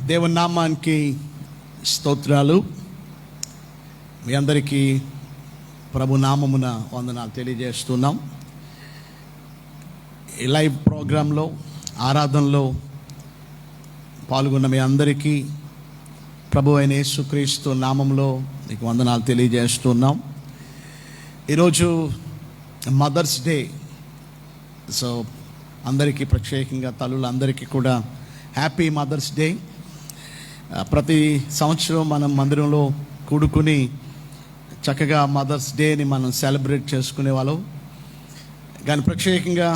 దేవుని నామానికి స్తోత్రాలు. మీ అందరికీ ప్రభు నామమున వందనాలు తెలియజేస్తున్నాం. ఈ లైవ్ ప్రోగ్రాంలో ఆరాధనలో పాల్గొన్న మీ అందరికీ ప్రభు అయిన యేసుక్రీస్తు నామంలో మీకు వందనాలు తెలియజేస్తున్నాం. ఈరోజు మదర్స్ డే. సో అందరికీ ప్రత్యేకంగా తల్లులందరికీ కూడా హ్యాపీ మదర్స్ డే. ప్రతి సంవత్సరం మనం మందిరంలో కూడుకుని చక్కగా మదర్స్ డేని మనం సెలబ్రేట్ చేసుకునే వాళ్ళం. కానీ ప్రత్యేకంగా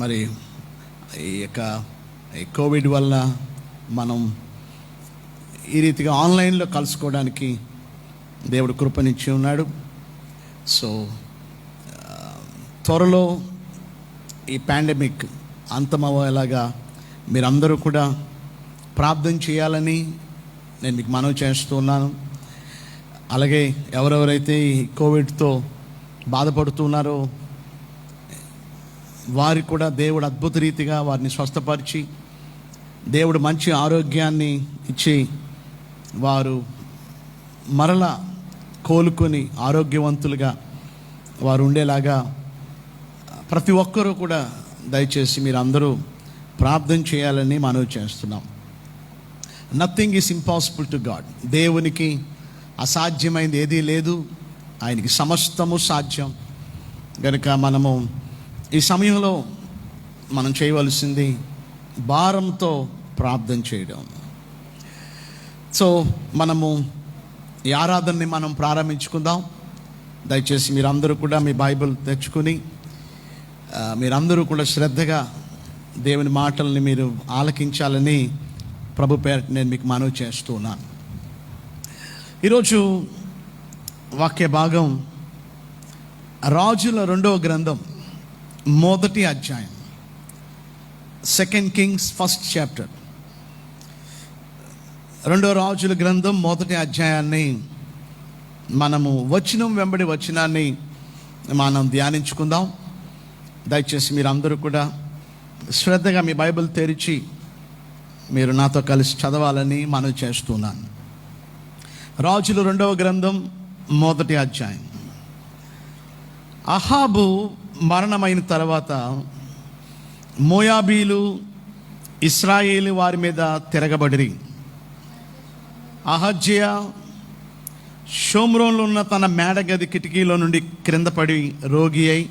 మరి ఈ యొక్క కోవిడ్ వల్ల మనం ఈ రీతిగా ఆన్లైన్లో కలుసుకోవడానికి దేవుడు కృపనిచ్చి ఉన్నాడు. సో త్వరలో ఈ పాండమిక్ అంతమయ్యేలాగా మీరందరూ కూడా ప్రార్థన చేయాలని నేను మీకు మనవి చేస్తున్నాను. అలాగే ఎవరెవరైతే ఈ కోవిడ్తో బాధపడుతున్నారో వారి కూడా దేవుడు అద్భుత రీతిగా వారిని స్వస్థపరిచి దేవుడు మంచి ఆరోగ్యాన్ని ఇచ్చి వారు మరలా కోలుకొని ఆరోగ్యవంతులుగా వారు ఉండేలాగా ప్రతి ఒక్కరూ కూడా దయచేసి మీరు అందరూ ప్రార్థన చేయాలని మనవి చేస్తున్నాం. Nothing is impossible to God. దేవునికి అసాధ్యమైంది ఏదీ లేదు, ఆయనకి సమస్తము సాధ్యం. కనుక మనము ఈ సమయంలో మనం చేయవలసింది భారంతో ప్రార్థన చేయడం. సో మనము ఈ ఆరాధనని మనం ప్రారంభించుకుందాం. దయచేసి మీరందరూ కూడా మీ బైబిల్ తెచ్చుకుని మీరందరూ కూడా శ్రద్ధగా దేవుని మాటల్ని మీరు ఆలకించాలని ప్రభు పేరిట నేను మీకు మనవి చేస్తున్నాను. ఈరోజు వాక్య భాగం రాజుల 2వ గ్రంథం 1వ అధ్యాయం, 2 Kings 1st chapter. 2వ రాజుల గ్రంథం 1వ అధ్యాయాన్ని మనము వచనం వెంబడి వచనాన్ని మనం ధ్యానించుకుందాం. దయచేసి మీరు అందరూ కూడా శ్రద్ధగా మీ బైబిల్ తెరిచి మీరు నాతో కలిసి చదవాలని మనవి చేస్తున్నాను. రాజులు 2వ గ్రంథం 1వ అధ్యాయం. అహాబు మరణమైన తర్వాత మోయాబీలు ఇశ్రాయేలు వారి మీద తిరగబడిరి. అహజ్యా షోమ్రోన్లో ఉన్న తన మేడగది కిటికీలో నుండి క్రింద పడి రోగి అయి,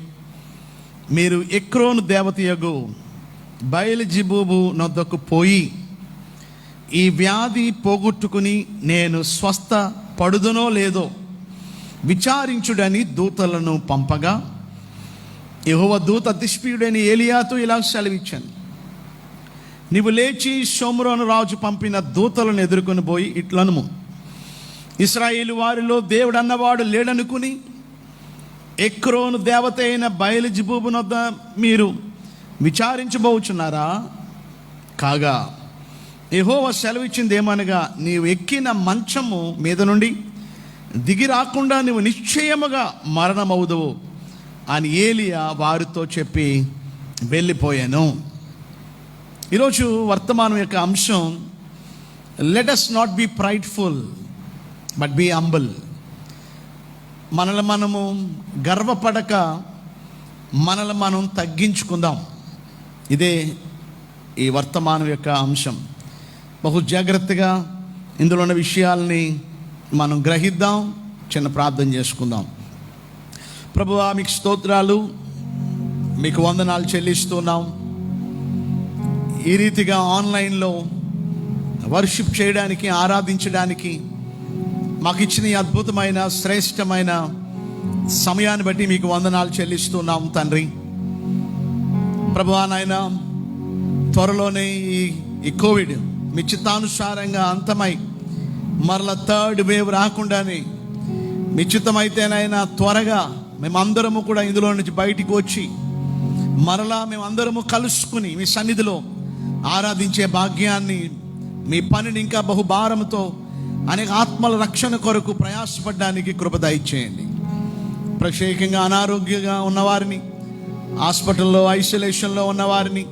మీరు ఎక్రోను దేవతయగు బయల్జెబూబు నొద్దకు పోయి ఈ వ్యాధి పోగొట్టుకుని నేను స్వస్థ పడుదునో లేదో విచారించుడని దూతలను పంపగా, యెహోవా దూత తిష్బీయుడైన ఏలియాతో ఇలా సెలవిచ్చాను, నీవు లేచి షోమ్రోను రాజు పంపిన దూతలను ఎదుర్కొని పోయి ఇట్లనుము, ఇశ్రాయేలు వారిలో దేవుడు అన్నవాడు లేడనుకుని ఎక్రోను దేవత అయిన బయల్జెబూబు నొద్ద మీరు విచారించబోచున్నారా? కాగా యెహోవా సెలవిచ్చింది ఏమనగా, నీవు ఎక్కిన మంచము మీద నుండి దిగి రాకుండా నువ్వు నిశ్చయముగా మరణమవుదువు అని ఏలియా వారితో చెప్పి వెళ్ళిపోయాను. ఈరోజు వర్తమానం యొక్క అంశం, let us not be prideful but B humble. మనల్ని మనము గర్వపడక మనల్ని మనం తగ్గించుకుందాం. ఇదే ఈ వర్తమానం యొక్క అంశం. బహు జాగ్రత్తగా ఇందులో ఉన్న విషయాల్ని మనం గ్రహిద్దాం. చిన్న ప్రార్థన చేసుకుందాం. ప్రభువా, మీకు స్తోత్రాలు, మీకు వందనాలు చెల్లిస్తున్నాం. ఈ రీతిగా ఆన్లైన్లో వర్షిప్ చేయడానికి, ఆరాధించడానికి మాకు ఇచ్చిన ఈ అద్భుతమైన శ్రేష్టమైన సమయాన్ని బట్టి మీకు వందనాలు చెల్లిస్తున్నాం తండ్రి. ప్రభువా నాయనా, త్వరలోనే ఈ కోవిడ్ మీ చిత్తానుసారంగా అంతమై మరలా 3rd వేవ్ రాకుండానే మీ చిత్తమైతేనైనా త్వరగా మేమందరము కూడా ఇందులో నుంచి బయటికి వచ్చి మరలా మేమందరము కలుసుకుని మీ సన్నిధిలో ఆరాధించే భాగ్యాన్ని, మీ పనిని ఇంకా బహుభారంతో అనేక ఆత్మల రక్షణ కొరకు ప్రయాసపడడానికి కృప దయచేయండి. ప్రత్యేకంగా అనారోగ్యంగా ఉన్నవారిని, హాస్పిటల్లో ఐసోలేషన్లో ఉన్నవారిని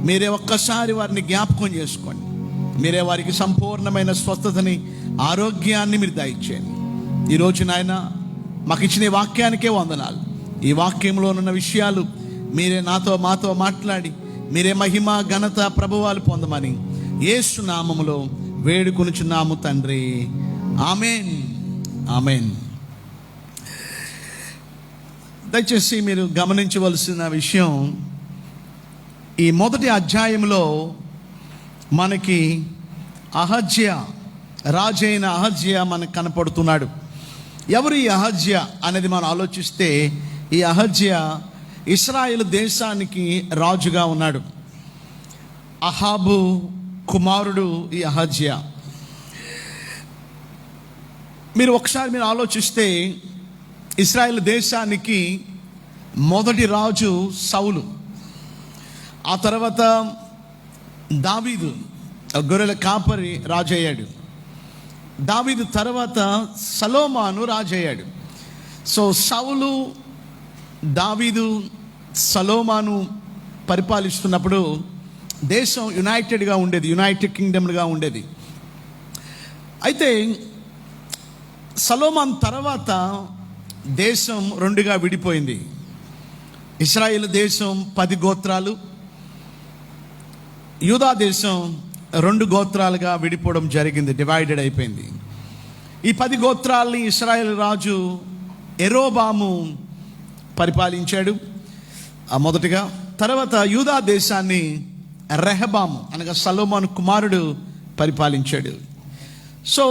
మీరే ఒక్కసారి వారిని జ్ఞాపకం చేసుకోండి. మీరే వారికి సంపూర్ణమైన స్వస్థతని, ఆరోగ్యాన్ని మీరు దయచేయండి. ఈరోజు నాయన మాకు ఇచ్చిన ఈ వాక్యానికే వందనాలు. ఈ వాక్యంలో ఉన్న విషయాలు మీరే మాతో మాట్లాడి మీరే మహిమ, ఘనత, ప్రభువాలు పొందమని యేసు నామములో వేడుకొనుచున్నాము తండ్రి. ఆమేన్, ఆమేన్. దయచేసి మీరు గమనించవలసిన విషయం, ఈ మొదటి అధ్యాయంలో మనకి అహజ్యా, రాజైన అహజ్యా మనకు కనపడుతున్నాడు. ఎవరు ఈ అహజ్యా అనేది మనం ఆలోచిస్తే, ఈ అహజ్యా ఇశ్రాయేలు దేశానికి రాజుగా ఉన్నాడు. అహాబు కుమారుడు ఈ అహజ్యా. మీరు ఒకసారి ఆలోచిస్తే, ఇశ్రాయేలు దేశానికి మొదటి రాజు సౌలు, ఆ తర్వాత దావీదు గొర్రెల కాపరి రాజు అయ్యాడు. దావీదు తర్వాత సొలొమోను రాజు అయ్యాడు. సో సౌలు, దావీదు, సొలొమోను పరిపాలిస్తున్నప్పుడు దేశం యునైటెడ్గా ఉండేది, యునైటెడ్ కింగ్డమ్గా ఉండేది. అయితే సొలొమోను తర్వాత దేశం రెండుగా విడిపోయింది. ఇశ్రాయేలు దేశం 10 గోత్రాలు, యూదా దేశం 2 గోత్రాలుగా విడిపోవడం జరిగింది, డివైడెడ్ అయిపోయింది. ఈ 10 గోత్రాలని ఇశ్రాయేలు రాజు యెరోబాము పరిపాలించాడు మొదటిగా. తర్వాత యూదా దేశాన్ని రెహబాము అనగా సొలొమోను కుమారుడు పరిపాలించాడు. సో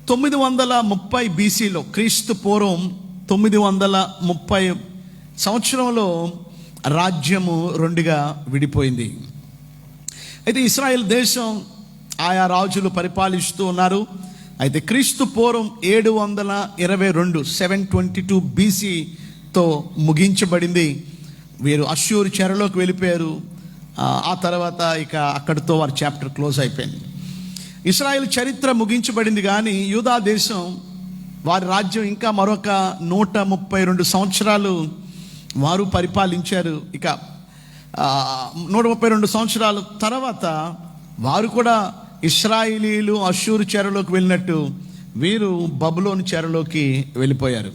930 BCలో, క్రీస్తు పూర్వం 930 సంవత్సరంలో రాజ్యము రెండుగా విడిపోయింది. అయితే ఇశ్రాయేల్ దేశం ఆయా రాజులు పరిపాలిస్తూ ఉన్నారు. అయితే క్రీస్తు పూర్వం 722 722 BCతో ముగించబడింది. వీరు అష్షూరు చెరలోకి వెళ్ళిపోయారు. ఆ తర్వాత ఇక అక్కడితో వారి చాప్టర్ క్లోజ్ అయిపోయింది. ఇశ్రాయేల్ చరిత్ర ముగించబడింది, కానీ యూదా దేశం వారి రాజ్యం ఇంకా మరొక 132 సంవత్సరాలు వారు పరిపాలించారు. ఇక 132 సంవత్సరాల తర్వాత వారు కూడా ఇశ్రాయేలీలు అష్షూరు చెరలోకి వెళ్ళినట్టు వీరు బబులోను చెరలోకి వెళ్ళిపోయారు.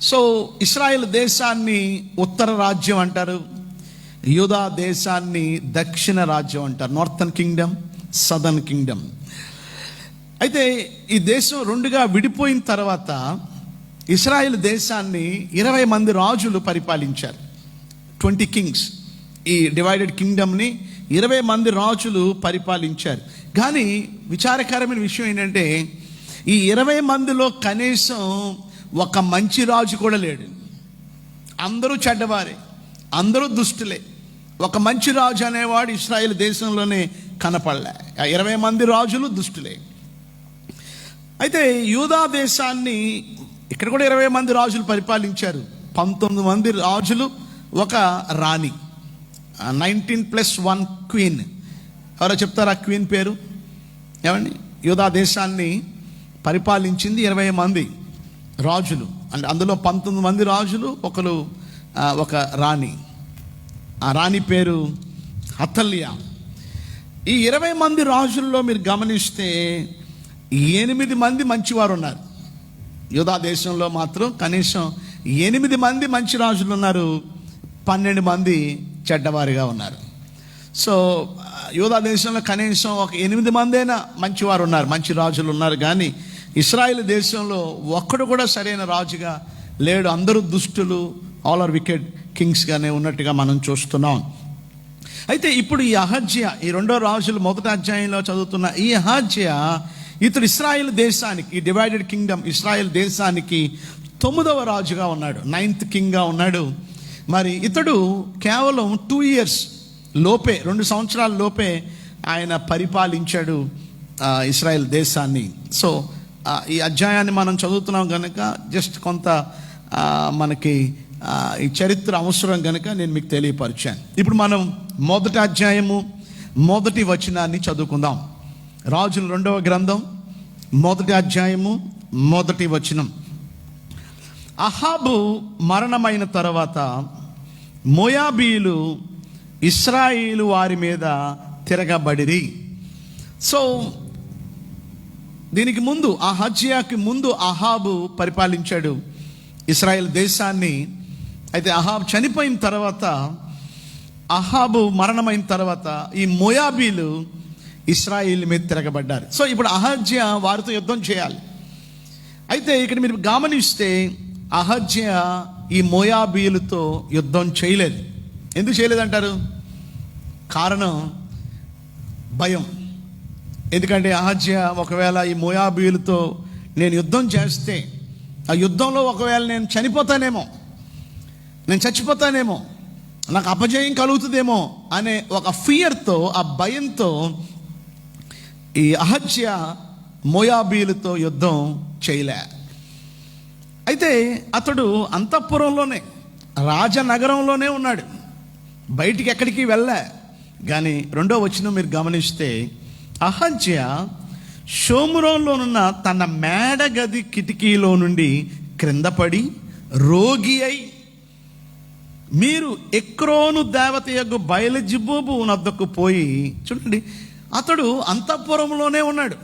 సో ఇశ్రాయేల్ దేశాన్ని ఉత్తర రాజ్యం అంటారు, యూదా దేశాన్ని దక్షిణ రాజ్యం అంటారు, నార్థన్ కింగ్డమ్, సదర్న్ కింగ్డమ్. అయితే ఈ దేశం రెండుగా విడిపోయిన తర్వాత ఇశ్రాయేల్ దేశాన్ని 20 మంది రాజులు పరిపాలించారు. 20 కింగ్స్. ఈ డివైడెడ్ కింగ్డమ్ని 20 మంది రాజులు పరిపాలించారు. కానీ విచారకరమైన విషయం ఏంటంటే, ఈ 20 మందిలో కనీసం ఒక మంచి రాజు కూడా లేడు. అందరూ చెడ్డవారే, అందరూ దుష్టులే. ఒక మంచి రాజు అనేవాడు ఇశ్రాయేల్ దేశంలోనే కనపడలే. 20 మంది రాజులు దుష్టులే. అయితే యూదా దేశాన్ని ఇక్కడ కూడా 20 మంది రాజులు పరిపాలించారు. 19 మంది రాజులు, ఒక రాణి, 19+1 క్వీన్. ఎవరో చెప్తారా క్వీన్ పేరు? ఏమండి? యూదా దేశాన్ని పరిపాలించింది 20 మంది రాజులు. అంటే అందులో 19 మంది రాజులు, ఒక రాణి. ఆ రాణి పేరు అతల్యా. ఈ 20 మంది రాజుల్లో మీరు గమనిస్తే 8 మంది మంచివారు ఉన్నారు. యూదా దేశంలో మాత్రం కనీసం 8 మంది మంచి రాజులు ఉన్నారు, 12 మంది చెడ్డవారిగా ఉన్నారు. సో యూదా దేశంలో కనీసం ఒక 8 మందైనా మంచివారు ఉన్నారు, మంచి రాజులు ఉన్నారు. కానీ ఇశ్రాయేల్ దేశంలో ఒక్కడు కూడా సరైన రాజుగా లేడు. అందరూ దుష్టులు, ఆల్ ఆర్ వికెడ్ కింగ్స్గానే ఉన్నట్టుగా మనం చూస్తున్నాం. అయితే ఇప్పుడు ఈ అహజ్యా, ఈ 2వ రాజులు మొదటి అధ్యాయంలో చదువుతున్న ఈ అహజ్యా, ఇతడు ఇశ్రాయేల్ దేశానికి, ఈ డివైడెడ్ కింగ్డమ్ ఇశ్రాయేల్ దేశానికి 9వ రాజుగా ఉన్నాడు, 9th కింగ్గా ఉన్నాడు. మరి ఇతడు కేవలం 2 years లోపే, 2 సంవత్సరాల లోపే ఆయన పరిపాలించాడు ఇశ్రాయేల్ దేశాన్ని. సో ఈ అధ్యాయాన్ని మనం చదువుతున్నాం కనుక జస్ట్ కొంత మనకి ఈ చరిత్ర అవసరం కనుక నేను మీకు తెలియపరిచాను. ఇప్పుడు మనం మొదటి అధ్యాయము మొదటి వచనాన్ని చదువుకుందాం. రాజుల 2వ గ్రంథం మొదటి అధ్యాయము మొదటి వచనం. అహాబు మరణమైన తర్వాత మోయాబీయులు ఇశ్రాయేలు వారి మీద తిరగబడిరి. సో దీనికి ముందు అహజ్యాకి ముందు అహాబు పరిపాలించాడు ఇశ్రాయేల్ దేశాన్ని. అయితే అహాబు చనిపోయిన తర్వాత, అహాబు మరణమైన తర్వాత ఈ మోయాబీలు ఇశ్రాయేల్ మీద తిరగబడ్డారు. సో ఇప్పుడు అహజ్యా వారితో యుద్ధం చేయాలి. అయితే ఇక్కడ మీరు గమనిస్తే అహజ్యా ఈ మోయాబీలతో యుద్ధం చేయలేదు. ఎందుకు చేయలేదంటారు? కారణం భయం. ఎందుకంటే అహజ్యా ఒకవేళ ఈ మోయాబీలతో నేను యుద్ధం చేస్తే, ఆ యుద్ధంలో ఒకవేళ నేను చనిపోతానేమో, నేను చచ్చిపోతానేమో, నాకు అపజయం కలుగుతుందేమో అనే ఒక ఫియర్తో, ఆ భయంతో ఈ అహజ్యా మోయాబీలతో యుద్ధం చేయలే. అయితే అతడు అంతఃపురంలోనే, రాజనగరంలోనే ఉన్నాడు, బయటికి ఎక్కడికి వెళ్ళా. కానీ 2వ వచనం మీరు గమనిస్తే అహజ్యా షోమ్రోన్లోనున్న తన మేడ గది కిటికీలో నుండి క్రింద పడి రోగి అయి మీరు ఎక్రోను దేవత యొక్క బయలుజిబూబు నద్దకు పోయి. చూడండి, అతడు అంతఃపురంలోనే ఉన్నాడు,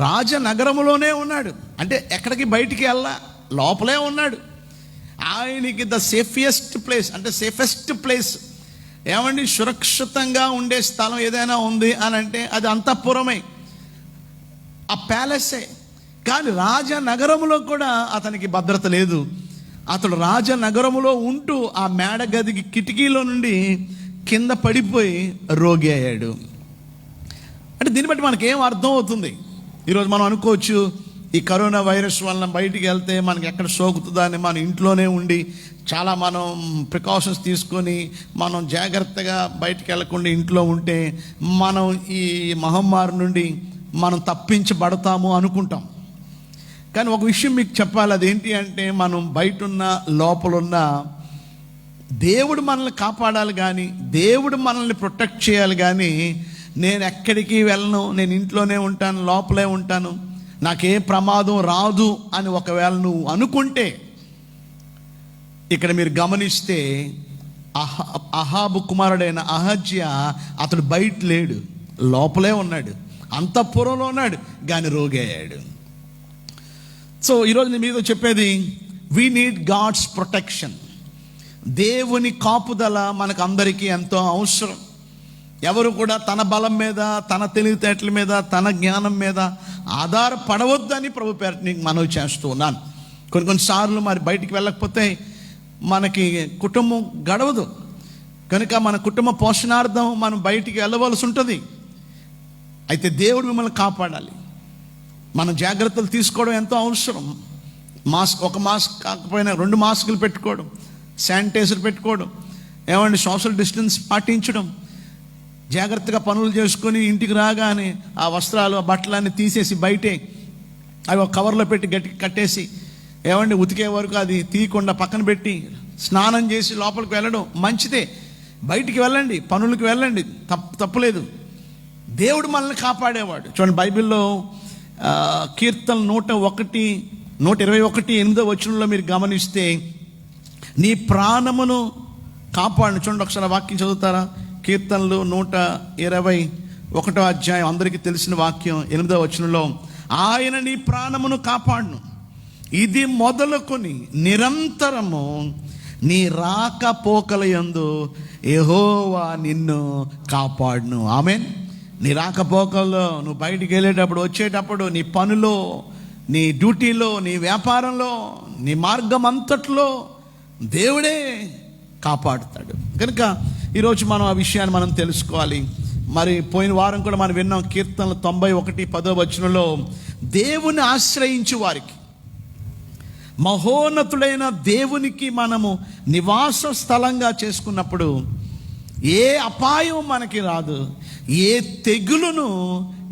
రాజనగరంలోనే ఉన్నాడు, అంటే ఎక్కడికి బయటికి వెళ్ళా, లోపలే ఉన్నాడు. ఆయనకి ద సేఫెస్ట్ ప్లేస్, అంటే సేఫెస్ట్ ప్లేస్ ఏమండి, సురక్షితంగా ఉండే స్థలం ఏదైనా ఉంది అని అంటే అది అంతఃపురమే, ఆ ప్యాలెసే. కానీ రాజనగరంలో కూడా అతనికి భద్రత లేదు. అతడు రాజనగరములో ఉంటూ ఆ మేడ గదికి కిటికీలో నుండి కింద పడిపోయి రోగి అయ్యాడు. అంటే దీన్ని బట్టి మనకేం అర్థం అవుతుంది? ఈరోజు మనం అనుకోవచ్చు, ఈ కరోనా వైరస్ వలన బయటికి వెళ్తే మనకి ఎక్కడ సోకుతుందా అని మన ఇంట్లోనే ఉండి చాలా మనం ప్రికాషన్స్ తీసుకొని మనం జాగ్రత్తగా బయటికి వెళ్ళకుండా ఇంట్లో ఉంటే మనం ఈ మహమ్మారి నుండి మనం తప్పించబడతాము అనుకుంటాం. కానీ ఒక విషయం మీకు చెప్పాలి, అదేంటి అంటే మనం బయటున్న లోపలున్న దేవుడు మనల్ని కాపాడాలి, కానీ దేవుడు మనల్ని ప్రొటెక్ట్ చేయాలి. కానీ నేను ఎక్కడికి వెళ్ళను, నేను ఇంట్లోనే ఉంటాను, లోపలే ఉంటాను, నాకే ప్రమాదం రాదు అని ఒకవేళ నువ్వు అనుకుంటే, ఇక్కడ మీరు గమనిస్తే అహాబు కుమారుడైన అహజ్యా అతడు బయట లేడు, లోపలే ఉన్నాడు, అంతఃపురంలో ఉన్నాడు, కానీ రోగి అయ్యాడు. సో ఈరోజు నేను మీతో చెప్పేది, వీ నీడ్ గాడ్స్ ప్రొటెక్షన్. దేవుని కాపుదల మనకు అందరికీ ఎంతో అవసరం. ఎవరు కూడా తన బలం మీద, తన తెలివితేటల మీద, తన జ్ఞానం మీద ఆధారపడవద్దని ప్రభు పేరట నీకు మనవి చేస్తూ ఉన్నాను. కొన్నిసార్లు మరి బయటికి వెళ్ళకపోతే మనకి కుటుంబం గడవదు, కనుక మన కుటుంబ పోషణార్థం మనం బయటికి వెళ్ళవలసి ఉంటుంది. అయితే దేవుడు మిమ్మల్ని కాపాడాలి, మనం జాగ్రత్తలు తీసుకోవడం ఎంతో అవసరం. ఒక మాస్క్ కాకపోయినా 2 మాస్కులు పెట్టుకోవడం, శానిటైజర్ పెట్టుకోవడం, ఏమంటే సోషల్ డిస్టెన్స్ పాటించడం, జాగ్రత్తగా పనులు చేసుకొని ఇంటికి రాగానే ఆ వస్త్రాలు, ఆ బట్టలన్నీ తీసేసి బయటే అవి ఒక కవర్లో పెట్టి గట్టి కట్టేసి, ఏమంటే ఉతికే వరకు అది తీయకుండా పక్కన పెట్టి స్నానం చేసి లోపలికి వెళ్ళడం మంచిదే. బయటికి వెళ్ళండి, పనులకు వెళ్ళండి, తప్పులేదు. దేవుడు మనల్ని కాపాడేవాడు. చూడండి, బైబిల్లో కీర్తన 121:8 వచనంలో మీరు గమనిస్తే, నీ ప్రాణమును కాపాడు. చూడండి, ఒకసారి వాక్యం చదువుతారా? కీర్తనలు 121వ అధ్యాయం, అందరికీ తెలిసిన వాక్యం, 8వ వచనంలో, ఆయన నీ ప్రాణమును కాపాడును, ఇది మొదలుకొని నిరంతరము నీ రాకపోకల యందు యెహోవా నిన్ను కాపాడును. ఆమేన్. నీ రాకపోకల్లో, నువ్వు బయటికి వెళ్ళేటప్పుడు, వచ్చేటప్పుడు, నీ పనిలో, నీ డ్యూటీలో, నీ వ్యాపారంలో, నీ మార్గం అంతట్లో దేవుడే కాపాడుతాడు. కనుక ఈరోజు మనం ఆ విషయాన్ని మనం తెలుసుకోవాలి. మరి పోయిన వారం కూడా మనం విన్నాం, కీర్తనలు 91:10 వచనంలో, దేవుని ఆశ్రయించు వారికి, మహోన్నతుడైన దేవునికి మనము నివాస స్థలంగా చేసుకున్నప్పుడు ఏ అపాయం మనకి రాదు, ఏ తెగులును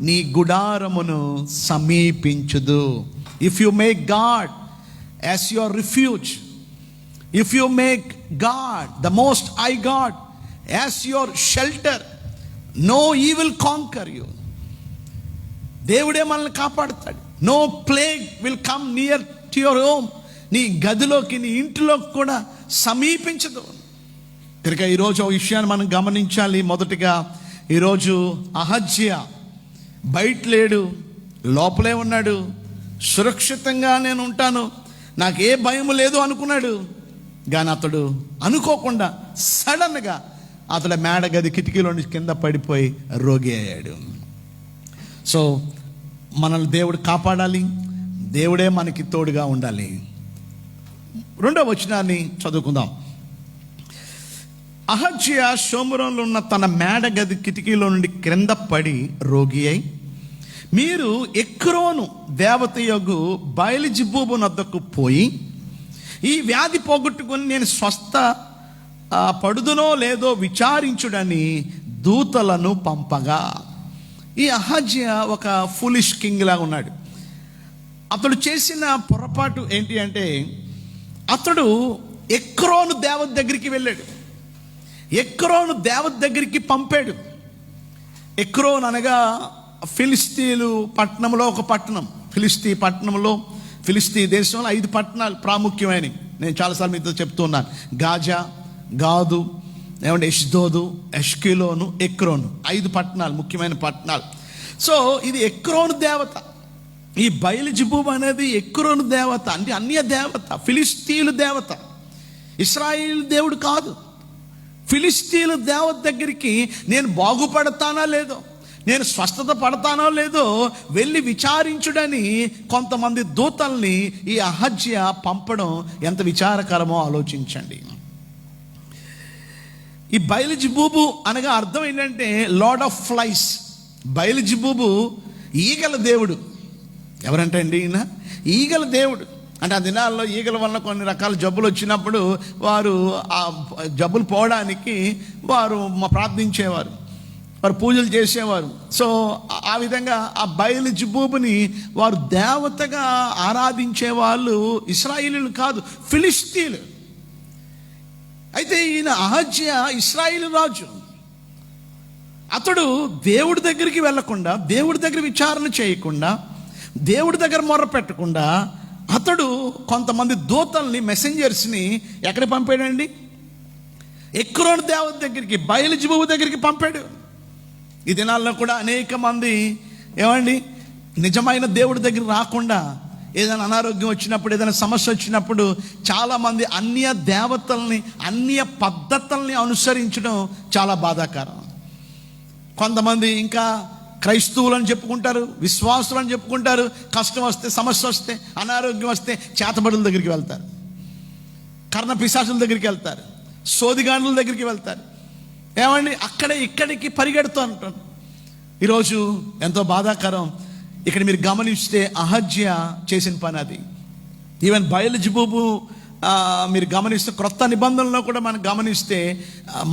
నీ గుడారమును సమీపించదు. If you make God as your refuge, if you make God the most high God as your shelter, no evil conquer you. దేవుడే మనల్ని కాపాడుతాడు. No plague will come near to your home. నీ గదిలోకి, నీ ఇంటిలోకి కూడా సమీపించదు. కనుక ఈరోజు ఒక విషయాన్ని మనం గమనించాలి. మొదటిగా ఈరోజు అహజ్యా బయట లేడు, లోపలే ఉన్నాడు. సురక్షితంగా నేను ఉంటాను, నాకు ఏ భయం లేదు అనుకున్నాడు. కానీ అతడు అనుకోకుండా సడన్గా అతడు మేడ గది కిటికీలో నుంచి కింద పడిపోయి రోగి అయ్యాడు. సో మనల్ని దేవుడు కాపాడాలి, దేవుడే మనకి తోడుగా ఉండాలి. 2వ వచనాన్ని చదువుకుందాం. అహజ్యా షోమ్రోనులో ఉన్న తన మేడ గది కిటికీలో నుండి క్రింద పడి రోగి అయి, మీరు ఎక్రోను దేవతయగు బయల్జెబూబు నద్దకు పోయి ఈ వ్యాధి పోగొట్టుకొని నేను స్వస్థ పడుదునో లేదో విచారించుడని దూతలను పంపగా. ఈ అహజ్యా ఒక ఫులిష్ కింగ్ లాగా ఉన్నాడు. అతడు చేసిన పొరపాటు ఏంటి అంటే, అతడు ఎక్రోను దేవత దగ్గరికి వెళ్ళాడు. ఎక్రోను దేవత దగ్గరికి పంపాడు. ఎక్రోన్ అనగా ఫిలిస్తీన్లు పట్టణంలో ఒక పట్టణం. ఫిలిస్తీ దేశంలో 5 పట్టణాలు ప్రాముఖ్యమైనవి. నేను చాలాసార్లు మీతో చెప్తున్నాను. గాజా, గాదు, ఎష్దోదు, ఎష్కిలోను, ఎక్రోను, 5 పట్టణాలు, ముఖ్యమైన పట్టణాలు. సో ఇది ఎక్రోను దేవత. ఈ బయల్జెబూబు అనేది ఎక్రోను దేవత, అంటే అన్య దేవత, ఫిలిస్తీన్ల దేవత, ఇశ్రాయేలు దేవుడు కాదు. ఫిలిస్తీన్ల దేవత దగ్గరికి నేను బాగుపడతానా లేదో, నేను స్వస్థత పడతానో లేదో వెళ్ళి విచారించుడని కొంతమంది దూతల్ని ఈ అహజ్యా పంపడం ఎంత విచారకరమో ఆలోచించండి. ఈ బయల్జెబూబు అనగా అర్థం ఏంటంటే లార్డ్ ఆఫ్ ఫ్లైస్. బయల్జెబూబు ఈగల దేవుడు. ఎవరంటే అండి ఈయన ఈగల దేవుడు. అంటే ఆ దినాల్లో ఈగల వల్ల కొన్ని రకాల జబ్బులు వచ్చినప్పుడు వారు ఆ జబ్బులు పోవడానికి వారు ప్రార్థించేవారు, వారు పూజలు చేసేవారు. సో ఆ విధంగా ఆ బయల్జెబూబుని వారు దేవతగా ఆరాధించే వాళ్ళు ఇశ్రాయేలీయులు కాదు, ఫిలిస్తీన్లు. అయితే ఈయన అహజ్యా ఇశ్రాయేలు రాజు. అతడు దేవుడి దగ్గరికి వెళ్ళకుండా, దేవుడి దగ్గర విచారణ చేయకుండా, దేవుడి దగ్గర మొర్ర పెట్టకుండా అతడు కొంతమంది దూతల్ని, మెసెంజర్స్ని ఎక్కడికి పంపాడండి? ఎక్రోను దేవత దగ్గరికి, బయల్జెబూబు దగ్గరికి పంపాడు. ఈ దినాల్లో కూడా అనేక మంది ఏమండి నిజమైన దేవుడి దగ్గర రాకుండా, ఏదైనా అనారోగ్యం వచ్చినప్పుడు, ఏదైనా సమస్య వచ్చినప్పుడు చాలామంది అన్య దేవతల్ని, అన్య పద్ధతుల్ని అనుసరించడం చాలా బాధాకరం. కొంతమంది ఇంకా క్రైస్తవులని చెప్పుకుంటారు, విశ్వాసులని చెప్పుకుంటారు. కష్టం వస్తే, సమస్య వస్తే, అనారోగ్యం వస్తే చేతబడుల దగ్గరికి వెళ్తారు, కర్ణ పిశాచుల దగ్గరికి వెళ్తారు, సోదిగాండ్రుల దగ్గరికి వెళ్తారు. ఏమండి అక్కడ ఇక్కడికి పరిగెడుతూ ఉంటాను. ఈరోజు ఎంతో బాధాకరం. ఇక్కడ మీరు గమనిస్తే అహజ్యా చేసిన పని అది. ఈవెన్ బయల్జెబూబు మీరు గమనిస్తే క్రొత్త నిబంధనలో కూడా మనం గమనిస్తే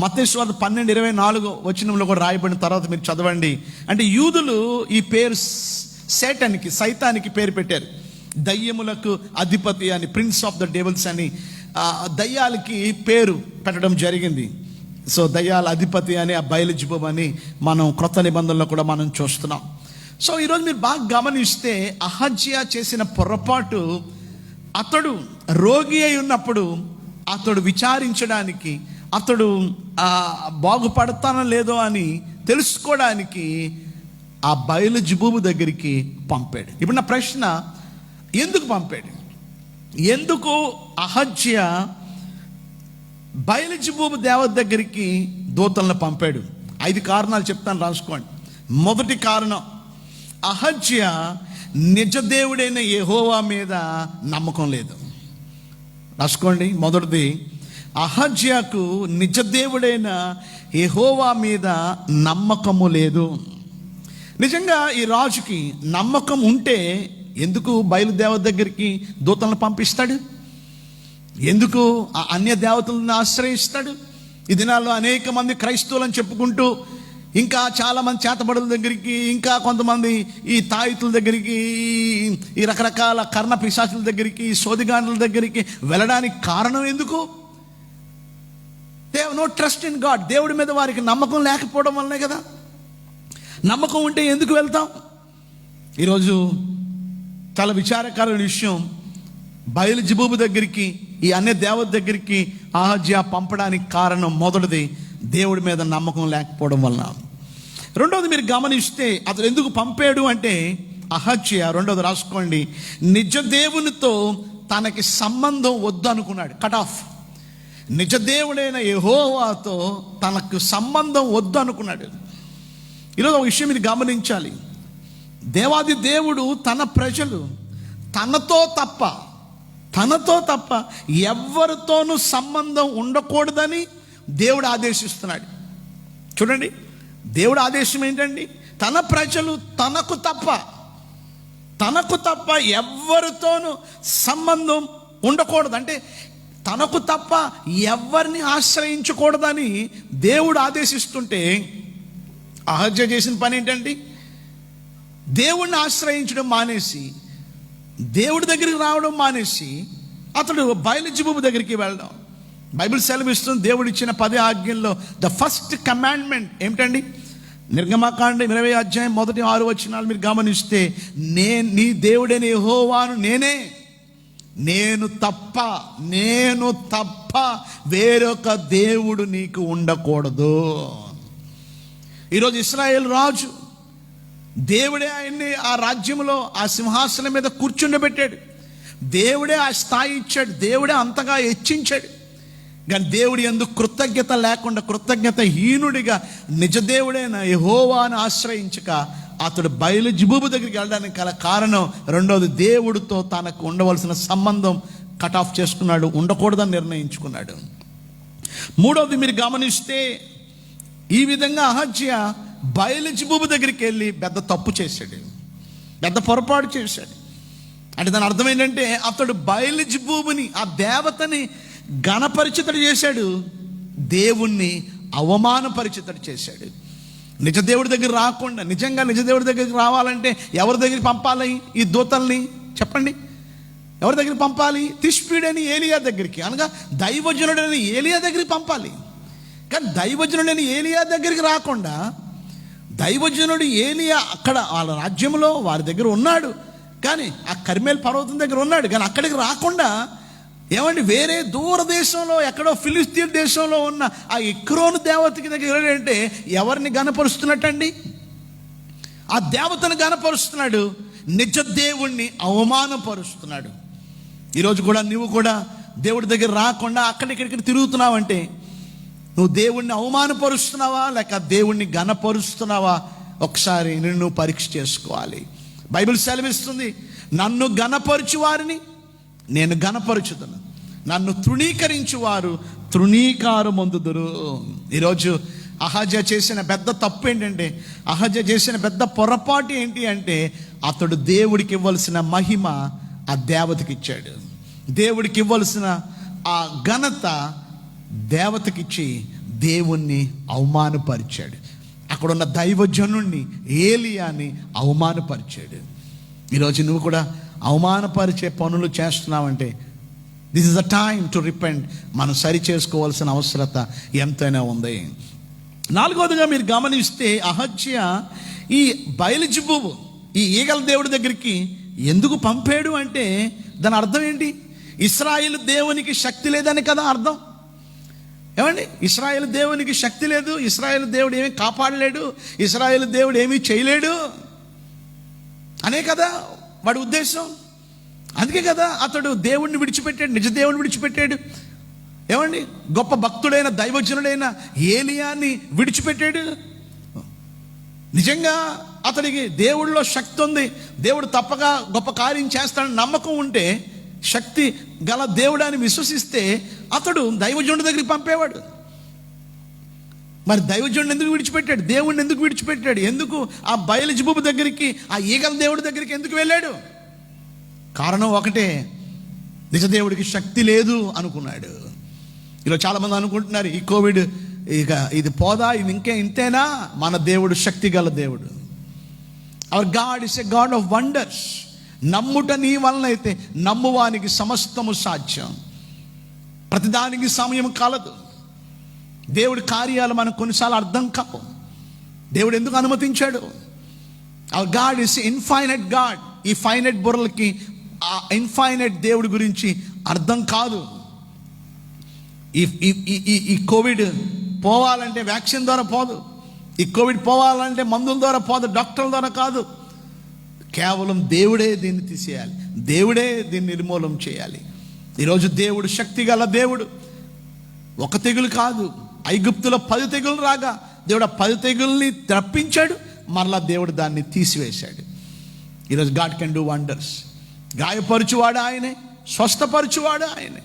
మత్తయి సువార్త 12:24 వచనంలో కూడా రాయబడిన తర్వాత మీరు చదవండి. అంటే యూదులు ఈ పేరు సేటానికి, సైతానికి పేరు పెట్టారు. దయ్యములకు అధిపతి అని, ప్రిన్స్ ఆఫ్ ద డెవిల్స్ అని దయ్యాలకి పేరు పెట్టడం జరిగింది. సో దయ్యాల అధిపతి అని ఆ బయల్జెబూబు అని మనం క్రొత్త నిబంధనలో కూడా మనం చూస్తున్నాం. సో ఈరోజు మీరు బాగా గమనిస్తే అహజ్యా చేసిన పొరపాటు, అతడు రోగి అయి ఉన్నప్పుడు అతడు విచారించడానికి, అతడు బాగుపడతానో లేదో అని తెలుసుకోవడానికి ఆ బయల్జెబూబు దగ్గరికి పంపాడు. ఇప్పుడు నా ప్రశ్న, ఎందుకు పంపాడు? ఎందుకు అహజ్యా బయల్జెబూబు దేవత దగ్గరికి దూతలను పంపాడు? 5 కారణాలు చెప్తాను, రాసుకోండి. మొదటి కారణం, అహజ్యా నిజ దేవుడైన యెహోవా మీద నమ్మకం లేదు. రాసుకోండి. మొదటిది, అహజ్యాకు నిజ దేవుడైన యెహోవా మీద నమ్మకము లేదు. నిజంగా ఈ రాజుకి నమ్మకం ఉంటే ఎందుకు బయలుదేవత దగ్గరికి దూతలను పంపిస్తాడు? ఎందుకు ఆ అన్య దేవతలను ఆశ్రయిస్తాడు? ఈ దినాల్లో అనేక మంది క్రైస్తవులని చెప్పుకుంటూ ఇంకా చాలామంది చేతబడుల దగ్గరికి, ఇంకా కొంతమంది ఈ తాయితుల దగ్గరికి, ఈ రకరకాల కర్ణ పిశాచుల దగ్గరికి, సోదిగాండ్రుల దగ్గరికి వెళ్ళడానికి కారణం ఎందుకు? They have no trust in God. దేవుడి మీద వారికి నమ్మకం లేకపోవడం వల్లనే కదా. నమ్మకం ఉంటే ఎందుకు వెళ్తాం? ఈరోజు చాలా విచారకరమైన విషయం, బయల్జెబూబు దగ్గరికి, ఈ అన్య దేవత దగ్గరికి అహజ్యా పంపడానికి కారణం మొదటిది దేవుడి మీద నమ్మకం లేకపోవడం వలన. రెండవది మీరు గమనిస్తే అతడు ఎందుకు పంపాడు అంటే, అహజ్యా, రెండవది రాసుకోండి, నిజ దేవునితో తనకి సంబంధం వద్దు అనుకున్నాడు. Cut off. నిజ దేవుడైన యెహోవాతో తనకు సంబంధం వద్దు అనుకున్నాడు. ఈరోజు ఒక విషయం మీరు గమనించాలి. దేవాది దేవుడు తన ప్రజలు తనతో తప్ప ఎవరితోనూ సంబంధం ఉండకూడదని దేవుడు ఆదేశిస్తున్నాడు. చూడండి, దేవుడు ఆదేశం ఏంటండి? తన ప్రజలు తనకు తప్ప ఎవరితోనూ సంబంధం ఉండకూడదు. అంటే తనకు తప్ప ఎవరిని ఆశ్రయించకూడదని దేవుడు ఆదేశిస్తుంటే, అహజ్యా చేసిన పని ఏంటండి? దేవుణ్ణి ఆశ్రయించడం మానేసి, దేవుడి దగ్గరికి రావడం మానేసి, అతడు బయలుజెబూబు దగ్గరికి వెళ్ళడం. బైబిల్ సెలవిస్తుంది, దేవుడు ఇచ్చిన 10 ఆజ్ఞల్లో ద ఫస్ట్ కమాండ్మెంట్ ఏమిటండి? నిర్గమకాండం 20 అధ్యాయం 1-6 వచనాలు మీరు గమనిస్తే, నీ దేవుడైన యెహోవాను నేను తప్ప వేరొక దేవుడు నీకు ఉండకూడదు. ఈరోజు ఇశ్రాయేలు రాజు, దేవుడే ఆయన్ని ఆ రాజ్యంలో ఆ సింహాసనం మీద కూర్చుండబెట్టాడు. దేవుడే ఆ స్థాయి ఇచ్చాడు, దేవుడే అంతగా హెచ్చించాడు. కానీ దేవుడి యందు కృతజ్ఞత లేకుండా, కృతజ్ఞత హీనుడిగా నిజ దేవుడైన యెహోవాను ఆశ్రయించక అతడు బయలుజెబూబు దగ్గరికి వెళ్ళడానికి గల కారణం, రెండోది దేవుడితో తనకు ఉండవలసిన సంబంధం కట్ ఆఫ్ చేసుకున్నాడు, ఉండకూడదని నిర్ణయించుకున్నాడు. మూడవది మీరు గమనిస్తే, ఈ విధంగా అహజ్యా బయలుజెబూబు దగ్గరికి వెళ్ళి పెద్ద తప్పు చేశాడు, పెద్ద పొరపాటు చేశాడు. అంటే దాని అర్థం ఏంటంటే, అతడు బయలుజెబూబుని, ఆ దేవతని ఘనపరిచితుడు చేశాడు, దేవుణ్ణి అవమానపరిచితుడు చేశాడు. నిజ దేవుడి దగ్గర రాకుండా, నిజంగా నిజ దేవుడి దగ్గరికి రావాలంటే ఎవరి దగ్గరికి పంపాలి ఈ దూతల్ని? చెప్పండి, ఎవరి దగ్గరికి పంపాలి? తిష్పీడని ఏలియా దగ్గరికి, అనగా దైవజనుడని ఏలియా దగ్గరికి పంపాలి. కానీ దైవజనుడని ఏలియా దగ్గరికి రాకుండా, దైవజనుడు ఏలియా అక్కడ వాళ్ళ రాజ్యంలో వారి దగ్గర ఉన్నాడు, కానీ ఆ కర్మేల్ పర్వతం దగ్గర ఉన్నాడు, కానీ అక్కడికి రాకుండా ఏమండి వేరే దూరదేశంలో ఎక్కడో ఫిలిస్తీన్ దేశంలో ఉన్న ఆ ఎక్రోను దేవతకి దగ్గర అంటే ఎవరిని గణపరుస్తున్నట్టండి? ఆ దేవతను గణపరుస్తున్నాడు, నిజ దేవుణ్ణి అవమానపరుస్తున్నాడు. ఈరోజు కూడా నువ్వు కూడా దేవుడి దగ్గర రాకుండా అక్కడిక్కడికి తిరుగుతున్నావంటే, నువ్వు దేవుణ్ణి అవమానపరుస్తున్నావా లేక దేవుణ్ణి గణపరుస్తున్నావా? ఒకసారి నిన్ను పరీక్ష చేసుకోవాలి. బైబిల్ సెలవిస్తుంది, నన్ను గణపరచు వారిని నేను గణపరచుదును, నన్ను తృణీకరించు వారు తృణీకారమొందుదురు. ఈరోజు అహజ్యా చేసిన పెద్ద తప్పు ఏంటంటే, అహజ్యా చేసిన పెద్ద పొరపాటు ఏంటి అంటే, అతడు దేవుడికి ఇవ్వాల్సిన మహిమ ఆ దేవతకి ఇచ్చాడు. దేవుడికి ఇవ్వాల్సిన ఆ ఘనత దేవతకిచ్చి దేవుణ్ణి అవమానపరిచాడు. అక్కడున్న దైవజనుణ్ణి ఏలియాని అవమానపరిచాడు. ఈరోజు నువ్వు కూడా అవమానపరిచే పనులు చేస్తున్నావంటే, this is the time to repent. మనం సరి చేసుకోవాల్సిన అవసరత ఎంతైనా ఉంది. నాలుగవదిగా మీరు గమనిస్తే, అహజ్యా ఈ బయలుజెబూబు, ఈ ఈగల దేవుడి దగ్గరికి ఎందుకు పంపాడు అంటే, దాని అర్థం ఏంటి? ఇశ్రాయేలు దేవునికి శక్తి లేదని కదా అర్థం. ఏమండి, ఇశ్రాయేలు దేవునికి శక్తి లేదు, ఇశ్రాయేలు దేవుడు ఏమీ కాపాడలేడు, ఇశ్రాయేలు దేవుడు ఏమీ చేయలేడు అనే కదా వాడి ఉద్దేశం. అందుకే కదా అతడు దేవుణ్ణి విడిచిపెట్టాడు, నిజ దేవుణ్ణి విడిచిపెట్టాడు. ఏమండి, గొప్ప భక్తుడైన దైవజనుడైన ఏలియాని విడిచిపెట్టాడు. నిజంగా అతడికి దేవుడిలో శక్తి ఉంది, దేవుడు తప్పగా గొప్ప కార్యం చేస్తాడని నమ్మకం ఉంటే, శక్తి గల దేవుడాన్ని విశ్వసిస్తే అతడు దైవజనుడి దగ్గరికి పంపేవాడు. మరి దైవజనుడిని ఎందుకు విడిచిపెట్టాడు? దేవుడిని ఎందుకు విడిచిపెట్టాడు? ఎందుకు ఆ బయలుజెబూబు దగ్గరికి, ఆ ఈగల దేవుడి దగ్గరికి ఎందుకు వెళ్ళాడు? కారణం ఒకటే, నిజ దేవుడికి శక్తి లేదు అనుకున్నాడు. ఈరోజు చాలామంది అనుకుంటున్నారు, ఈ కోవిడ్ ఇక ఇది పోదా, ఇది ఇంతేనా? మన దేవుడు శక్తి గల దేవుడు. Hour God is a God of wonders. నమ్ముట నీ వలన అయితే నమ్మువానికి సమస్తము సాధ్యం. ప్రతిదానికి సమయం కాలదు. దేవుడి కార్యాలు మనకు కొన్నిసార్లు అర్థం కావు. దేవుడు ఎందుకు అనుమతించాడు? Our God is infinite God. ఈ ఫైనైట్ బుర్రలకి ఆ ఇన్ఫైనైట్ దేవుడి గురించి అర్థం కాదు. ఈ కోవిడ్ పోవాలంటే వ్యాక్సిన్ ద్వారా పోదు, ఈ కోవిడ్ పోవాలంటే మందుల ద్వారా పోదు, డాక్టర్ల ద్వారా కాదు. కేవలం దేవుడే దీన్ని తీసేయాలి, దేవుడే దీన్ని నిర్మూలన చేయాలి. ఈరోజు దేవుడు శక్తి గల దేవుడు. ఒక తెగులు కాదు, ఐగుప్తులో 10 తెగులు రాగా దేవుడు ఆ 10 తెగుల్ని తప్పించాడు, మరలా దేవుడు దాన్ని తీసివేశాడు. ఈరోజు గాడ్ కెన్ డూ వండర్స్. గాయపరుచువాడు ఆయనే, స్వస్థపరచువాడు ఆయనే.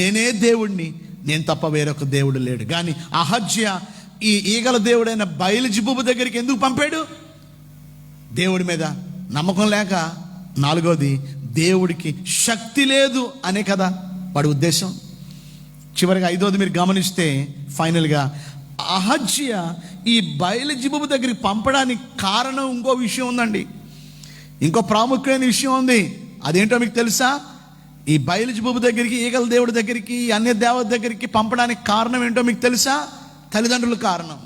నేనే దేవుడిని, నేను తప్ప వేరొక దేవుడు లేడు. కానీ అహజ్య ఈ ఈగల దేవుడైన బయలుజెబూబు దగ్గరికి ఎందుకు పంపాడు? దేవుడి మీద నమ్మకం లేక, 4వది దేవుడికి శక్తి లేదు అనే కదా వాడి ఉద్దేశం. చివరిగా 5వది మీరు గమనిస్తే, ఫైనల్గా అహజ్య ఈ బయలుజెబూబు దగ్గరికి పంపడానికి కారణం ఇంకో విషయం ఉందండి. ఇంకో ప్రాముఖ్యమైన విషయం ఉంది. అదేంటో మీకు తెలుసా? ఈ బయలుజెబూబు దగ్గరికి, ఈగల దేవుడి దగ్గరికి, అన్య దేవత దగ్గరికి పంపడానికి కారణం ఏంటో మీకు తెలుసా? తల్లిదండ్రుల కారణం.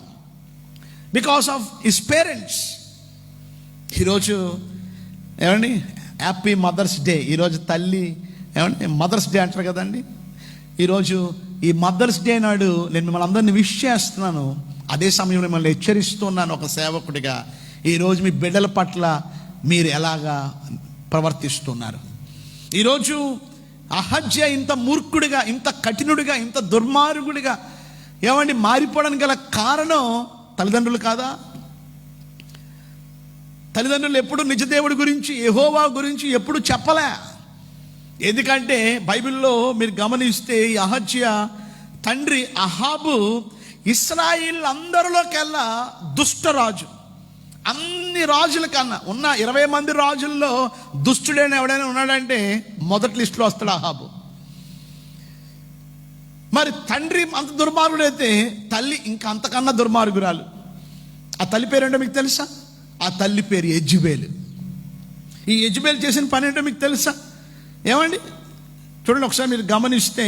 Because of his parents. ఈరోజు ఏమండి, హ్యాపీ మదర్స్ డే. ఈరోజు తల్లి ఏమండి మదర్స్ డే అంటారు కదండి. ఈరోజు ఈ మదర్స్ డే నాడు నేను మిమ్మల్ని అందరినీ విష్ చేస్తున్నాను. అదే సమయంలో మిమ్మల్ని హెచ్చరిస్తున్నాను ఒక సేవకుడిగా. ఈరోజు మీ బిడ్డల పట్ల మీరు ఎలాగా ప్రవర్తిస్తున్నారు? ఈరోజు అహజ్య ఇంత మూర్ఖుడిగా, ఇంత కఠినుడిగా, ఇంత దుర్మార్గుడిగా ఏమండి మారిపోవడానికి గల కారణం తల్లిదండ్రులు కాదా? తల్లిదండ్రులు ఎప్పుడు నిజదేవుడి గురించి, యెహోవా గురించి ఎప్పుడు చెప్పలే. ఎందుకంటే బైబిల్లో మీరు గమనిస్తే ఈ అహజ్య తండ్రి అహాబు ఇశ్రాయేల్ అందరిలోకెల్లా దుష్టరాజు. అన్ని రాజుల కన్నా ఉన్న 20 మంది రాజుల్లో దుష్టుడైన ఎవడైనా ఉన్నాడంటే మొదటి లిస్టులో వస్తాడు అహాబు. మరి తండ్రి అంత దుర్మార్గుడైతే తల్లి ఇంకా అంతకన్నా దుర్మార్గురాలు. ఆ తల్లి పేరేంటో మీకు తెలుసా? ఆ తల్లి పేరు యెజబెలు. ఈ యెజబెలు చేసిన పని ఏంటో మీకు తెలుసా? ఏమండి చూడండి ఒకసారి మీరు గమనిస్తే,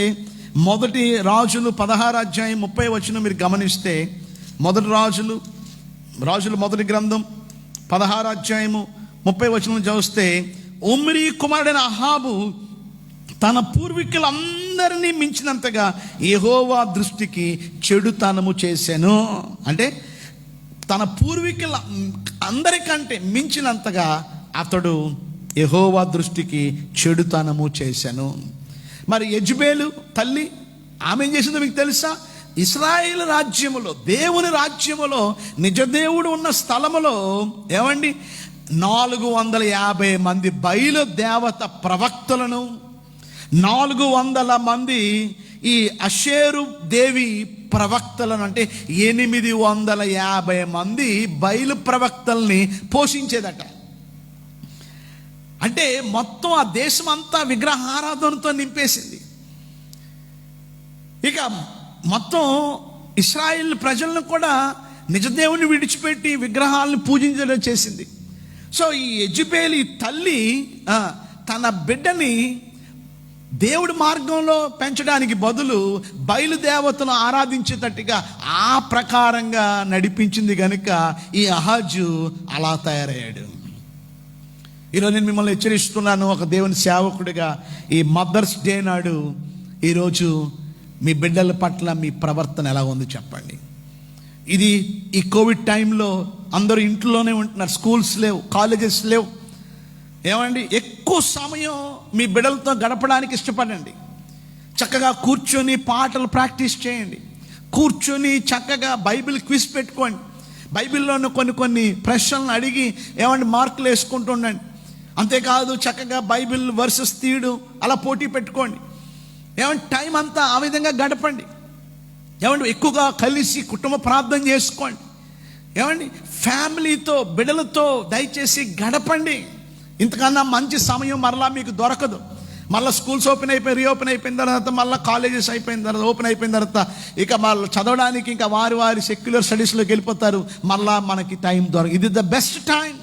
మొదటి రాజులు 16వ అధ్యాయం 30వ వచనం మీరు గమనిస్తే, మొదటి రాజులు మొదటి గ్రంథం 16వ అధ్యాయము 30వ వచనం చూస్తే, ఒమ్రీ కుమారుడైన అహాబు తన పూర్వీకులందరినీ మించినంతగా యెహోవా దృష్టికి చెడుతనము చేశాను. అంటే తన పూర్వీకుల అందరికంటే మించినంతగా అతడు యెహోవా దృష్టికి చెడుతనము చేశాను. మరి యెజబెలు తల్లి ఆమె ఏం చేసిందో మీకు తెలుసా? ఇశ్రాయేల్ రాజ్యములో, దేవుని రాజ్యములో, నిజదేవుడు ఉన్న స్థలములో ఏమండి 450 మంది బయలు దేవత ప్రవక్తలను, 400 మంది ఈ అషేరు దేవి ప్రవక్తలను, అంటే 850 మంది బయలు ప్రవక్తల్ని పోషించేదట. అంటే మొత్తం ఆ దేశం అంతా విగ్రహారాధనతో నింపేసింది. ఇక మొత్తం ఇశ్రాయేల్ ప్రజలను కూడా నిజదేవుని విడిచిపెట్టి విగ్రహాలను పూజించడం చేసింది. సో ఈ యెజబెలు తల్లి తన బిడ్డని దేవుడి మార్గంలో పెంచడానికి బదులు బయలుదేవతను ఆరాధించేటట్టుగా ఆ ప్రకారంగా నడిపించింది కనుక ఈ అహజు అలా తయారయ్యాడు. ఈరోజు నేను మిమ్మల్ని హెచ్చరిస్తున్నాను ఒక దేవుని సేవకుడిగా. ఈ మదర్స్ డే నాడు ఈరోజు మీ బిడ్డల పట్ల మీ ప్రవర్తన ఎలా ఉంది చెప్పండి. ఇది ఈ కోవిడ్ టైంలో అందరూ ఇంట్లోనే ఉంటున్నారు, స్కూల్స్ లేవు, కాలేజెస్ లేవు. ఏమండి ఎక్కువ సమయం మీ బిడ్డలతో గడపడానికి ఇష్టపడండి. చక్కగా కూర్చొని పాటలు ప్రాక్టీస్ చేయండి, కూర్చొని చక్కగా బైబిల్ క్విజ్ పెట్టుకోండి, బైబిల్లోని కొన్ని ప్రశ్నలను అడిగి ఏమండి మార్కులు వేసుకుంటూ ఉండండి. అంతేకాదు చక్కగా బైబిల్ వర్సెస్ తీయడు అలా పోటీ పెట్టుకోండి. ఏమంటే టైం అంతా ఆ విధంగా గడపండి. ఏమండి ఎక్కువగా కలిసి కుటుంబ ప్రార్థన చేసుకోండి. ఏమండి ఫ్యామిలీతో బిడ్డలతో దయచేసి గడపండి. ఇంతకన్నా మంచి సమయం మరలా మీకు దొరకదు. మళ్ళీ స్కూల్స్ రీఓపెన్ అయిపోయిన తర్వాత, మళ్ళీ కాలేజెస్ అయిపోయిన తర్వాత, ఓపెన్ అయిపోయిన తర్వాత ఇక మళ్ళీ చదవడానికి ఇంకా వారి సెక్యులర్ స్టడీస్లోకి వెళ్ళిపోతారు. మళ్ళా మనకి టైం దొరకదు. ఇది the best time.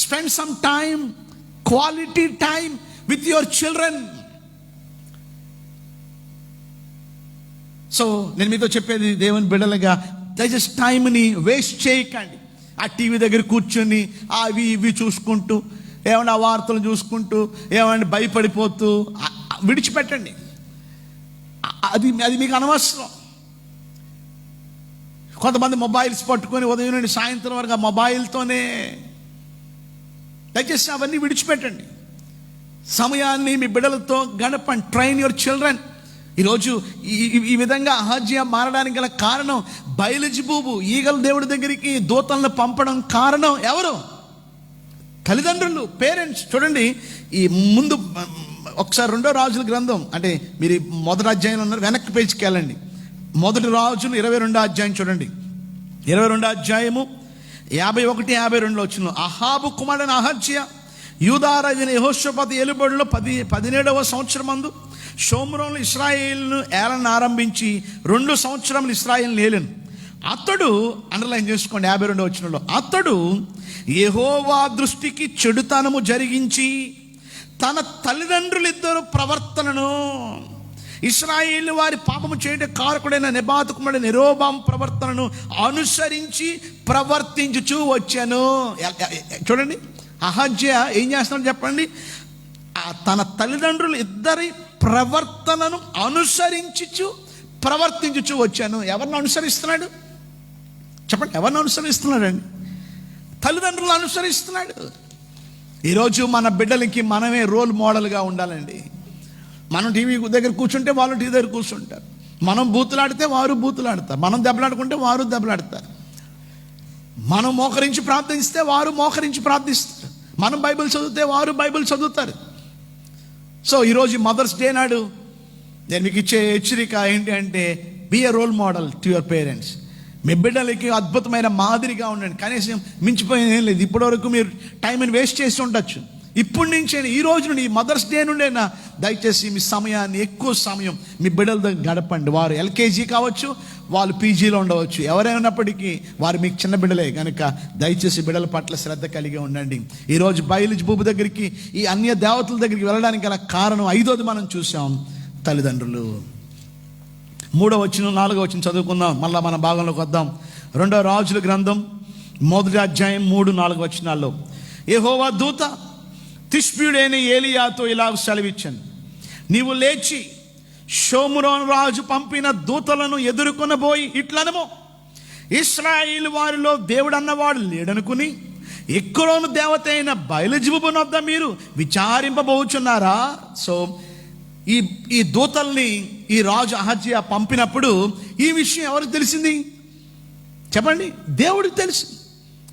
Spend some time, quality time with your children. So నేను మీతో చెప్పేది దేవుని బిడ్డలుగా, దయచేసి టైంని వేస్ట్ చేయకండి. ఆ టీవీ దగ్గర కూర్చొని అవి ఇవి చూసుకుంటూ, ఏమన్నా వార్తలు చూసుకుంటూ, ఏమన్నా భయపడిపోతూ విడిచిపెట్టండి. అది మీకు అనవసరం. కొంతమంది మొబైల్స్ పట్టుకొని ఉదయం నుండి సాయంత్రం వరకు ఆ మొబైల్తోనే. దయచేసి అవన్నీ విడిచిపెట్టండి. సమయాన్ని మీ బిడ్డలతో గడపండి. Train your children. ఈరోజు ఈ విధంగా అహజ్యా మారడానికి గల కారణం బయలుజెబూబు ఈగల దేవుడి దగ్గరికి దూతలను పంపడం కారణం ఎవరు? తల్లిదండ్రులు, పేరెంట్స్. చూడండి, ఈ ముందు ఒకసారి 2వ రాజుల గ్రంథం, అంటే మీరు మొదటి అధ్యాయంలో ఉన్నారు, వెనక్కి పేజీకి వెళ్ళండి. మొదటి రాజులు 22వ అధ్యాయం చూడండి. 22వ అధ్యాయము 51, 52 వచ్చిన అహాబు కుమారుడైన అహజ్యా యూదారాజైన యెహోషాపాతు ఏలుబడిలో 17వ సంవత్సరం మందు షోమ్రోను ఇశ్రాయేలును ఏలన ఆరంభించి 2 సంవత్సరములు ఇశ్రాయేలును ఏలెను. అతడు, అండర్లైన్ చేసుకోండి 52వ వచనంలో, అతడు యెహోవా దృష్టికి చెడుతనము జరిగించి తన తల్లిదండ్రులిద్దరు ప్రవర్తనను, ఇశ్రాయేలు వారి పాపము చేయట కారకుడైన నెబాతు కుమారుడైన యెరోబాము ప్రవర్తనను అనుసరించి ప్రవర్తించుచూ వచ్చాను. చూడండి, అహజ్యా ఏం చేస్తున్నాడు చెప్పండి? తన తల్లిదండ్రులు ఇద్దరి ప్రవర్తనను ప్రవర్తించుచూ వచ్చాను. ఎవరిని అనుసరిస్తున్నాడు చెప్పండి? ఎవరిని అనుసరిస్తున్నాడండి? తల్లిదండ్రులను అనుసరిస్తున్నాడు. ఈరోజు మన బిడ్డలకి మనమే రోల్ మోడల్గా ఉండాలండి. మనం టీవీ దగ్గర కూర్చుంటే వాళ్ళు టీవీ దగ్గర కూర్చుంటారు. మనం బూతులాడితే వారు బూతులాడతారు. మనం దెబ్బలాడుకుంటే వారు దెబ్బలాడతారు. మనం మోకరించి ప్రార్థిస్తే వారు మోకరించి ప్రార్థిస్తారు. మనం బైబిల్ చదివితే వారు బైబిల్ చదువుతారు. సో ఈరోజు మదర్స్ డే నాడు నేను మీకు ఇచ్చే హెచ్చరిక ఏంటి అంటే, be a role model to your parents. మీ బిడ్డలకి అద్భుతమైన మాదిరిగా ఉండండి. కనీసం మించిపోయింది ఏం లేదు. ఇప్పటివరకు మీరు టైంని వేస్ట్ చేసి ఉండొచ్చు. ఇప్పటి నుంచే, ఈ రోజు నుండి, ఈ మదర్స్ డే నుండైనా దయచేసి మీ సమయాన్ని, ఎక్కువ సమయం మీ బిడ్డల దగ్గర గడపండి. వారు ఎల్కేజీ కావచ్చు, వాళ్ళు పీజీలో ఉండవచ్చు, ఎవరైనప్పటికీ వారు మీకు చిన్న బిడ్డలే కనుక దయచేసి బిడ్డల పట్ల శ్రద్ధ కలిగి ఉండండి. ఈరోజు బయలుజెబూబు దగ్గరికి, ఈ అన్య దేవతల దగ్గరికి వెళ్ళడానికి గల కారణం 5వది మనం చూసాం, తల్లిదండ్రులు. 3వ వచనం 4వ వచనం చదువుకుందాం. మళ్ళీ మన భాగంలోకి వద్దాం. 2వ రాజుల గ్రంథం 1వ అధ్యాయం 3, 4 వచనాల్లో యెహోవా దూత తిష్బీయుడైన ఏలీయాతో ఇలా సెలవిచ్చాను, నీవు లేచి షోమ్రోను రాజు పంపిన దూతలను ఎదుర్కొనబోయి ఇట్లనము, ఇశ్రాయేలు వారిలో దేవుడు అన్నవాడు లేడనుకుని ఎక్రోను దేవత అయిన బయలుజెబూబు వద్ద మీరు విచారింపబోచున్నారా? సో ఈ దూతల్ని ఈ రాజు అహజ్యా పంపినప్పుడు ఈ విషయం ఎవరికి తెలిసింది చెప్పండి? దేవుడికి తెలుసు.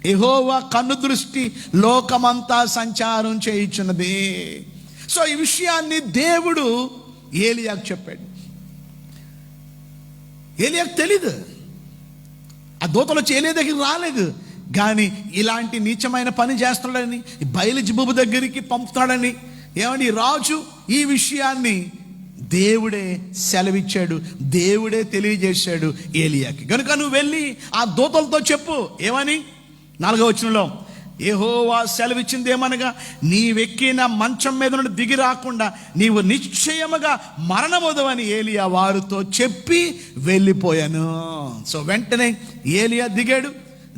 యెహోవా కన్ను దృష్టి లోకమంతా సంచారం చేయుచున్నది. సో ఈ విషయాన్ని దేవుడు ఏలియాకు చెప్పాడు. ఏలియాకు తెలీదు, ఆ దూతలు వచ్చి ఏలియా దగ్గరికి రాలేదు. కానీ ఇలాంటి నీచమైన పని చేస్తున్నాడని, బయలుజెబూబు దగ్గరికి పంపుతాడని ఏమండి రాజు ఈ విషయాన్ని దేవుడే సెలవిచ్చాడు, దేవుడే తెలియజేశాడు ఏలియాకి. కనుక నువ్వు వెళ్ళి ఆ దూతలతో చెప్పు. ఏమని? 4వ వచనంలో యెహోవా సెలవిచ్చింది ఏమనగా, నీవెక్కిన మంచం మీద నుండి దిగి రాకుండా నీవు నిశ్చయముగా మరణమవుదవని ఏలియా వారితో చెప్పి వెళ్ళిపోయాను. సో వెంటనే ఏలియా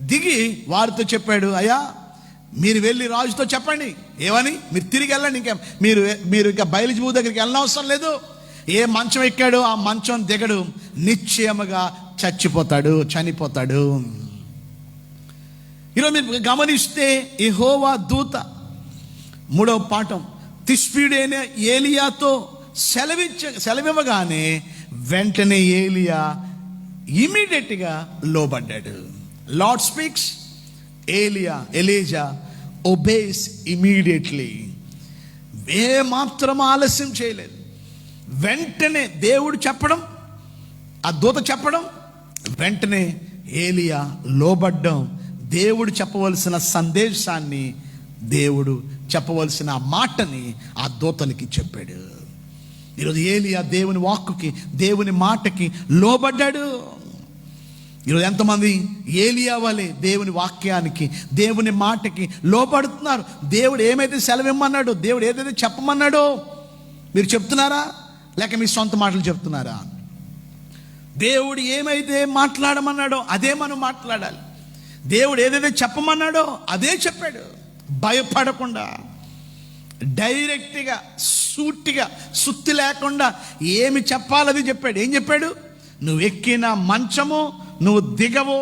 దిగి వారితో చెప్పాడు, అయ్యా మీరు వెళ్ళి రాజుతో చెప్పండి. ఏమని? మీరు తిరిగి వెళ్ళండి, ఇంకా మీరు ఇంకా బయలుజెబూబు దగ్గరికి వెళ్ళనవసరం లేదు. ఏ మంచం ఎక్కాడు ఆ మంచం దిగడు, నిశ్చయముగా చనిపోతాడు. ఈరోజు మీరు గమనిస్తే యెహోవా దూత 3వ పాఠం తిష్బీయుడైన ఏలియాతో సెలవివ్వగానే వెంటనే ఏలియా ఇమీడియట్గా లోబడ్డాడు. Lord speaks, Elijah obeys immediately. ఏ మాత్రం ఆలస్యం చేయలేదు. వెంటనే దేవుడు చెప్పడం, ఆ దూత చెప్పడం, వెంటనే ఏలియా లోబడ్డం, దేవుడు చెప్పవలసిన సందేశాన్ని, దేవుడు చెప్పవలసిన మాటని ఆ దూతలకి చెప్పాడు. ఈరోజు ఏలియా దేవుని వాక్కుకి, దేవుని మాటకి లోబడ్డాడు. ఈరోజు ఎంతమంది ఏలియా వలె దేవుని వాక్యానికి, దేవుని మాటకి లోబడుతున్నారు? దేవుడు ఏమైతే సెలవిమ్మన్నాడో, దేవుడు ఏదైతే చెప్పమన్నాడో మీరు చెప్తున్నారా, లేక మీ సొంత మాటలు చెప్తున్నారా? దేవుడు ఏమైతే మాట్లాడమన్నాడో అదే మనం మాట్లాడాలి. దేవుడు ఏదైతే చెప్పమన్నాడో అదే చెప్పాడు. భయపడకుండా, డైరెక్ట్గా, సూటిగా, సుత్తి లేకుండా ఏమి చెప్పాలది చెప్పాడు. ఏం చెప్పాడు? నువ్వు ఎక్కిన మంచము నువ్వు దిగవు,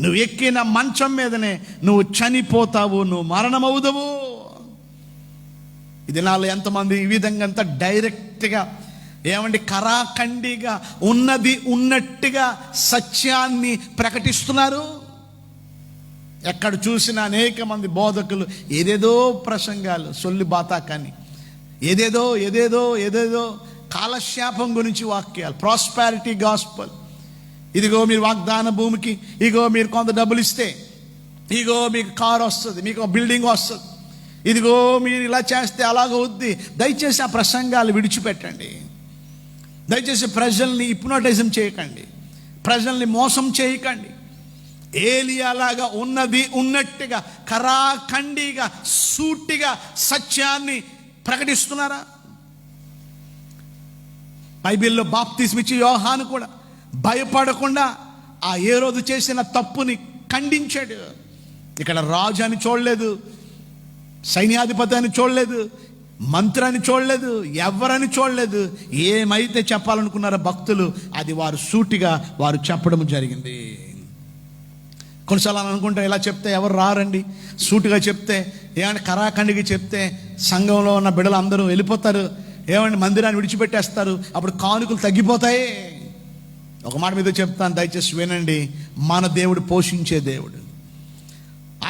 నువ్వు ఎక్కిన మంచం మీదనే నువ్వు చనిపోతావు, నువ్వు మరణమవుదవు. ఇది నాలో ఎంతమంది ఈ విధంగా అంత డైరెక్ట్గా ఏమండి కరాఖండిగా ఉన్నది ఉన్నట్టుగా సత్యాన్ని ప్రకటిస్తున్నారు? ఎక్కడ చూసినా అనేక మంది బోధకులు ఏదేదో ప్రసంగాలు సొల్లి బాతా కానీ ఏదేదో ఏదేదో ఏదేదో కాలక్షేపం గురించి వాక్యాలు, ప్రాస్పారిటీ గాస్పల్. ఇదిగో మీరు వాగ్దాన భూమికి, ఇగో మీరు కొంత డబ్బులు ఇస్తే ఇగో మీకు కారు వస్తుంది, మీకు బిల్డింగ్ వస్తుంది, ఇదిగో మీరు ఇలా చేస్తే అలాగవుద్ది. దయచేసి ఆ ప్రసంగాలు విడిచిపెట్టండి. దయచేసి ప్రజల్ని హిప్నోటైజం చేయకండి, ప్రజల్ని మోసం చేయకండి. ఏలియాలాగా ఉన్నది ఉన్నట్టుగా కరాఖండిగా సూటిగా సత్యాన్ని ప్రకటిస్తున్నారా? బైబిల్లో బాప్తిస్మ ఇచ్చే యోహాను కూడా భయపడకుండా ఆ ఏ రోజు చేసిన తప్పుని ఖండించాడు. ఇక్కడ రాజు అని చూడలేదు, సైన్యాధిపతి అని చూడలేదు, మంత్రి అని చూడలేదు, ఎవరని చూడలేదు. ఏమైతే చెప్పాలనుకున్నారో భక్తులు అది వారు సూటిగా వారు చెప్పడం జరిగింది. కొన్నిసార్లు అనుకుంటా ఇలా చెప్తే ఎవరు రారండి, సూటిగా చెప్తే ఏమంటే కరాఖండిగా చెప్తే సంఘంలో ఉన్న బిడ్డలు అందరూ వెళ్ళిపోతారు, ఏమంటే మందిరాన్ని విడిచిపెట్టేస్తారు, అప్పుడు కానుకలు తగ్గిపోతాయి. ఒక మాట మీద చెప్తాను, దయచేసి వినండి. మన దేవుడు పోషించే దేవుడు.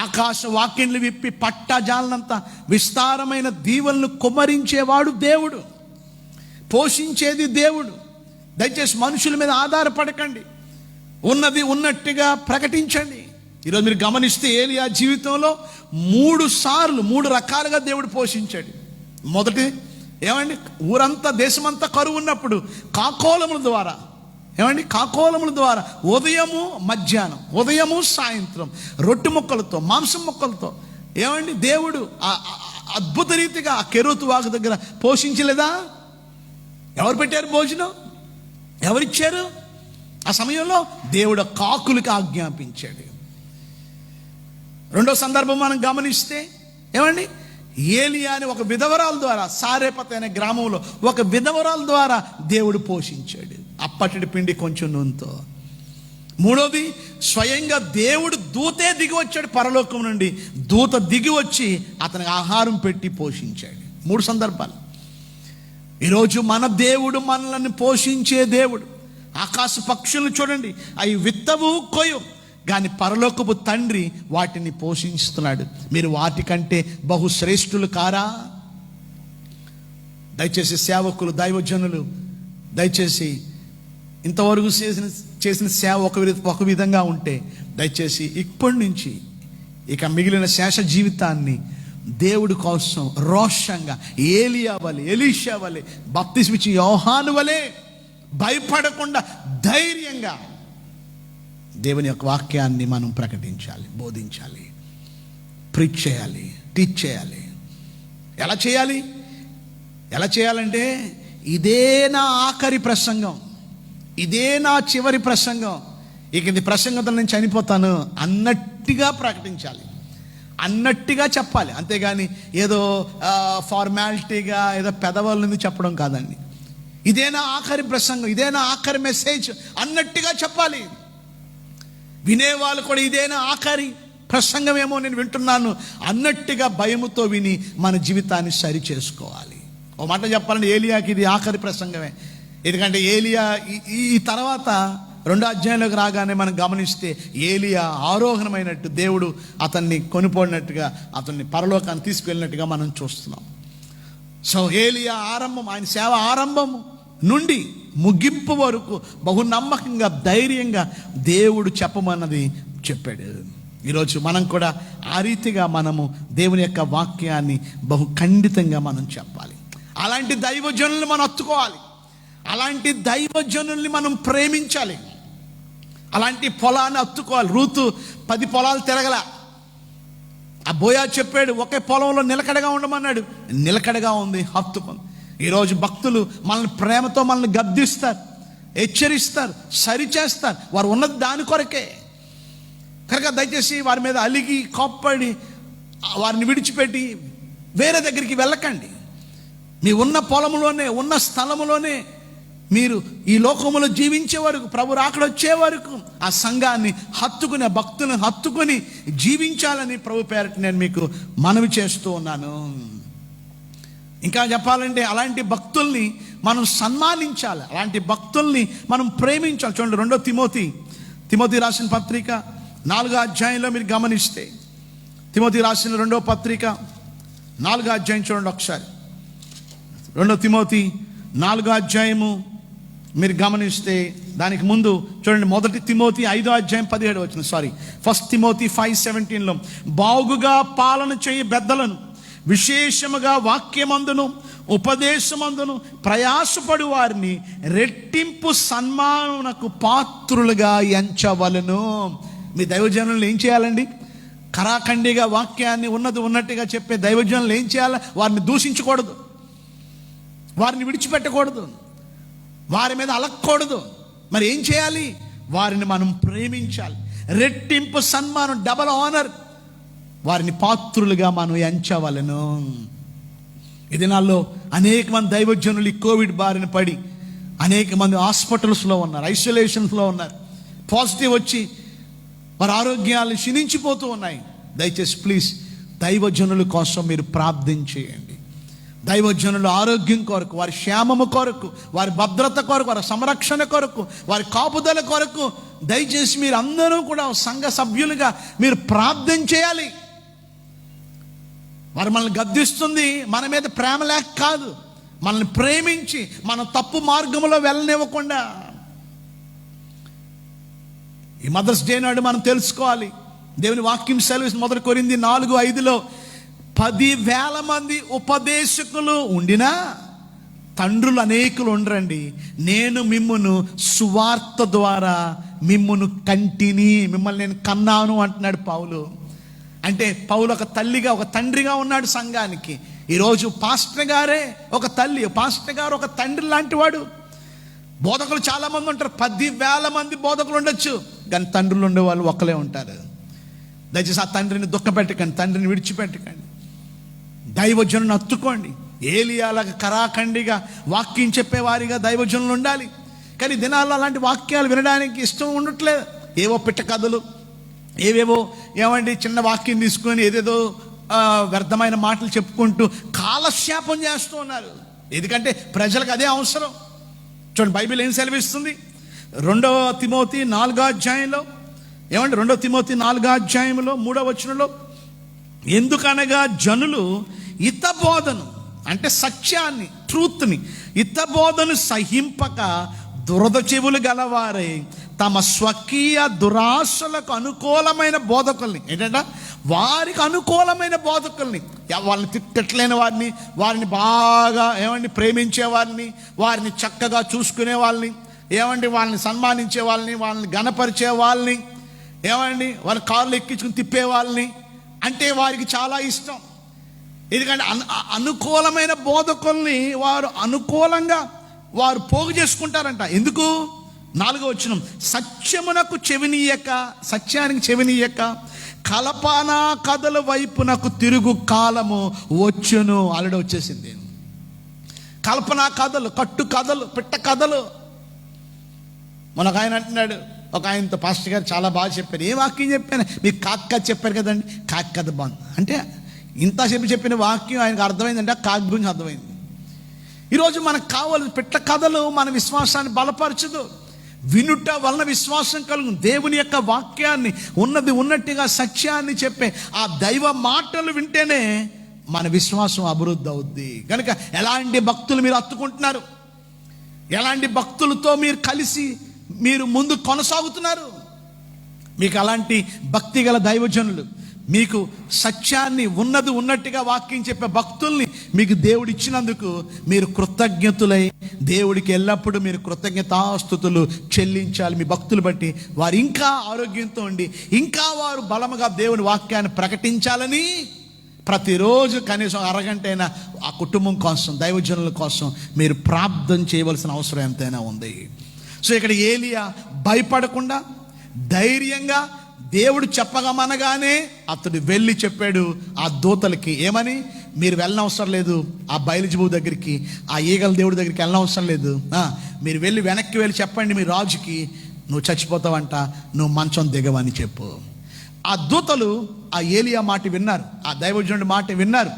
ఆకాశ వాక్యంలు విప్పి పట్టజాలనంత విస్తారమైన దీవెనలు కుమ్మరించేవాడు దేవుడు, పోషించేది దేవుడు. దయచేసి మనుషుల మీద ఆధారపడకండి, ఉన్నది ఉన్నట్టుగా ప్రకటించండి. ఈరోజు మీరు గమనిస్తే ఏలియా జీవితంలో 3 రకాలుగా దేవుడు పోషించాడు. మొదటి ఏమండి, ఊరంతా దేశమంతా కరువు ఉన్నప్పుడు కాకోలముల ద్వారా, ఏమండి కాకోలముల ద్వారా ఉదయము మధ్యాహ్నం, ఉదయము సాయంత్రం రొట్టె ముక్కలతో మాంసం ముక్కలతో ఏమండి దేవుడు అద్భుత రీతిగా ఆ కెరూతు వాగు దగ్గర పోషించలేదా? ఎవరు పెట్టారు భోజనం? ఎవరిచ్చారు? ఆ సమయంలో దేవుడు కాకులకి ఆజ్ఞాపించాడు. రెండో సందర్భం మనం గమనిస్తే ఏమండి, ఏలియా అని ఒక విధవరాల ద్వారా, సారేపత అనే గ్రామంలో ఒక విధవరాల ద్వారా దేవుడు పోషించాడు, అప్పటి పిండి కొంచెం నూనెతో. మూడోది, స్వయంగా దేవుడు దూతే దిగి వచ్చాడు పరలోకం నుండి, దూత దిగి వచ్చి అతనికి ఆహారం పెట్టి పోషించాడు. 3 సందర్భాలు. ఈరోజు మన దేవుడు మనల్ని పోషించే దేవుడు. ఆకాశ పక్షులను చూడండి, అవి విత్తవు కోయవు, కానీ పరలోకపు తండ్రి వాటిని పోషిస్తున్నాడు. మీరు వాటికంటే బహుశ్రేష్ఠులు కారా? దయచేసి సేవకులు, దైవజనులు, దయచేసి ఇంతవరకు చేసిన సేవ ఒక విధంగా ఉంటే దయచేసి ఇప్పటి నుంచి ఇక మిగిలిన శేష జీవితాన్ని దేవుడి కోసం రోషంగా ఏలియా వలె, ఎలీషా వలె, బాప్తిస్మ ఇచ్చే యోహాను వలె భయపడకుండా ధైర్యంగా దేవుని యొక్క వాక్యాన్ని మనం ప్రకటించాలి, బోధించాలి, ప్రీచ్ చేయాలి, టీచ్ చేయాలి. ఎలా చేయాలి? ఎలా చేయాలంటే ఇదే నా ఆఖరి ప్రసంగం, ఇదే నా చివరి ప్రసంగం, ఇక ఇది ప్రసంగంతో నేను చనిపోతాను అన్నట్టుగా ప్రకటించాలి, అన్నట్టుగా చెప్పాలి. అంతేగాని ఏదో ఫార్మాలిటీగా ఏదో పెదవాళ్ళని చెప్పడం కాదండి. ఇదే నా ఆఖరి ప్రసంగం, ఇదే నా ఆఖరి మెసేజ్ అన్నట్టుగా చెప్పాలి. వినేవాళ్ళు కూడా ఇదేనా ఆఖరి ప్రసంగం ఏమో నేను వింటున్నాను అన్నట్టుగా భయముతో విని మన జీవితాన్ని సరి చేసుకోవాలి. ఓ మాట చెప్పాలంటే ఏలియాకి ఇది ఆఖరి ప్రసంగమే. ఎందుకంటే ఏలియా ఈ తర్వాత 2వ అధ్యాయంలోకి రాగానే మనం గమనిస్తే ఏలియా ఆరోహణమైనట్టు, దేవుడు అతన్ని కొనిపోడినట్టుగా, అతన్ని పరలోకాన్ని తీసుకువెళ్ళినట్టుగా మనం చూస్తున్నాం. సో ఏలియా ఆరంభం, ఆయన సేవ ఆరంభం నుండి ముగింపు వరకు బహు నమ్మకంగా, ధైర్యంగా దేవుడు చెప్పమన్నది చెప్పాడు. ఈరోజు మనం కూడా ఆ రీతిగా మనము దేవుని యొక్క వాక్యాన్ని బహు ఖండితంగా మనం చెప్పాలి. అలాంటి దైవజనుల్ని మనం హత్తుకోవాలి, అలాంటి దైవజనుల్ని మనం ప్రేమించాలి, అలాంటి పొలాన్ని హత్తుకోవాలి. రూతు 10 పొలాలు తిరగల. ఆ బోయా చెప్పాడు ఒకే పొలంలో నిలకడగా ఉండమన్నాడు, నిలకడగా ఉంది, హత్తుకుంది. ఈరోజు భక్తులు మనల్ని ప్రేమతో మనల్ని గద్దిస్తారు, హెచ్చరిస్తారు, సరిచేస్తారు. వారు ఉన్నది దాని కొరకే. కనుక దయచేసి వారి మీద అలిగి కోప్పడి వారిని విడిచిపెట్టి వేరే దగ్గరికి వెళ్ళకండి. మీ ఉన్న పొలంలోనే, ఉన్న స్థలంలోనే మీరు ఈ లోకములో జీవించే వరకు, ప్రభు రాకడ వచ్చే వరకు ఆ సంఘాన్ని హత్తుకుని, ఆ భక్తులను హత్తుకొని జీవించాలని ప్రభు పేరట నేను మీకు మనవి చేస్తూ ఉన్నాను. ఇంకా చెప్పాలంటే అలాంటి భక్తుల్ని మనం సన్మానించాలి, అలాంటి భక్తుల్ని మనం ప్రేమించాలి. చూడండి, 2 తిమోతి రాసిన పత్రిక 4వ అధ్యాయంలో మీరు గమనిస్తే, తిమోతి రాసిన 2వ పత్రిక 4వ అధ్యాయం చూడండి ఒకసారి. 2 తిమోతి 4వ అధ్యాయము మీరు గమనిస్తే, దానికి ముందు చూడండి 1 తిమోతి 5వ అధ్యాయం 17 వచనం, 1 తిమోతి 5:17లో, బాగుగా పాలన చేయి పెద్దలను విశేషముగా వాక్యమందును ఉపదేశమందును ప్రయాసపడు వారిని రెట్టింపు సన్మానమునకు పాత్రులుగా ఎంచవలను. మీ దైవజనులు ఏం చేయాలండి? కరాఖండిగా వాక్యాన్ని ఉన్నది ఉన్నట్టుగా చెప్పే దైవజనులు ఏం చేయాలి? వారిని దూషించకూడదు, వారిని విడిచిపెట్టకూడదు, వారి మీద అలక్కకూడదు. మరి ఏం చేయాలి? వారిని మనం ప్రేమించాలి. రెట్టింపు సన్మానం, డబల్ ఆనర్, వారిని పాత్రులుగా మనం ఎంచవలను. ఈ దినాల్లో అనేక మంది దైవజనులు ఈ కోవిడ్ బారిన పడి అనేక మంది హాస్పిటల్స్లో ఉన్నారు, ఐసోలేషన్స్లో ఉన్నారు. పాజిటివ్ వచ్చి వారి ఆరోగ్యాలు క్షీణించిపోతూ ఉన్నాయి. దయచేసి ప్లీజ్ దైవజనుల కోసం మీరు ప్రార్థన చేయండి. దైవజనుల ఆరోగ్యం కొరకు, వారి క్షేమము కొరకు, వారి భద్రత కొరకు, వారి సంరక్షణ కొరకు, వారి కాపుదల కొరకు దయచేసి మీరు అందరూ కూడా సంఘ సభ్యులుగా మీరు ప్రార్థన చేయాలి. వారు మనల్ని గద్దిస్తుంది మన మీద ప్రేమ లేక కాదు, మనల్ని ప్రేమించి మనం తప్పు మార్గంలో వెళ్ళనివ్వకుండా. ఈ మదర్స్ డే నాడు మనం తెలుసుకోవాలి, దేవుని వాక్యం సెలవు 1 కొరింథీ 4:5లో 10,000 మంది ఉపదేశకులు ఉండినా తండ్రులు అనేకులు ఉండరండి. నేను మిమ్మును సువార్త ద్వారా మిమ్మును కంటిని, మిమ్మల్ని నేను కన్నాను అంటున్నాడు పౌలు. అంటే పౌలు ఒక తల్లిగా, ఒక తండ్రిగా ఉన్నాడు సంఘానికి. ఈరోజు పాస్టర్ గారే ఒక తల్లి, పాస్టర్ గారు ఒక తండ్రి లాంటి వాడు. బోధకులు చాలామంది ఉంటారు, 10,000 మంది బోధకులు ఉండొచ్చు, కానీ తండ్రులు ఉండేవాళ్ళు ఒక్కలే ఉంటారు. దయచేసి ఆ తండ్రిని దుఃఖపెట్టకండి, తండ్రిని విడిచిపెట్టకండి, దైవజనుని హత్తుకోండి. ఏలియాలాగా కరాఖండిగా వాక్యం చెప్పేవారిగా దైవజనులు ఉండాలి. కానీ దినాల్లో అలాంటి వాక్యాలు వినడానికి ఇష్టం ఉండట్లేదు. ఏవో పిట్ట కథలు, ఏవేవో ఏమండి చిన్న వాక్యం తీసుకొని ఏదేదో వ్యర్థమైన మాటలు చెప్పుకుంటూ కాలక్షేపం చేస్తూ ఉన్నారు. ఎందుకంటే ప్రజలకు అదే అవసరం. చూడండి, బైబిల్ ఏం సెలవిస్తుంది? 2 తిమోతి 4వ అధ్యాయంలో ఏమండి, 2 తిమోతి 4వ అధ్యాయంలో 3వ వచనంలో, ఎందుకనగా జనులు హితబోధను, అంటే సత్యాన్ని, ట్రూత్ని, హితబోధను సహింపక దురద చెవులు గలవారై తమ స్వకీయ దురాశలకు అనుకూలమైన బోధకుల్ని, ఏంటంటే వారికి అనుకూలమైన బోధకుల్ని, వాళ్ళని తిట్టలేని వారిని, వారిని బాగా ఏమండి ప్రేమించే వారిని, వారిని చక్కగా చూసుకునే వాళ్ళని, ఏమండి వాళ్ళని సన్మానించే వాళ్ళని, వాళ్ళని గణపరిచే వాళ్ళని, ఏమండి వారి కార్లు ఎక్కించుకుని తిప్పే వాళ్ళని అంటే వారికి చాలా ఇష్టం. ఎందుకంటే అనుకూలమైన బోధకుల్ని వారు అనుకూలంగా వారు పోగు చేసుకుంటారంట. ఎందుకు? 4వ వచనం, సత్యమునకు చెవినీయక, సత్యానికి చెవినీయక కల్పనా కథల వైపునకు తిరుగు కాలము వచ్చును. ఆల్రెడీ వచ్చేసింది. కల్పనా కథలు, కట్టు కథలు, పిట్ట కథలు. మనకు ఆయన అంటున్నాడు, ఒక ఆయనతో పాస్టర్ గారు చాలా బాగా చెప్పారు. ఏ వాక్యం చెప్పాను? మీకు కాక్ కథ చెప్పారు కదండి, కాక్ కథ బాగుంది అంటే ఇంతసేపు చెప్పిన వాక్యం ఆయనకు అర్థమైందంటే ఆ కాక్ గురించి అర్థమైంది. ఈరోజు మనకు కావాలి పిట్ట కథలు మన విశ్వాసాన్ని బలపరచదు. వినుట వలన విశ్వాసం కలుగు. దేవుని యొక్క వాక్యాన్ని ఉన్నది ఉన్నట్టుగా సత్యాన్ని చెప్పే ఆ దైవ మాటలు వింటేనే మన విశ్వాసం అభివృద్ధి అవుద్ది. కనుక ఎలాంటి భక్తులు మీరు హత్తుకుంటున్నారు? ఎలాంటి భక్తులతో మీరు కలిసి మీరు ముందు కొనసాగుతున్నారు? మీకు అలాంటి భక్తి గల దైవజనులు, మీకు సత్యాన్ని ఉన్నది ఉన్నట్టుగా వాక్యం చెప్పే భక్తుల్ని మీకు దేవుడు ఇచ్చినందుకు మీరు కృతజ్ఞతులై దేవుడికి ఎల్లప్పుడూ మీరు కృతజ్ఞతాస్తుతులు చెల్లించాలి. మీ భక్తులు బట్టి వారు ఇంకా ఆరోగ్యంతో ఉండి ఇంకా వారు బలముగా దేవుని వాక్యాన్ని ప్రకటించాలని ప్రతిరోజు కనీసం అరగంట అయినా ఆ కుటుంబం కోసం, దైవజనుల కోసం మీరు ప్రార్థన చేయవలసిన అవసరం ఎంతైనా ఉంది. సో ఇక్కడ ఏలియా భయపడకుండా ధైర్యంగా దేవుడు చెప్పగమనగానే అతడు వెళ్ళి చెప్పాడు ఆ దూతలకి. ఏమని? మీరు వెళ్ళనవసరం లేదు ఆ బయలుజీబు దగ్గరికి, ఆ ఈగల దేవుడి దగ్గరికి వెళ్ళనవసరం లేదు. మీరు వెళ్ళి వెనక్కి వెళ్ళి చెప్పండి మీ రాజుకి, నువ్వు చచ్చిపోతావంట, నువ్వు మంచం దిగవని చెప్పు. ఆ దూతలు ఆ ఏలియా మాట విన్నారు, ఆ దైవజనుడి మాట విన్నారు.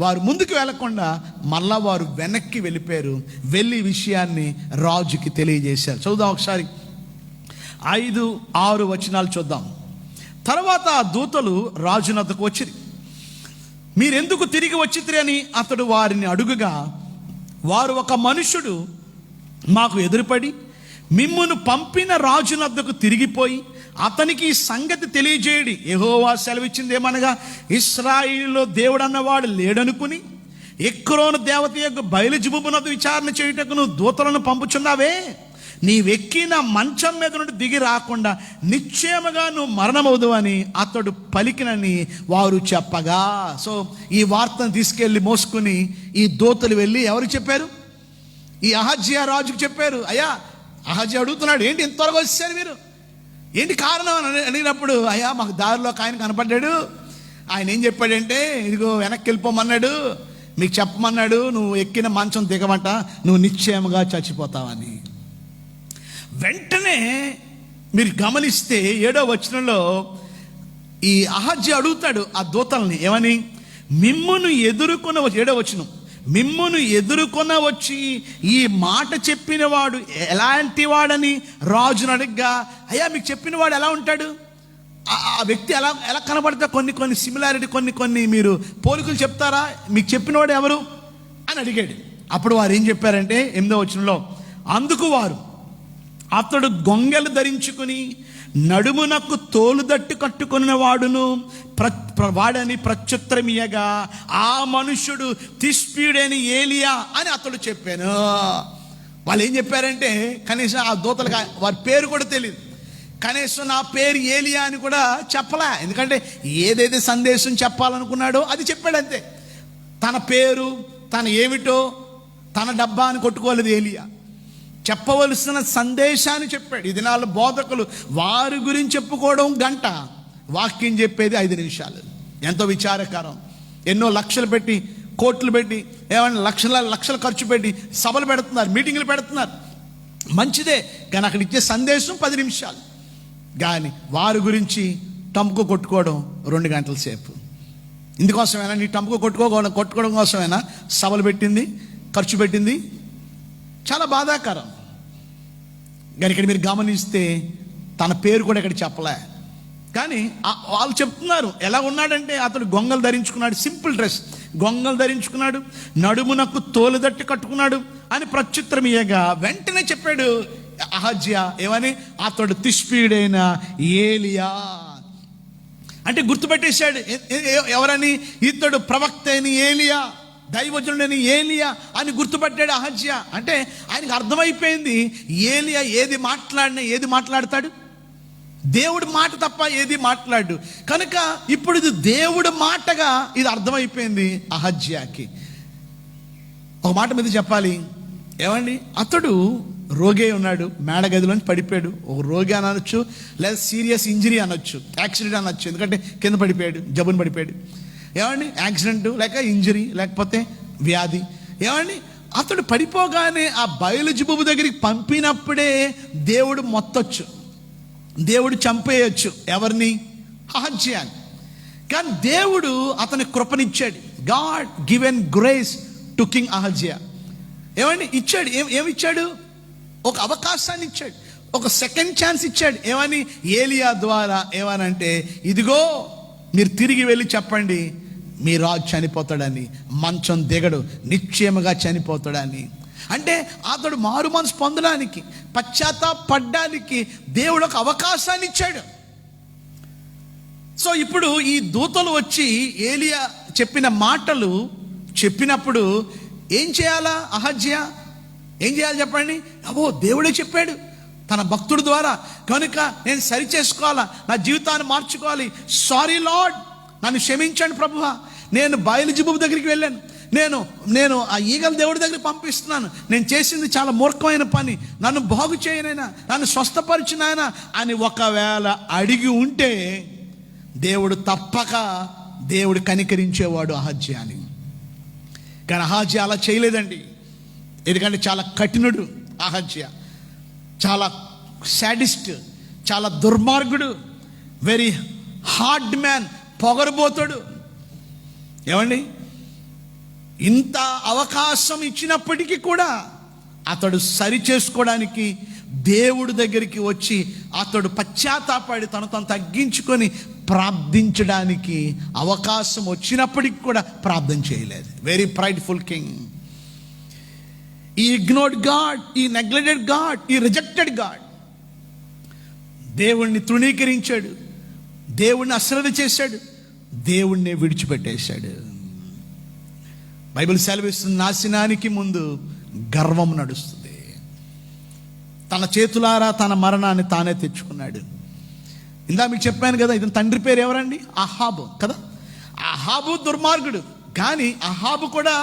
వారు ముందుకు వెళ్లకుండా మళ్ళా వారు వెనక్కి వెళ్ళిపోయారు. వెళ్ళి విషయాన్ని రాజుకి తెలియజేశారు. చూద్దాం ఒకసారి 5-6 వచనాలు చూద్దాం. తర్వాత ఆ దూతలు రాజునద్దకు వచ్చి, మీరెందుకు తిరిగి వచ్చితిరి అని అతడు వారిని అడుగుగా, వారు, ఒక మనుష్యుడు మాకు ఎదురుపడి మిమ్మును పంపిన రాజునద్దకు తిరిగిపోయి అతనికి ఈ సంగతి తెలియజేయడి. యెహోవా సెలవిచ్చింది ఏమనగా, ఇశ్రాయేలులో దేవుడు అన్నవాడు లేడనుకుని ఎక్రోను దేవత యొక్క బయలుజెబూబునొద్ద విచారణ చేయుటకు నువ్వు దూతలను పంపుచున్నావే, నీవెక్కిన మంచం మీద నుండి దిగి రాకుండా నిశ్చయముగా నువ్వు మరణమవుదు అని అతడు పలికినని వారు చెప్పగా. సో ఈ వార్తను తీసుకెళ్ళి మోసుకుని ఈ దూతలు వెళ్ళి ఎవరు చెప్పారు? ఈ అహజ్యా రాజుకు చెప్పారు. అయ్యా, అహజ్యా అడుగుతున్నాడు, ఏంటి ఇంత త్వరగా వచ్చారు మీరు, ఏంటి కారణం అని అడిగినప్పుడు, అయ్యా మాకు దారిలో ఒక ఆయన కనపడ్డాడు, ఆయన ఏం చెప్పాడంటే, ఇదిగో వెనక్కి వెళ్ళిపోమన్నాడు, మీకు చెప్పమన్నాడు, నువ్వు ఎక్కిన మంచం దిగమంట, నువ్వు నిశ్చయముగా చచ్చిపోతావని. వెంటనే మీరు గమనిస్తే 7వ వచనంలో ఈ అహజ్యా అడుగుతాడు ఆ దూతల్ని ఏమని, మిమ్మును ఎదుర్కొన్న 7వ వచనం, మిమ్మును ఎదుర్కొన వచ్చి ఈ మాట చెప్పిన వాడు ఎలాంటి వాడని రాజును అడగ్గా, అయ్యా మీకు చెప్పిన వాడు ఎలా ఉంటాడు, ఆ వ్యక్తి ఎలా ఎలా కనబడతా, కొన్ని సిమిలారిటీ, కొన్ని మీరు పోలికలు చెప్తారా, మీకు చెప్పిన వాడు ఎవరు అని అడిగాడు. అప్పుడు వారు ఏం చెప్పారంటే 8వ వచనంలో, అందుకు వారు, అతడు గొంగెలు ధరించుకుని నడుమునకు తోలుదట్టు కట్టుకున్న వాడును వాడని ప్రత్యుత్తరమియగా, ఆ మనుష్యుడు తిష్పీడని ఏలియా అని అతడు చెప్పాను. వాళ్ళు ఏం చెప్పారంటే, కనీసం ఆ దూతలకు వారి పేరు కూడా తెలియదు, కనీసం నా పేరు ఏలియా అని కూడా చెప్పలే. ఎందుకంటే ఏదైతే సందేశం చెప్పాలనుకున్నాడో అది చెప్పాడంతే. తన పేరు, తన ఏమిటో, తన డబ్బా అని కొట్టుకోలేదు ఏలియా. చెప్పవలసిన సందేశాన్ని చెప్పాడు. ఈ దినాల్లో బోధకులు వారి గురించి చెప్పుకోవడం గంట, వాక్యం చెప్పేది 5 నిమిషాలు. ఎంతో విచారకరం. ఎన్నో లక్షలు పెట్టి, కోట్లు పెట్టి, ఏమన్నా లక్షలు ఖర్చు పెట్టి సభలు పెడుతున్నారు, మీటింగ్లు పెడుతున్నారు, మంచిదే. కానీ అక్కడ ఇచ్చే సందేశం 10 నిమిషాలు. కానీ వారి గురించి టంపుకు కొట్టుకోవడం 2 గంటల సేపు. ఇందుకోసమేనా నీ టంపుకు కొట్టుకోవడం కోసమేనా సభలు పెట్టింది, ఖర్చు పెట్టింది? చాలా బాధాకరం. కానీ ఇక్కడ మీరు గమనిస్తే తన పేరు కూడా ఇక్కడ చెప్పలే. కానీ వాళ్ళు చెప్తున్నారు ఎలా ఉన్నాడంటే, అతడు గొంగలు ధరించుకున్నాడు, సింపుల్ డ్రెస్, గొంగలు ధరించుకున్నాడు, నడుమునకు తోలుదట్టు కట్టుకున్నాడు అని ప్రత్యుత్తరం ఇయ్యగా వెంటనే చెప్పాడు అహజ్యా ఏమని, అతడు తిష్పీడైన ఏలియా అంటే గుర్తుపెట్టేశాడు. ఎవరని? ఇతడు ప్రవక్త అయిన ఏలియా, దైవజనుడని ఏలియా అని గుర్తుపట్టాడు అహజ్యా. అంటే ఆయనకు అర్థమైపోయింది, ఏలియా ఏది మాట్లాడినా ఏది మాట్లాడతాడు, దేవుడి మాట తప్ప ఏది మాట్లాడు. కనుక ఇప్పుడు ఇది దేవుడి మాటగా ఇది అర్థమైపోయింది అహజ్యాకి. ఒక మాట మీద చెప్పాలి, ఏమండి, అతడు రోగి ఉన్నాడు, మేడగదిలోంచి పడిపోయాడు. ఒక రోగి అనొచ్చు, లేదా సీరియస్ ఇంజరీ అనొచ్చు, యాక్సిడెంట్ అనొచ్చు, ఎందుకంటే కింద పడిపోయాడు, జబ్బుని పడిపోయాడు. ఏమండి, యాక్సిడెంట్ లేక ఇంజరీ లేకపోతే వ్యాధి. ఏమండి, అతడు పడిపోగానే ఆ బయలుజెబూబు దగ్గరికి పంపినప్పుడే దేవుడు మొత్తొచ్చు, దేవుడు చంపేయచ్చు. ఎవరిని? అహజ్యాని. కానీ దేవుడు అతని కృపనిచ్చాడు. God given grace to King Ahaziah. ఏమండి ఇచ్చాడు, ఏమిచ్చాడు? ఒక అవకాశాన్ని ఇచ్చాడు, ఒక సెకండ్ ఛాన్స్ ఇచ్చాడు. ఏమని? ఏలియా ద్వారా. ఏమనంటే, ఇదిగో మీరు తిరిగి వెళ్ళి చెప్పండి మీ రాజు చనిపోతాడని, మంచం దిగడు, నిశ్చయముగా చనిపోతాడని. అంటే అతడు మారు మనసు పొందడానికి, పశ్చాత్తాపడడానికి దేవుడు ఒక అవకాశాన్ని ఇచ్చాడు. సో ఇప్పుడు ఈ దూతలు వచ్చి ఏలియా చెప్పిన మాటలు చెప్పినప్పుడు ఏం చేయాలా? అహజ్యా ఏం చేయాలి చెప్పండి? అబ్బో, దేవుడే చెప్పాడు తన భక్తుడి ద్వారా, కనుక నేను సరి చేసుకోవాలా, నా జీవితాన్ని మార్చుకోవాలి. సారీ లార్డ్, నన్ను క్షమించండి ప్రభువా, నేను బయలుజెబూబు దగ్గరికి వెళ్ళాను, నేను ఆ ఈగల దేవుడి దగ్గరికి పంపిస్తున్నాను, నేను చేసింది చాలా మూర్ఖమైన పని, నన్ను బాగు చేయనైనా, నన్ను స్వస్థపరిచినాయనా అని ఒకవేళ అడిగి ఉంటే దేవుడు తప్పక దేవుడు కనికరించేవాడు అహజ్యాని. కానీ అహజ్యా అలా చేయలేదండి. ఎందుకంటే చాలా కఠినుడు అహజ్యా, చాలా సాడిస్ట్, చాలా దుర్మార్గుడు, వెరీ హార్డ్ మ్యాన్, పొగరబోతాడు. ఏమండి, ఇంత అవకాశం ఇచ్చినప్పటికీ కూడా అతడు సరి చేసుకోవడానికి దేవుడి దగ్గరికి వచ్చి అతడు పశ్చాత్తాపడి తను తగ్గించుకొని ప్రార్థించడానికి అవకాశం వచ్చినప్పటికి కూడా ప్రార్థన చేయలేదు. Very prideful king. ఈ ఇగ్నోర్డ్ గాడ్, ఈ నెగ్లెక్టెడ్ గాడ్, ఈ రిజెక్టెడ్ గాడ్. దేవుణ్ణి తృణీకరించాడు, దేవుణ్ణి అశ్రద్ధ చేశాడు, దేవుణ్ణి విడిచిపెట్టేశాడు. బైబిల్ సెలవిస్తుంది, నాశనానికి ముందు గర్వం నడుస్తుంది. తన చేతులారా తన మరణాన్ని తానే తెచ్చుకున్నాడు. ఇందా మీకు చెప్పాను కదా, ఇతని తండ్రి పేరు ఎవరండి? అహాబు కదా. అహాబు దుర్మార్గుడు, కానీ అహాబు కూడా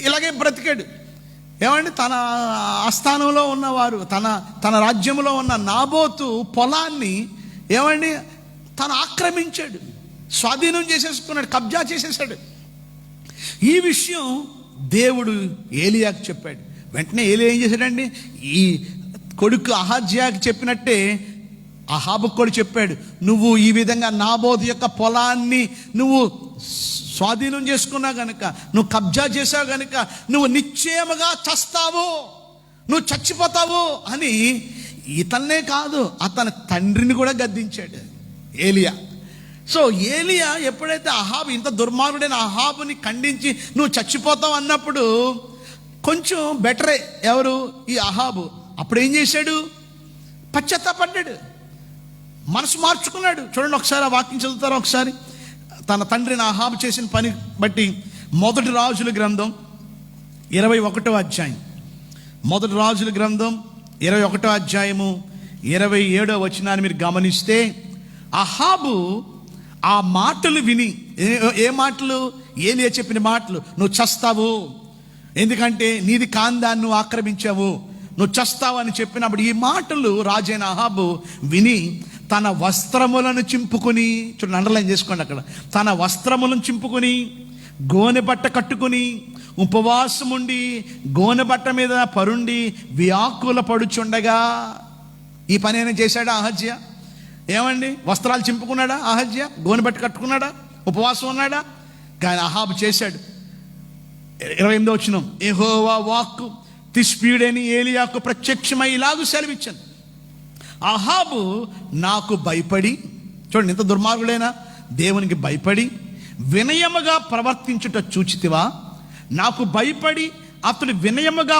ఇలాగే బ్రతికాడు. ఏమండి, తన ఆస్థానంలో ఉన్నవారు, తన రాజ్యంలో ఉన్న నాబోతు పొలాన్ని ఏమండి తను ఆక్రమించాడు, స్వాధీనం చేసేసుకున్నాడు, కబ్జా చేసేసాడు. ఈ విషయం దేవుడు ఏలియాకు చెప్పాడు. వెంటనే ఏలియా ఏం చేశాడండి, ఈ కొడుకు అహజ్యాకి చెప్పినట్టే అహాబు కూడా చెప్పాడు, నువ్వు ఈ విధంగా నాబోతు యొక్క పొలాన్ని నువ్వు స్వాధీనం చేసుకున్నా గనుక, నువ్వు కబ్జా చేసావు గనుక నువ్వు నిశ్చయముగా చస్తావు, నువ్వు చచ్చిపోతావు అని ఇతన్నే కాదు అతని తండ్రిని కూడా గద్దించాడు ఏలియా. సో ఏలియా ఎప్పుడైతే అహాబు, ఇంత దుర్మార్గుడైన అహాబుని ఖండించి నువ్వు చచ్చిపోతావు అన్నప్పుడు కొంచెం బెటరే ఎవరు, ఈ అహాబు. అప్పుడు ఏం చేశాడు, పశ్చాత్తాపడ్డాడు, మనసు మార్చుకున్నాడు. చూడండి ఒకసారి ఆ వాక్యం చదువుతారా ఒకసారి. తన తండ్రిని అహాబు చేసిన పని బట్టి మొదటి రాజుల గ్రంథం 21వ అధ్యాయం, మొదటి రాజుల గ్రంథం 21వ అధ్యాయము 27వ వచనాన్ని మీరు గమనిస్తే, అహాబు ఆ మాటలు విని, ఏ మాటలు? ఏలియా చెప్పిన మాటలు, నువ్వు చస్తావు, ఎందుకంటే నీది కాందాన్ని నువ్వు ఆక్రమించావు, నువ్వు చస్తావు అని చెప్పినప్పుడు ఈ మాటలు రాజైన అహాబు విని తన వస్త్రములను చింపుకొని, చూడండి అండర్లైన్ చేసుకోండి అక్కడ, తన వస్త్రములను చింపుకొని గోనె బట్ట కట్టుకుని ఉపవాసం ఉండి గోనె బట్ట మీద పరుండి వ్యాకుల పడుచుండగా. ఈ పని అయినా చేశాడా అహజ్యా? ఏమండి, వస్త్రాలు చింపుకున్నాడా అహజ్యా? గోనె బట్ట కట్టుకున్నాడా? ఉపవాసం ఉన్నాడా? కానీ అహాబు చేశాడు. 28వ వచనం, యెహోవా వాక్కు తిష్బీయుడైన ఏలియాకు ప్రత్యక్షమై ఇలాగు సెలవిచ్చాను, అహాబు నాకు భయపడి, చూడండి ఇంత దుర్మార్గుడైనా దేవునికి భయపడి వినయముగా ప్రవర్తించుట చూచితివా? నాకు భయపడి అతడు వినయముగా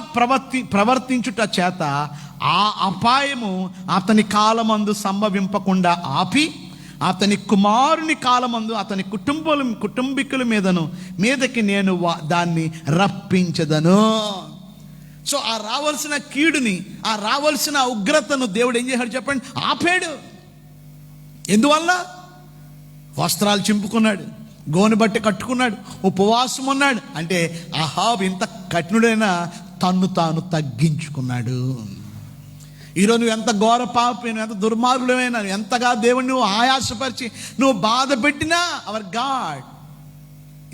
ప్రవర్తించుట చేత ఆ అపాయము అతని కాలమందు సంభవింపకుండా ఆపి అతని కుమారుని కాలమందు అతని కుటుంబీకుల మీదకి నేను దాన్ని రప్పించదను. సో ఆ రావాల్సిన కీడుని, ఆ రావాల్సిన ఉగ్రతను దేవుడు ఏం చేశాడు చెప్పండి? ఆపాడు. ఎందువల్ల? వస్త్రాలు చింపుకున్నాడు, గోనె బట్ట కట్టుకున్నాడు, ఉపవాసం ఉన్నాడు. అంటే అహాబు ఇంత కఠినుడైనా తన్ను తాను తగ్గించుకున్నాడు. ఈరోజు నువ్వు ఎంత ఘోర పాపి, నువ్వు ఎంత దుర్మార్గుడమైనా, ఎంతగా దేవుడిని నువ్వు ఆయాసపరిచి నువ్వు బాధ పెట్టినా, hour God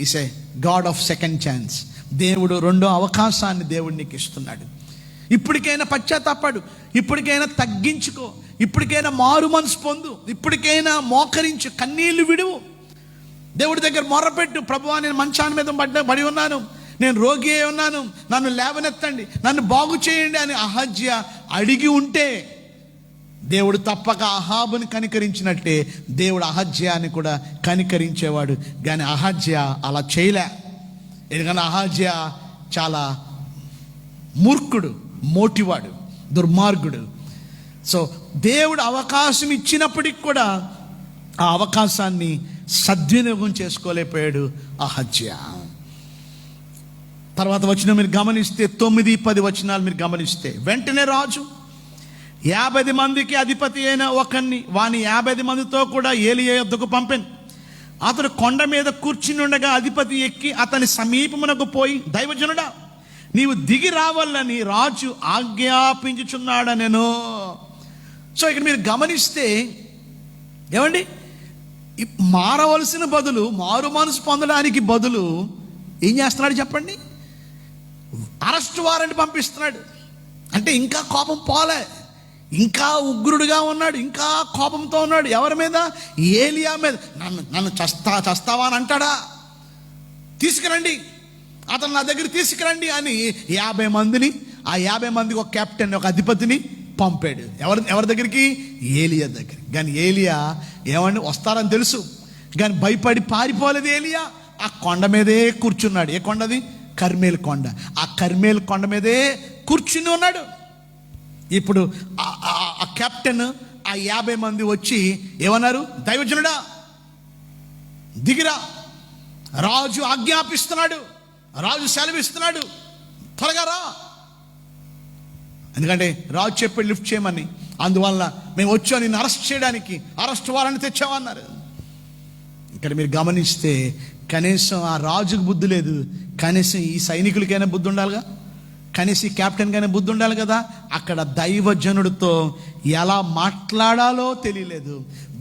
is a God of second chance. దేవుడు రెండో అవకాశాన్ని దేవుడు నీకు ఇస్తున్నాడు. ఇప్పటికైనా పశ్చాత్తాపడు, ఇప్పటికైనా తగ్గించుకో, ఇప్పటికైనా మారు మనసు పొందు, ఇప్పటికైనా మోకరించు, కన్నీళ్లు విడువు, దేవుడి దగ్గర మొర్రపెట్టు. ప్రభువా, నేను మంచాన్ని మీద పడి ఉన్నాను, నేను రోగి అయి ఉన్నాను, నన్ను లేవనెత్తండి, నన్ను బాగు చేయండి అని అహజ్యా అడిగి ఉంటే దేవుడు తప్పక అహాబుని కనికరించినట్టే దేవుడు అహజ్యాన్ని కూడా కనికరించేవాడు. కానీ అహజ్యా అలా చేయలే. ఎందుకంటే అహజ్యా చాలా మూర్ఖుడు, మోటివాడు, దుర్మార్గుడు. సో దేవుడు అవకాశం ఇచ్చినప్పటికి కూడా ఆ అవకాశాన్ని సద్వినియోగం చేసుకోలేకపోయాడు అహజ్యా. తర్వాత వచనం మీరు గమనిస్తే 9-10 వచనాలు మీరు గమనిస్తే, వెంటనే రాజు 50 మందికి అధిపతి అయిన ఒకరిని వాని 50 మందితో కూడా ఏలియా యొద్దకు పంపెను. అతడు కొండ మీద కూర్చుని ఉండగా అధిపతి ఎక్కి అతని సమీపమునకు పోయి, దైవజనుడా, నీవు దిగి రావాలని రాజు ఆజ్ఞాపించుచున్నాడనెను. సో ఇక్కడ మీరు గమనిస్తే ఏమండి, మారవలసిన బదులు, మారు మనసు పొందడానికి బదులు ఏం చేస్తున్నాడు చెప్పండి? అరెస్ట్ వారెంట్ పంపిస్తున్నాడు. అంటే ఇంకా కోపం పోలే, ఇంకా ఉగ్రుడుగా ఉన్నాడు, ఇంకా కోపంతో ఉన్నాడు. ఎవరి మీద? ఏలియా మీద. నన్ను చస్తావా అని అంటాడా? తీసుకురండి, అతను నా దగ్గర తీసుకురండి అని 50 మందిని, ఆ 50 మందికి ఒక కెప్టెన్, ఒక అధిపతిని పంపాడు. ఎవరి దగ్గరికి? ఏలియా దగ్గరికి. కానీ ఏలియా ఏమండి వస్తారని తెలుసు, కానీ భయపడి పారిపోలేదు. ఏలియా ఆ కొండ మీదే కూర్చున్నాడు. ఏ కొండది? కర్మేల్ కొండ. ఆ కర్మేల్ కొండ మీదే కూర్చుని ఉన్నాడు. ఇప్పుడు ఆ కెప్టెన్, ఆ 50 మంది వచ్చి ఏమన్నారు? దైవజనుడా దిగిరా, రాజు ఆజ్ఞాపిస్తున్నాడు, రాజు సెలవిస్తున్నాడు, త్వరగా రా. ఎందుకంటే రాజు చెప్పి లిఫ్ట్ చేయమని. అందువల్ల మేము వచ్చాం నిన్ను అరెస్ట్ చేయడానికి, అరెస్ట్ వారెంట్ తెచ్చామన్నారు. ఇక్కడ మీరు గమనిస్తే కనీసం ఆ రాజుకు బుద్ధి లేదు, కనీసం ఈ సైనికులకైనా బుద్ధి ఉండాలిగా, కనీసం ఈ కెప్టెన్కైనా బుద్ధి ఉండాలి కదా. అక్కడ దైవజనుడితో ఎలా మాట్లాడాలో తెలియలేదు.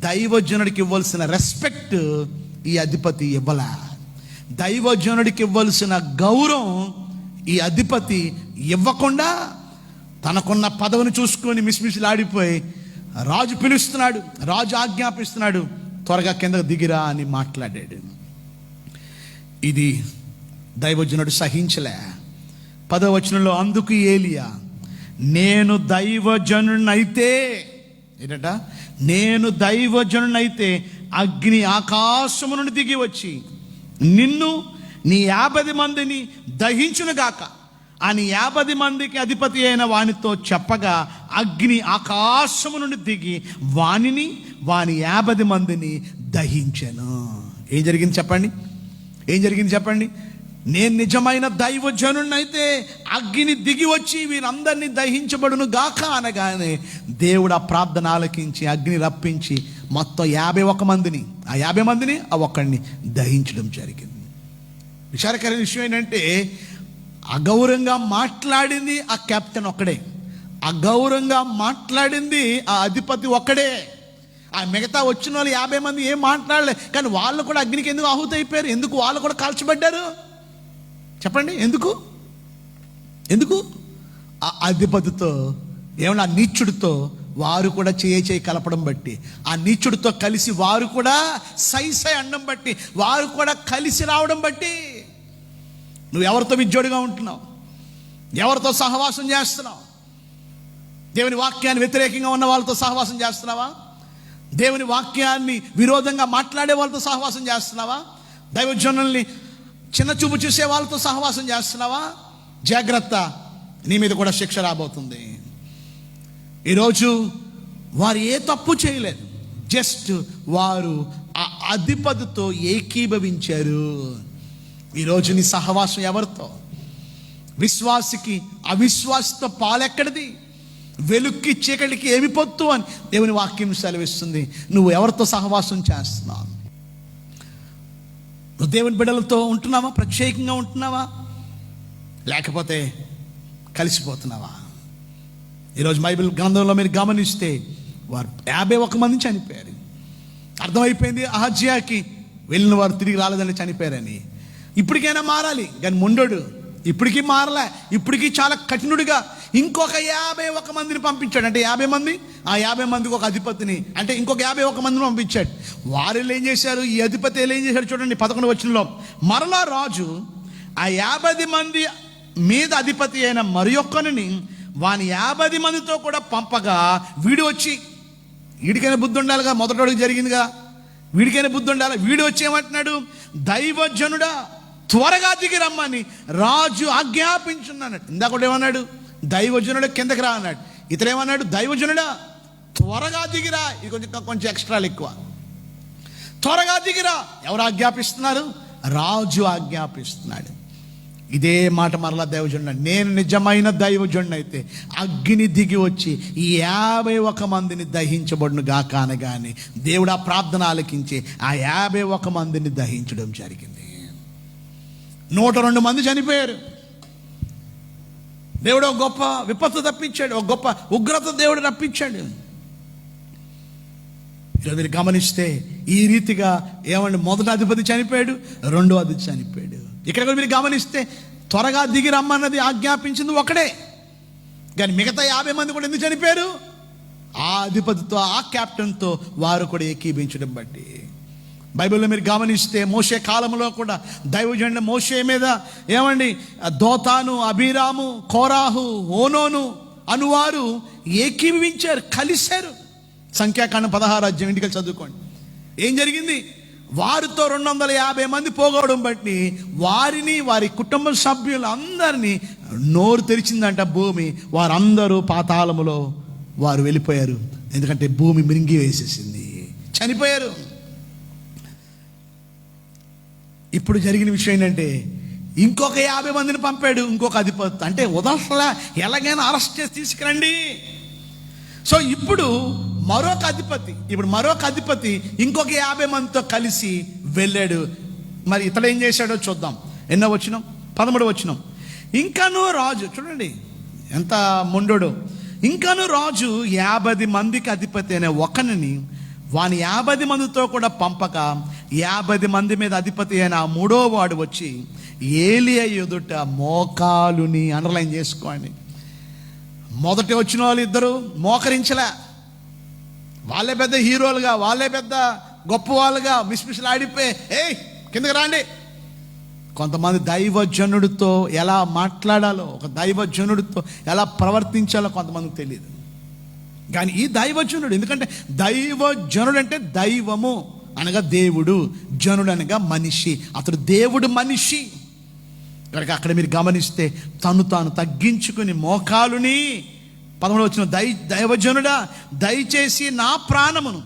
దైవజనుడికి ఇవ్వాల్సిన రెస్పెక్ట్ ఈ అధిపతి ఇవ్వలే. దైవజనుడికి ఇవ్వాల్సిన గౌరవం ఈ అధిపతి ఇవ్వకుండా తనకున్న పదవిని చూసుకొని మిస్మిసిలాడిపోయి, రాజు పిలుస్తున్నాడు, రాజు ఆజ్ఞాపిస్తున్నాడు, త్వరగా కిందకు దిగిరా అని మాట్లాడాడు. ఇది దైవజనుడు సహించలే. 10వ వచనంలో అందుకు ఏలియా, నేను దైవజనునైతే, ఏంటంట? నేను దైవజనునైతే అగ్ని ఆకాశము నుండి దిగి వచ్చి నిన్ను నీ 50 మందిని దహించునుగాక అని 50 మందికి అధిపతి అయిన వానితో చెప్పగా, అగ్ని ఆకాశము నుండి దిగి వాని 50 మందిని దహించెను. ఏం జరిగింది చెప్పండి? ఏం జరిగింది చెప్పండి? నేను నిజమైన దైవజనుడినైతే అగ్ని దిగి వచ్చి వీరందరినీ దహించబడును గాక అనగానే దేవుడు ఆ ప్రార్థన ఆలకించి అగ్ని రప్పించి మొత్తం 51 మందిని, ఆ 50 మందిని ఆ ఒక్కడిని దహించడం జరిగింది. విచారకరమైన విషయం ఏంటంటే, అగౌరవంగా మాట్లాడింది ఆ కెప్టెన్ ఒక్కడే, అగౌరవంగా మాట్లాడింది ఆ అధిపతి ఒక్కడే. ఆ మిగతా వచ్చిన వాళ్ళు 50 మంది ఏం మాట్లాడలే, కానీ వాళ్ళు కూడా అగ్నికి ఎందుకు ఆహుతి అయిపోయారు? ఎందుకు వాళ్ళు కూడా కాల్చబడ్డారు చెప్పండి? ఎందుకు? ఆ అధిపతితో ఏమన్నా ఆ నీచుడితో వారు కూడా చేయి కలపడం బట్టి, ఆ నీచుడితో కలిసి వారు కూడా సై అండం బట్టి, వారు కూడా కలిసి రావడం బట్టి, నువ్వు ఎవరితో విజ్జోడిగా ఉంటున్నావు? ఎవరితో సహవాసం చేస్తున్నావు? దేవుని వాక్యాన్ని వ్యతిరేకంగా ఉన్న వాళ్ళతో సహవాసం చేస్తున్నావా? దేవుని వాక్యాన్ని విరోధంగా మాట్లాడే వాళ్ళతో సహవాసం చేస్తున్నావా? దైవజనుల్ని చిన్న చూపు చూసే వాళ్ళతో సహవాసం చేస్తున్నావా? జాగ్రత్త, నీ మీద కూడా శిక్ష రాబోతుంది. ఈరోజు వారు ఏ తప్పు చేయలేదు, జస్ట్ వారు ఆ అధిపతితో ఏకీభవించారు. ఈరోజు నీ సహవాసం ఎవరితో? విశ్వాసికి అవిశ్వాసితో పాలెక్కడిది? వెలుక్కి చీకటికి ఏమి పొత్తు అని దేవుని వాక్యం సెలవిస్తుంది. నువ్వు ఎవరితో సహవాసం చేస్తున్నావు? నువ్వు దేవుని బిడ్డలతో ఉంటున్నావా? ప్రత్యేకంగా ఉంటున్నావా? లేకపోతే కలిసిపోతున్నావా? ఈరోజు బైబిల్ గ్రంథంలో మీరు గమనిస్తే వారు 51 మంది చనిపోయారు. అర్థమైపోయింది అహజ్యాకి వెళ్ళిన వారు తిరిగి రాలేదని చనిపోయారని. ఇప్పటికైనా మారాలి, కానీ ముండోడు ఇప్పటికీ మారలే, ఇప్పటికీ చాలా కఠినుడిగా ఇంకొక 51 మందిని పంపించాడు. అంటే 50 మంది, ఆ 50 మందికి ఒక అధిపతిని, అంటే ఇంకొక 51 మందిని పంపించాడు. వారు ఏం చేశారు? ఈ అధిపతి ఏం చేశాడు చూడండి 11వ వచనంలో. మరలా రాజు ఆ 50 మంది మీద అధిపతి అయిన మరి ఒక్కరిని వాని 50 మందితో కూడా పంపగా, వీడు వచ్చి, వీడికైనా బుద్ధి ఉండాలిగా, మొదటోడికి జరిగిందిగా, వీడికైనా బుద్ధి ఉండాలి. వీడు వచ్చి ఏమంటున్నాడు? దైవజనుడా త్వరగా దిగి రమ్మని రాజు ఆజ్ఞాపించున్నాడు. ఇందాక ఏమన్నాడు? దైవజనుడు కిందకి రా అన్నాడు. ఇతరేమన్నాడు? దైవజనుడా త్వరగా దిగిరా. ఇది కొంచెం ఎక్స్ట్రాలు ఎక్కువ. త్వరగా దిగిరా. ఎవరు ఆజ్ఞాపిస్తున్నారు? రాజు ఆజ్ఞాపిస్తున్నాడు. ఇదే మాట మరలా దైవజనుడు, నేను నిజమైన దైవజనుడు అయితే అగ్ని దిగి వచ్చి ఈ 51 మందిని దహించబడును గాక అనగానే దేవుడు ఆ ప్రార్థన ఆలకించి ఆ 51 మందిని దహించడం జరిగింది. 102 మంది చనిపోయారు. దేవుడు ఒక గొప్ప విపత్తు తప్పించాడు, ఒక గొప్ప ఉగ్రత దేవుడు రప్పించాడు. ఈరోజు మీరు గమనిస్తే ఈ రీతిగా ఏమండి, మొదటి అధిపతి చనిపోయాడు, రెండో అధిపతి చనిపోయాడు. ఇక్కడ కూడా మీరు గమనిస్తే త్వరగా దిగి రమ్మన్నది ఆజ్ఞాపించింది ఒకడే, కానీ మిగతా 50 మంది కూడా ఎందుకు చనిపోయారు? ఆ అధిపతితో, ఆ క్యాప్టెన్తో వారు కూడా ఏకీభించడం బట్టి. బైబిల్లో మీరు గమనిస్తే మోషే కాలంలో కూడా దైవజనుడు మోషే మీద ఏమండి దోతాను, అబీరాము, కోరాహు, ఓనోను అనువారు ఏకీభవించారు, కలిశారు. సంఖ్యాకాండం 16 అధ్యాయం ఇంటికి చదువుకోండి. ఏం జరిగింది? వారితో 250 మంది పోగొడం బట్టి వారిని, వారి కుటుంబ సభ్యులు అందరినీ నోరు తెరిచిందంట భూమి. వారందరూ పాతాళములో వారు వెళ్ళిపోయారు. ఎందుకంటే భూమి మింగి వేసేసింది, చనిపోయారు. ఇప్పుడు జరిగిన విషయం ఏంటంటే ఇంకొక 50 మందిని పంపాడు ఇంకొక అధిపతి. అంటే వదలలా, ఎలాగైనా అరెస్ట్ చేసి తీసుకురండి. సో ఇప్పుడు మరొక అధిపతి ఇంకొక 50 మందితో కలిసి వెళ్ళాడు. మరి ఇతడు ఏం చేశాడో చూద్దాం. ఎన్నో వచనం? 13వ వచనం. ఇంకాను రాజు, చూడండి ఎంత మొండోడో, ఇంకాను రాజు 50 మందికి అధిపతి అనే ఒకరిని వాని 50 మందితో కూడా పంపక 50 మంది మీద అధిపతి అయిన 3వ వాడు వచ్చి ఏలియా ఎదుట మోకాలుని, అండర్లైన్ చేసుకోండి, మొదటి వచ్చిన వాళ్ళు ఇద్దరు మోకరించలే. వాళ్ళే పెద్ద హీరోలుగా, వాళ్ళే పెద్ద గొప్ప వాళ్ళుగా మిస్మిస్లాడిపోయి కిందకి రాండి. కొంతమంది దైవజనుడితో ఎలా మాట్లాడాలో, ఒక దైవజనుడితో ఎలా ప్రవర్తించాలో కొంతమందికి తెలియదు. కానీ ఈ దైవజనుడు, ఎందుకంటే దైవజనుడు అంటే దైవము అనగా దేవుడు, జనుడు అనగా మనిషి. అతడు దేవుడు మనిషి కనుక అక్కడ మీరు గమనిస్తే తాను తగ్గించుకుని మోకాలుని 13 వచ్చిన దైవజనుడా, దయచేసి నా ప్రాణమును,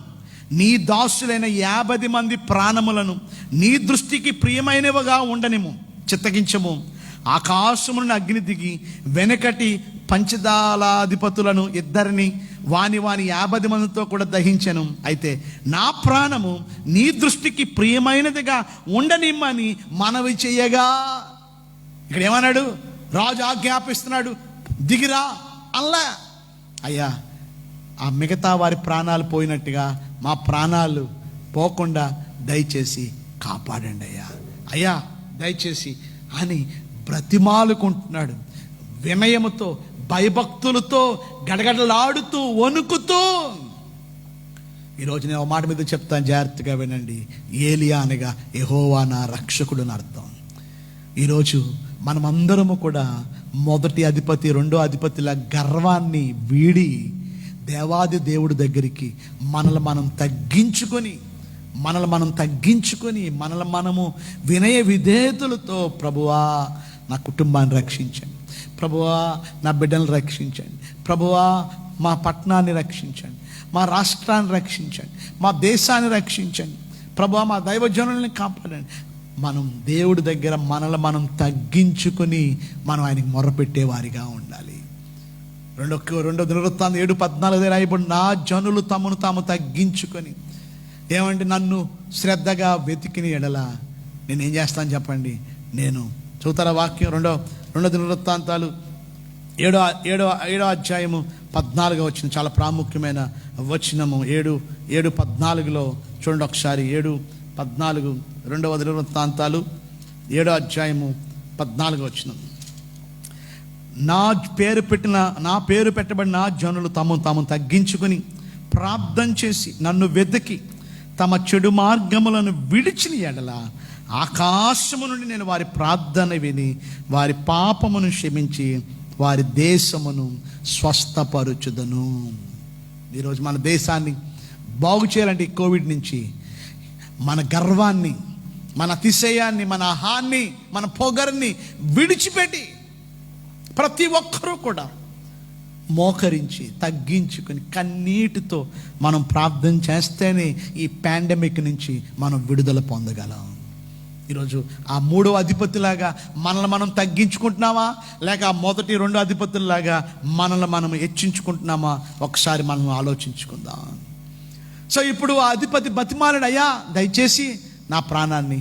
నీ దాసులైన 50 మంది ప్రాణములను నీ దృష్టికి ప్రియమైనవిగా ఉండనిము, చిత్తగించము. ఆకాశము నుండి అగ్ని దిగి వెనకటి పంచదాలాధిపతులను ఇద్దరిని వాని 50 మందితో కూడా దహించెను. అయితే నా ప్రాణము నీ దృష్టికి ప్రియమైనదిగా ఉండనిమ్మని మనవి చేయగా, ఇక్కడ ఏమన్నాడు? రాజు ఆజ్ఞాపిస్తున్నాడు, దిగిరా అల్లా. అయ్యా, ఆ మిగతా వారి ప్రాణాలు పోయినట్టుగా మా ప్రాణాలు పోకుండా దయచేసి కాపాడండి అయ్యా దయచేసి అని బ్రతిమాలుకుంటున్నాడు. వినయముతో, భయభక్తులతో, గడగడలాడుతూ, వణుకుతూ. ఈరోజు నేను ఒక మాట మీద చెప్తాను, జాగ్రత్తగా వినండి. ఏలియా అనగా యెహోవా నా రక్షకుడు అని అర్థం. ఈరోజు మనమందరము కూడా మొదటి అధిపతి, రెండో అధిపతిల గర్వాన్ని వీడి దేవాది దేవుడి దగ్గరికి మనల్ని మనం తగ్గించుకొని మనము వినయ విధేయతలతో, ప్రభువా నా కుటుంబాన్ని రక్షించండి, ప్రభువా నా బిడ్డలను రక్షించండి, ప్రభువా మా పట్టణాన్ని రక్షించండి, మా రాష్ట్రాన్ని రక్షించండి, మా దేశాన్ని రక్షించండి, ప్రభువా మా దైవజనుల్ని కాపాడండి. మనం దేవుడి దగ్గర మనం తగ్గించుకొని మనం ఆయనకి మొర్రపెట్టేవారిగా ఉండాలి. రెండో దినవృత్తాంతం 7:14 రాయబడి, నా జనులు తమను తాము తగ్గించుకొని ఏమంటే నన్ను శ్రద్ధగా వెతికిన ఎడల నేనేం చేస్తాను చెప్పండి? నేను చూతారా వాక్యం? రెండో దినవృత్తాంతాలు 7వ అధ్యాయము 14వ వచనం, చాలా ప్రాముఖ్యమైన వచనము. 7:14 చూడండి ఒకసారి. 7:14 రెండవ దినవృత్తాంతాలు 7వ అధ్యాయము 14వ వచనం. నా పేరు పెట్టబడిన జనులు తాము తగ్గించుకుని ప్రార్థన చేసి నన్ను వెతికి తమ చెడు మార్గములను విడిచిన ఎడల ఆకాశము నుండి నేను వారి ప్రార్థన విని వారి పాపమును క్షమించి వారి దేశమును స్వస్థపరుచుదను. ఈరోజు మన దేశాన్ని బాగు చేయాలంటే కోవిడ్ నుంచి మన గర్వాన్ని, మన అతిశయాన్ని, మన అహాన్ని, మన పొగర్ని విడిచిపెట్టి ప్రతి ఒక్కరూ కూడా మోకరించి తగ్గించుకొని కన్నీటితో మనం ప్రార్థన చేస్తేనే ఈ పాండమిక్ నుంచి మనం విడుదల పొందగలం. ఈరోజు ఆ 3వ అధిపతిలాగా మనల్ని మనం తగ్గించుకుంటున్నామా, లేక ఆ మొదటి 2 అధిపతుల్లాగా మనల్ని మనం హెచ్చించుకుంటున్నామా? ఒకసారి మనం ఆలోచించుకుందాం. సో ఇప్పుడు ఆ అధిపతి బతిమాలాడు, అయ్యా దయచేసి నా ప్రాణాన్ని,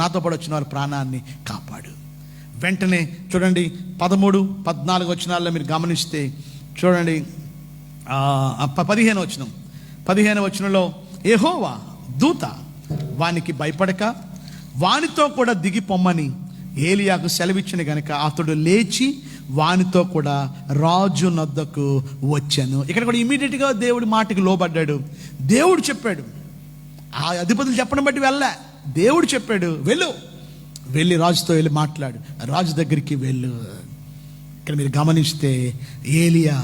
నాతో పాటు వచ్చిన వారి ప్రాణాన్ని కాపాడు. వెంటనే చూడండి 13-14 వచనాల్లో మీరు గమనిస్తే చూడండి 15వ వచనంలో యెహోవా దూత వానికి భయపడక వానితో కూడా దిగి పొమ్మని ఏలియాకు సెలవిచ్చిన గనుక అతడు లేచి వానితో కూడా రాజు నొద్దకు వచ్చాను. ఇక్కడ కూడా ఇమీడియట్గా దేవుడి మాటకి లోబడ్డాడు. దేవుడు చెప్పాడు, ఆ అధిపతులు చెప్పడం బట్టి దేవుడు చెప్పాడు, వెళ్ళి రాజుతో వెళ్ళి మాట్లాడు, రాజు దగ్గరికి వెళ్ళు. ఇక్కడ మీరు గమనిస్తే ఏలియా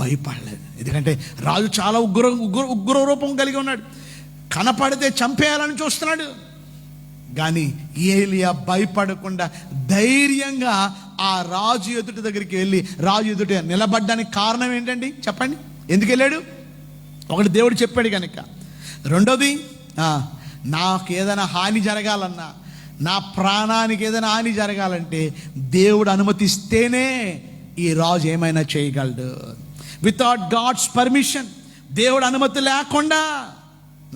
భయపడలేదు. ఎందుకంటే రాజు చాలా ఉగ్ర రూపం కలిగి ఉన్నాడు, కనపడితే చంపేయాలని చూస్తున్నాడు. కానీ ఏలియా భయపడకుండా ధైర్యంగా ఆ రాజు ఎదుటి దగ్గరికి వెళ్ళి రాజు ఎదుట నిలబడ్డానికి కారణం ఏంటండి చెప్పండి? ఎందుకు వెళ్ళాడు? ఒకటి, దేవుడు చెప్పాడు కనుక. రెండోది, నాకు ఏదైనా హాని జరగాలన్నా, నా ప్రాణానికి ఏదైనా హాని జరగాలంటే దేవుడు అనుమతిస్తేనే ఈ రాజు ఏమైనా చేయగలడు. వితౌట్ గాడ్స్ పర్మిషన్, దేవుడు అనుమతి లేకుండా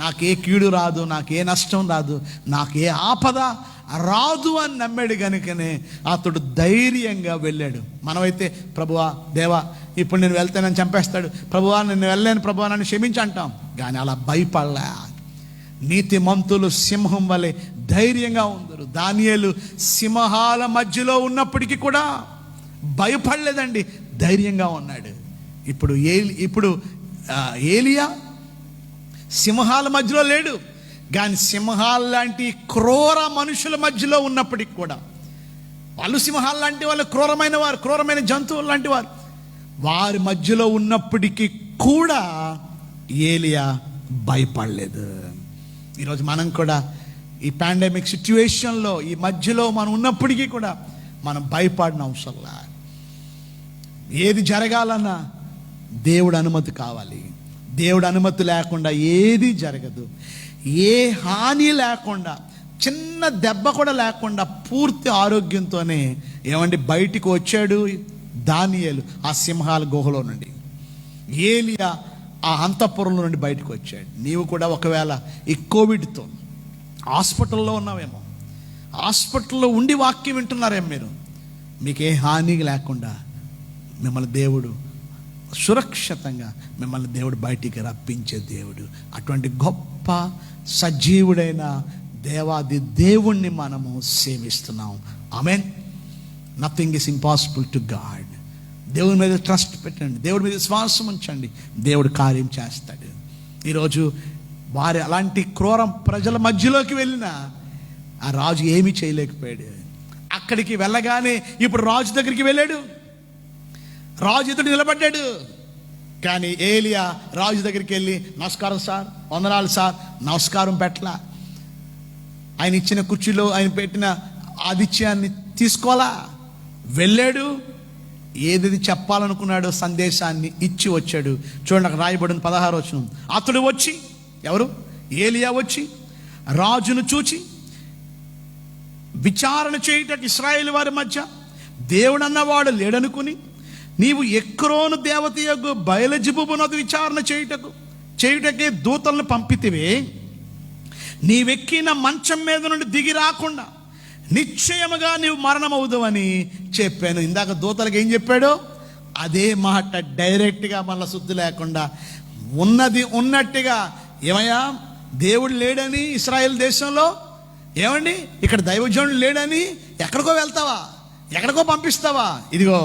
నాకే కీడు రాదు, నాకే నష్టం రాదు, నాకే ఆపద రాదు అని నమ్మాడు కనుకనే అతడు ధైర్యంగా వెళ్ళాడు. మనమైతే ప్రభువా, దేవా, ఇప్పుడు నేను వెళ్తే నన్ను చంపేస్తాడు, ప్రభువా నేను వెళ్ళలేను, ప్రభువా నన్ను క్షమించి అంటాం. కానీ అలా భయపడలే. నీతిమంతులు సింహం వలె ధైర్యంగా ఉందరు. దానియేలు సింహాల మధ్యలో ఉన్నప్పటికీ కూడా భయపడలేదండి, ధైర్యంగా ఉన్నాడు. ఇప్పుడు ఏలియా సింహాల మధ్యలో లేడు, కానీ సింహాల లాంటి క్రూర మనుషుల మధ్యలో ఉన్నప్పటికి కూడా, వాళ్ళు సింహాల లాంటి వాళ్ళు, క్రూరమైన వారు, క్రూరమైన జంతువులు లాంటి వారు, వారి మధ్యలో ఉన్నప్పటికీ కూడా ఏలియా భయపడలేదు. ఈరోజు మనం కూడా ఈ పాండమిక్ సిచ్యువేషన్లో, ఈ మధ్యలో మనం ఉన్నప్పటికీ కూడా మనం భయపడిన అవసరంలా. ఏది జరగాలన్నా దేవుడు అనుమతి కావాలి. దేవుడు అనుమతి లేకుండా ఏది జరగదు. ఏ హాని లేకుండా, చిన్న దెబ్బ కూడా లేకుండా పూర్తి ఆరోగ్యంతోనే బయటికి వచ్చాడు దానియేలు ఆ సింహాల గుహలో నుండి. ఏలియా ఆ అంతఃపురంలో నుండి బయటకు వచ్చాడు. నీవు కూడా ఒకవేళ ఈ కోవిడ్తో హాస్పిటల్లో ఉన్నావేమో, హాస్పిటల్లో ఉండి వాక్యం వింటున్నారేమో, మీకే హాని లేకుండా మిమ్మల్ని దేవుడు సురక్షితంగా దేవుడు బయటికి రప్పించే దేవుడు. అటువంటి గొప్ప సజీవుడైన దేవాది దేవుణ్ణి మనము సేవిస్తున్నాం. ఆమేన్. Nothing is impossible to God. దేవుడి మీద ట్రస్ట్ పెట్టండి, దేవుడి మీద విశ్వాసం ఉంచండి, దేవుడు కార్యం చేస్తాడు. ఈరోజు వారి అలాంటి క్రూర ప్రజల మధ్యలోకి వెళ్ళిన ఆ రాజు ఏమీ చేయలేకపోయాడు. అక్కడికి వెళ్ళగానే ఇప్పుడు రాజు దగ్గరికి వెళ్ళాడు, రాజు ఎదుటి నిలబడ్డాడు. కానీ ఏలియా రాజు దగ్గరికి వెళ్ళి, నమస్కారం సార్, వందనాలు సార్, నమస్కారం పెట్టలా. ఆయన ఇచ్చిన కుర్చీలో ఆయన పెట్టిన ఆతిథ్యాన్ని తీసుకోవాలా. వెళ్ళాడు, ఏది చెప్పాలనుకున్నాడో సందేశాన్ని ఇచ్చి వచ్చాడు. చూడండి, అక్కడ రాయబడిన 16వ వచనం. అతడు వచ్చి, ఎవరు? ఏలియా వచ్చి రాజును చూచి విచారణ చేయుటకు ఇశ్రాయేలు వారి మధ్య దేవుడు అన్నవాడు లేడనుకుని, నీవు ఎక్రోను దేవత యొక్క బయలుజెబూబునకు విచారణ చేయుటకే దూతలను పంపితివే, నీవెక్కిన మంచం మీద నుండి దిగి రాకుండా నిశ్చయముగా నీవు మరణమవుదువని చెప్పాను. ఇందాక దూతలకు ఏం చెప్పాడో అదే మాట డైరెక్ట్గా మళ్ళీ శుద్ధి లేకుండా ఉన్నది ఉన్నట్టుగా, ఏమయ్యా దేవుడు లేడని ఇశ్రాయేల్ దేశంలో, ఇక్కడ దైవజనుడు లేడని ఎక్కడికో వెళ్తావా, ఎక్కడికో పంపిస్తావా? ఇదిగో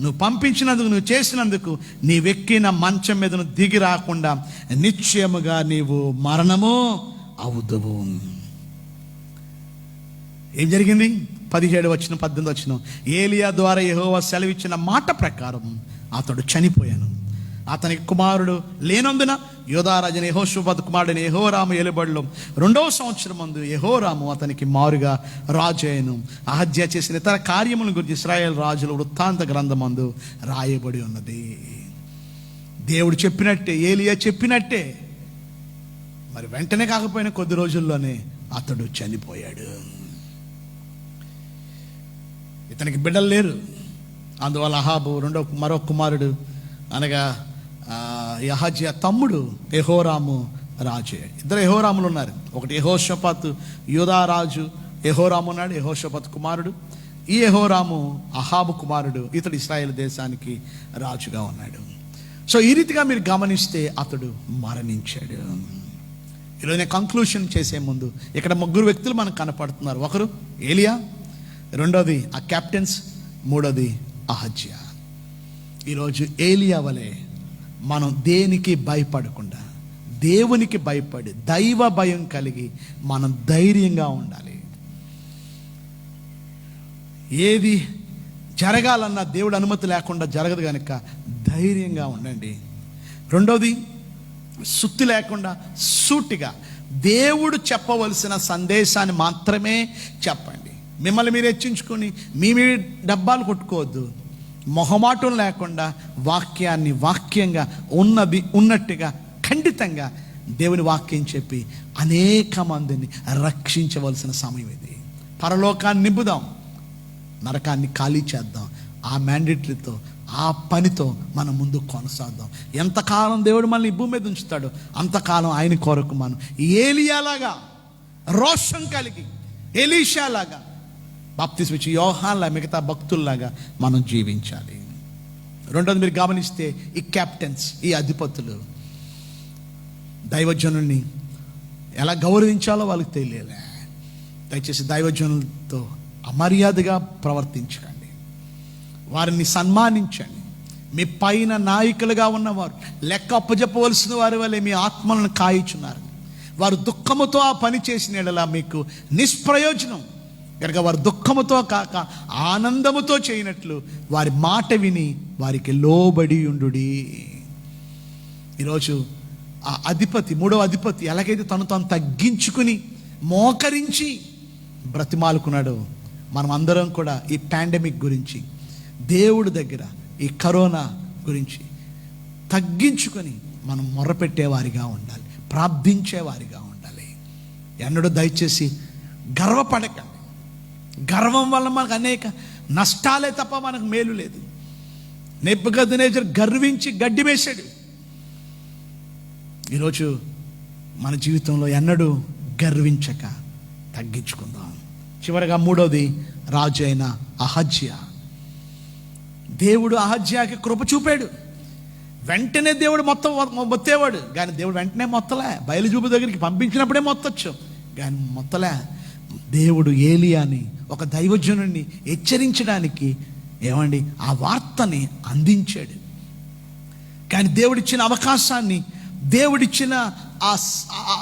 నువ్వు పంపించినందుకు, నువ్వు చేసినందుకు, నీవెక్కిన మంచం మీద నువ్వు దిగి రాకుండా నిశ్చయముగా నీవు మరణము అవుదువు. ఏం జరిగింది? 17 వచనం 18 వచనం. ఏలియా ద్వారా యెహోవా సెలవిచ్చిన మాట ప్రకారం అతడు చనిపోయాను. అతనికి కుమారుడు లేనందున యోధారాజుని యెహోషాపాతు కుమారుడైన యెహోరాము ఏలుబడిలో 2వ సంవత్సరం ముందు యెహోరాము అతనికి మారుగా రాజు అయ్యను. అహజ్యా చేసిన ఇతర కార్యములను గురించి ఇశ్రాయేల్ రాజుల వృత్తాంత గ్రంథమందు రాయబడి ఉన్నది. దేవుడు చెప్పినట్టే, ఏలియా చెప్పినట్టే, మరి వెంటనే కాకపోయినా కొద్ది రోజుల్లోనే అతడు చనిపోయాడు. ఇతనికి బిడ్డలు లేరు. అందువల్ల అహాబు మరో కుమారుడు అనగా అహజ్యా తమ్ముడు యెహోరాము రాజు. ఇద్దరు యెహోరాములు ఉన్నారు. ఒకటి యెహోషాపాతు యూదా రాజు యెహోరాము ఉన్నాడు, యెహోషాపాతు కుమారుడు. ఈ యెహోరాము అహాబు కుమారుడు. ఇతడు ఇశ్రాయేల్ దేశానికి రాజుగా ఉన్నాడు. సో ఈ రీతిగా మీరు గమనిస్తే అతడు మరణించాడు. ఈరోజు నేను కంక్లూషన్ చేసే ముందు ఇక్కడ ముగ్గురు వ్యక్తులు మనకు కనపడుతున్నారు. ఒకరు ఏలియా, రెండోది ఆ క్యాప్టెన్స్, మూడోది అహజ్యా. ఈరోజు ఏలియా వలె మనం దేనికి భయపడకుండా దేవునికి భయపడి దైవ భయం కలిగి మనం ధైర్యంగా ఉండాలి. ఏది జరగాలన్నా దేవుడు అనుమతి లేకుండా జరగదు కనుక ధైర్యంగా ఉండండి. రెండోది సుత్తి లేకుండా సూటిగా దేవుడు చెప్పవలసిన సందేశాన్ని మాత్రమే చెప్పండి. మిమ్మల్ని మీరు హెచ్చించుకొని మీ డబ్బాలు కొట్టుకోవద్దు. మొహమాటం లేకుండా వాక్యాన్ని వాక్యంగా ఉన్నది ఉన్నట్టుగా ఖండితంగా దేవుని వాక్యం చెప్పి అనేక మందిని రక్షించవలసిన సమయం ఇది. పరలోకాన్ని నింపుదాం, నరకాన్ని ఖాళీ చేద్దాం. ఆ మ్యాండేటరీతో ఆ పనితో మనం ముందు కొనసాగుదాం. ఎంతకాలం దేవుడు మనల్ని ఈ భూమి మీద ఉంచుతాడో అంతకాలం ఆయన కొరకు మనం ఏలియాలాగా రోషం కలిగి, ఎలీషాలాగా, బాప్తిస్మం ఇచ్చి యోహాన్లా, మిగతా భక్తుల్లాగా మనం జీవించాలి. రెండోది మీరు గమనిస్తే ఈ క్యాప్టెన్స్, ఈ అధిపతులు దైవజనుల్ని ఎలా గౌరవించాలో వాళ్ళకి తెలియలే. దయచేసి దైవజనులతో అమర్యాదగా ప్రవర్తించకండి, వారిని సన్మానించండి. మీ పైన నాయకులుగా ఉన్నవారు లెక్క అప్పజెప్పవలసిన వారి వల్లే మీ ఆత్మలను కాయిచున్నారు. వారు దుఃఖముతో ఆ పని చేసిన యెడల మీకు నిష్ప్రయోజనం కనుక వారు దుఃఖముతో కాక ఆనందముతో చేయనట్లు వారి మాట విని వారికి లోబడి ఉండుడి. ఈరోజు ఆ అధిపతి, మూడో అధిపతి ఎలాగైతే తను తాను తగ్గించుకుని మోకరించి బ్రతిమాలుకున్నాడో, మనం అందరం కూడా ఈ పాండమిక్ గురించి, దేవుడి దగ్గర ఈ కరోనా గురించి తగ్గించుకొని మనం మొర్రపెట్టేవారిగా ఉండాలి, ప్రార్థించేవారిగా ఉండాలి. ఎన్నడూ దయచేసి గర్వపడకండి. గర్వం వల్ల మనకు అనేక నష్టాలే తప్ప మనకు మేలు లేదు. నెబుకద్నెజరు గర్వించి గడ్డి వేశాడు. ఈరోజు మన జీవితంలో ఎన్నడూ గర్వించక తగ్గించుకుందాం. చివరగా మూడోది రాజు అయిన అహజ్యా. దేవుడు అహజ్యాకి కృప చూపాడు. వెంటనే దేవుడు మొత్తేవాడు, కానీ దేవుడు వెంటనే మొత్తలే. బయలుజూపు దగ్గరికి పంపించినప్పుడే మొత్తచ్చు, కానీ మొత్తలే. దేవుడు ఏలియాని, ఒక దైవజనుడిని హెచ్చరించడానికి ఆ వార్తని అందించాడు. కానీ దేవుడిచ్చిన అవకాశాన్ని, దేవుడిచ్చిన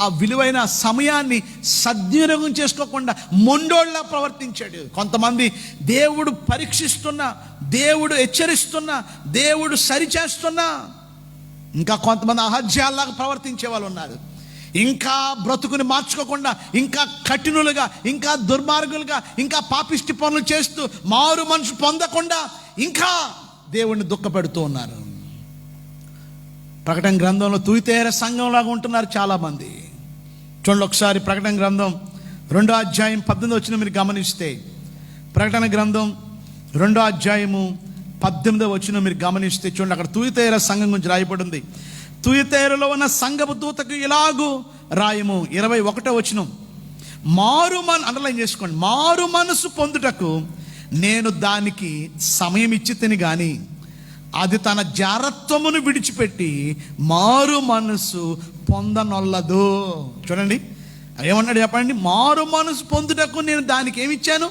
ఆ విలువైన సమయాన్ని సద్వినియోగం చేసుకోకుండా మొండోళ్ళ ప్రవర్తించాడు. కొంతమంది దేవుడు పరీక్షిస్తున్నా, దేవుడు హెచ్చరిస్తున్నా, దేవుడు సరిచేస్తున్నా ఇంకా కొంతమంది అహజ్యాల్లాగా ప్రవర్తించే వాళ్ళు ఉన్నారు. ఇంకా బ్రతుకుని మార్చుకోకుండా, ఇంకా కఠినులుగా, ఇంకా దుర్మార్గులుగా, ఇంకా పాపిష్టి పనులు చేస్తూ మారు మనసు పొందకుండా ఇంకా దేవుడిని దుఃఖపెడుతూ ఉన్నారు. ప్రకటన గ్రంథంలో తుయితేర సంఘంలాగా ఉంటున్నారు చాలామంది. చూడండి ఒకసారి ప్రకటన గ్రంథం 2వ అధ్యాయం 18 వచ్చిన మీరు గమనిస్తే, ప్రకటన గ్రంథం 2వ అధ్యాయము 18 వచ్చిన మీరు గమనిస్తే చూడండి, అక్కడ తుయితేర సంఘం గురించి రాయబడింది. తుయితేరలో ఉన్న సంఘపు దూతకు ఇలాగూ రాయము. 21వ వచనం, అండర్లైన్ చేసుకోండి, మారు మనసు పొందుటకు నేను దానికి సమయం ఇచ్చి తిని గాని అది తన జారత్వమును విడిచిపెట్టి మారు మనసు పొందనొల్లదు. చూడండి ఏమన్నాడు చెప్పండి. మారు మనసు పొందుటకు నేను దానికి ఏమిచ్చాను?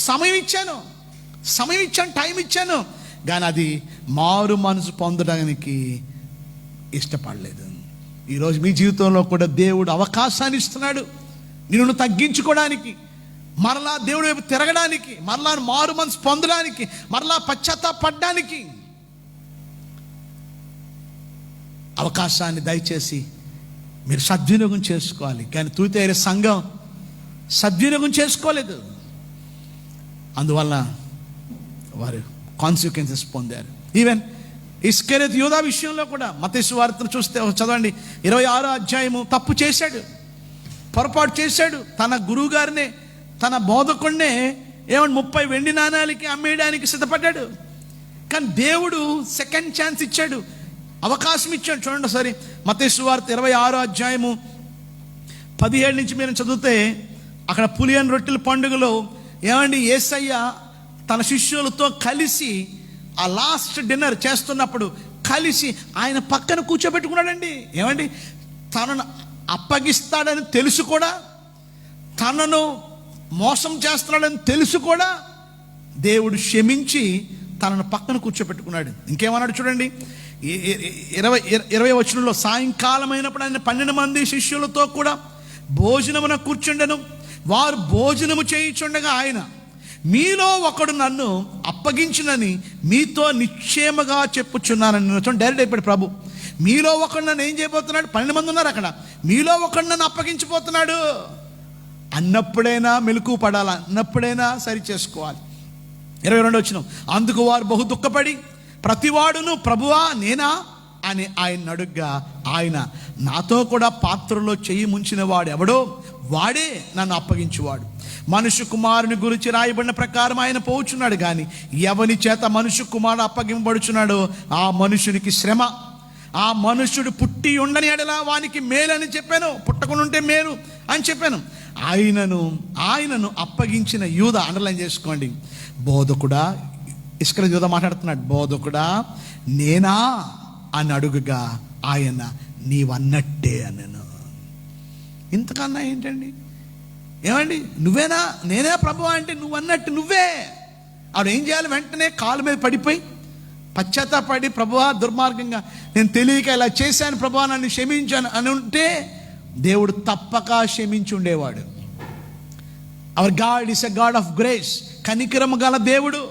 సమయం ఇచ్చాను, టైం ఇచ్చాను, కానీ అది మారు మనసు పొందడానికి ఇష్టపడలేదు. ఈరోజు మీ జీవితంలో కూడా దేవుడు అవకాశాన్ని ఇస్తున్నాడు నిన్ను తగ్గించుకోవడానికి, మరలా దేవుడి వైపు తిరగడానికి, మరలా మారు మనసు పొందడానికి, మరలా పశ్చాత్తాపడడానికి. అవకాశాన్ని దయచేసి మీరు సద్వినియోగం చేసుకోవాలి. కానీ తుయితైర సంఘం సద్వినియోగం చేసుకోలేదు. అందువల్ల వారు కాన్సిక్వెన్సెస్ పొందారు. ఈవెన్ ఇస్కరియోతు యూదా విషయంలో కూడా మత్తయి సువార్తను చూస్తే చదవండి, 26వ అధ్యాయము. తప్పు చేశాడు, పొరపాటు చేశాడు. తన గురువు గారినే, తన బోధకుడినే 30 వెండి నాణాలకి అమ్మేయడానికి సిద్ధపడ్డాడు. కానీ దేవుడు సెకండ్ ఛాన్స్ ఇచ్చాడు, అవకాశం ఇచ్చాడు. చూడండి ఒకసారి మత్తయి సువార్త 26వ అధ్యాయము 17 నుంచి మీరు చదివితే, అక్కడ పులియని రొట్టెల పండుగలో యేసయ్య తన శిష్యులతో కలిసి ఆ లాస్ట్ డిన్నర్ చేస్తున్నప్పుడు కలిసి ఆయన పక్కన కూర్చోబెట్టుకున్నాడండి. తనను అప్పగిస్తాడని తెలుసు కూడా, తనను మోసం చేస్తున్నాడని తెలుసు కూడా దేవుడు క్షమించి తనను పక్కన కూర్చోబెట్టుకున్నాడు. ఇంకేమన్నాడు చూడండి, 20 వచనంలో, సాయంకాలం అయినప్పుడు ఆయన 12 మంది శిష్యులతో కూడా భోజనమున కూర్చుండెను. వారు భోజనము చేయుచుండగా ఆయన, మీలో ఒకడు నన్ను అప్పగించునని మీతో నిశ్చయముగా చెప్పుచున్నానని. డైరెక్ట్ అయిపోయాడు ప్రభు. మీలో ఒకడు నన్ను ఏం చేయబోతున్నాడు? 12 మంది ఉన్నారు అక్కడ. మీలో ఒకడు నన్ను అప్పగించిపోతున్నాడు అన్నప్పుడైనా మెలకువ పడాలి, అన్నప్పుడైనా సరి చేసుకోవాలి. 22 వచనం, అందుకు వారు బహు దుఃఖపడి ప్రతివాడును, ప్రభువా నేనా అని ఆయన అడుగ్గా, ఆయన, నాతో కూడా పాత్రలో చెయ్యి ముంచిన వాడు ఎవడో వాడే నన్ను అప్పగించువాడు. మనుష్య కుమారుని గురించి రాయబడిన ప్రకారం ఆయన పోచున్నాడు, కానీ ఎవని చేత మనుష్య కుమారుడు అప్పగింపబడుచున్నాడో ఆ మనుషునికి శ్రమ. ఆ మనుష్యుడు పుట్టి ఉండని ఎడల వానికి మేలని చెప్పాను, పుట్టకుండా ఉంటే మేలు అని చెప్పాను. ఆయనను అప్పగించిన యూద, అండర్లైన్ చేసుకోండి, బోధకుడా, ఇస్కరియోతు యూద మాట్లాడుతున్నాడు, బోధకుడా నేనా అని అడుగుగా ఆయన, నీవన్నట్టే అనను. ఇంతకన్నా ఏంటండి? ఏమండి, నువ్వేనా? నేనే ప్రభువా అంటే నువ్వు అన్నట్టు నువ్వే. ఆవిడ ఏం చేయాలి? వెంటనే కాలు మీద పడిపోయి పశ్చాత్తాపడి, ప్రభువా దుర్మార్గంగా నేను తెలియక ఇలా చేశాను ప్రభువా, నన్ను క్షమించాను అని ఉంటే దేవుడు తప్పక క్షమించి ఉండేవాడు. Hour God is a God of grace. కనికరము గల దేవుడు.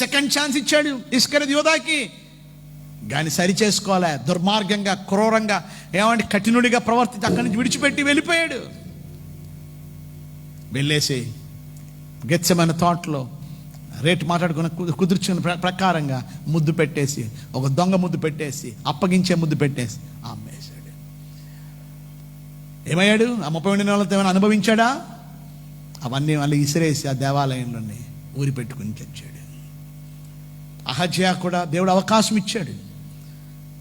సెకండ్ ఛాన్స్ ఇచ్చాడు ఇస్కరియోతు యూదాకి, కానీ సరి చేసుకోలే. దుర్మార్గంగా, క్రూరంగా, ఏమంటే కఠినుడిగా ప్రవర్తించి అక్కడి నుంచి విడిచిపెట్టి వెళ్ళిపోయాడు. వెళ్ళేసి గెత్సెమనే తోటలో రేటు మాట్లాడుకున్న కుదుర్చుకున్న ప్రకారంగా ముద్దు పెట్టేసి, ఒక దొంగ ముద్దు పెట్టేసి, అప్పగించే ముద్దు పెట్టేసి అమ్మేశాడు. ఏమయ్యాడు? ఆ 32 నెలలతో ఏమైనా అనుభవించాడా? అవన్నీ మళ్ళీ ఇసిరేసి ఆ దేవాలయంలోనే ఊరి పెట్టుకుని చచ్చాడు. అహజ్యా కూడా దేవుడు అవకాశం ఇచ్చాడు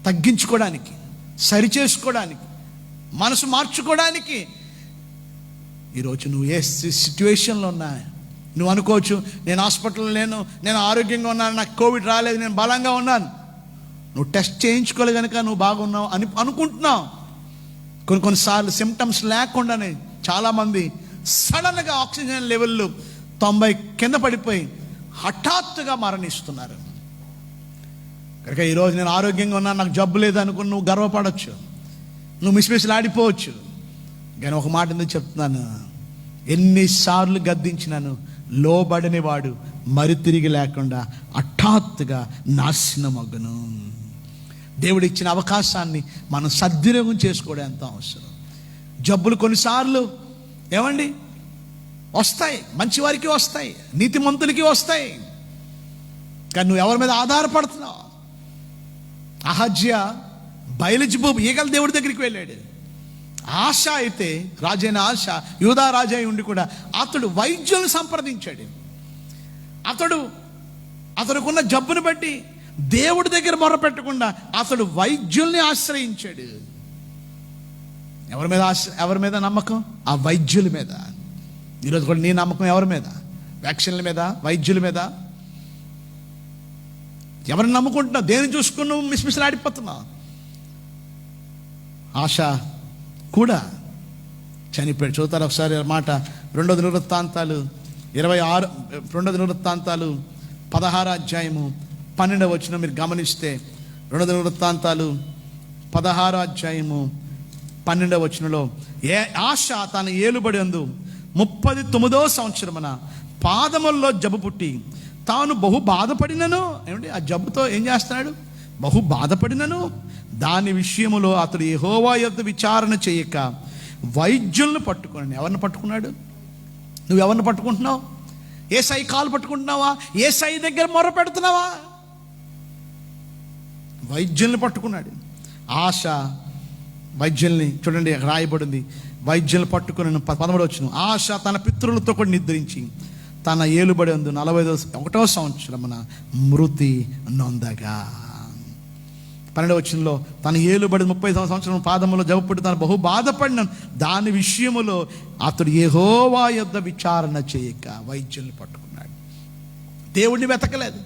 తగ్గించుకోవడానికి, సరి చేసుకోవడానికి, మనసు మార్చుకోవడానికి. ఈరోజు నువ్వు ఏ సిచ్యువేషన్లో ఉన్నా నువ్వు అనుకోవచ్చు, నేను హాస్పిటల్లో లేను, నేను ఆరోగ్యంగా ఉన్నాను, నాకు కోవిడ్ రాలేదు, నేను బలంగా ఉన్నాను. నువ్వు టెస్ట్ చేయించుకోలే కనుక నువ్వు బాగున్నావు అని అనుకుంటున్నావు. కొన్నిసార్లు సిమ్టమ్స్ లేకుండానే చాలామంది సడన్గా ఆక్సిజన్ లెవెల్లు 90 కింద పడిపోయి హఠాత్తుగా మరణిస్తున్నారు. కనుక ఈరోజు నేను ఆరోగ్యంగా ఉన్నాను, నాకు జబ్బు లేదు అనుకుని నువ్వు గర్వపడవచ్చు, నువ్వు మిస్మిస్లాడిపోవచ్చు. కానీ ఒక మాట ఎందుకు చెప్తున్నాను, ఎన్నిసార్లు గద్దించినాను, లోబడని వాడు మరి తిరిగి లేకుండా హఠాత్తుగా నాశనమగును. దేవుడు ఇచ్చిన అవకాశాన్ని మనం సద్వినియోగం చేసుకోవడం ఎంత అవసరం. జబ్బులు కొన్నిసార్లు ఏమండి వస్తాయి, మంచి వారికి వస్తాయి, నీతిమంతులకి వస్తాయి. కానీ నువ్వు ఎవరి మీద ఆధారపడుతున్నావు? అహజ్యా బయలుజిబు ఈగల దేవుడి దగ్గరికి వెళ్ళాడు. ఆశ అయితే, రాజైన ఆశ, యూదా రాజై ఉండి కూడా అతడు వైద్యులను సంప్రదించాడు. అతడుకున్న జబ్బును బట్టి దేవుడి దగ్గర మొరపెట్టకుండా అతడు వైద్యుల్ని ఆశ్రయించాడు. ఎవరి మీద నమ్మకం? ఆ వైద్యుల మీద. ఈరోజు కూడా నీ నమ్మకం ఎవరి మీద? వ్యాక్సిన్ల మీద, వైద్యుల మీద? ఎవరిని నమ్ముకుంటున్నావు? దేని చూసుకుని నువ్వు మిస్మిస్లాడిపోతున్నావు? ఆశ కూడా చనిపోయాడు. చూస్తారు ఒకసారి మాట, 2 దినవృత్తాంతాలు 16 అధ్యాయము 12వ వచనం మీరు గమనిస్తే, 2 దినవృత్తాంతాలు 16 అధ్యాయము 12వ వచనంలో, ఆశ తన ఏలుబడి అందు 39వ సంవత్సరమున పాదముల్లో జబ్బు పుట్టి తాను బహు బాధపడినను. ఏమంటే ఆ జబ్బుతో ఏం చేస్తున్నాడు? బహు బాధపడినను. దాని విషయములో అతడు యెహోవా యొద్ద విచారణ చేయక వైద్యులను పట్టుకున్నాడు. ఎవరిని పట్టుకున్నాడు? నువ్వు ఎవరిని పట్టుకుంటున్నావు? యేసయ్య కాలు పట్టుకుంటున్నావా? యేసయ్య దగ్గర మొర పెడుతున్నావా? వైద్యుల్ని పట్టుకున్నాడు. ఆశ వైద్యుల్ని, చూడండి రాయబడింది, వైద్యులను పట్టుకుని 13వ వచనం, ఆశ తన పితరులతో కూడా నిద్రించి తన ఏలుబడి అందు 41వ సంవత్సరమున మృతి నొందగా. 12వ వచనంలో, తన ఏలుబడి 30వ సంవత్సరం పాదములో జబ్బుపడి తను బహు బాధపడిన దాని విషయములో అతడు యెహోవా యొద్ద విచారణ చేయక వైద్యుల్ని పట్టుకున్నాడు. దేవుడిని వెతకలేదు,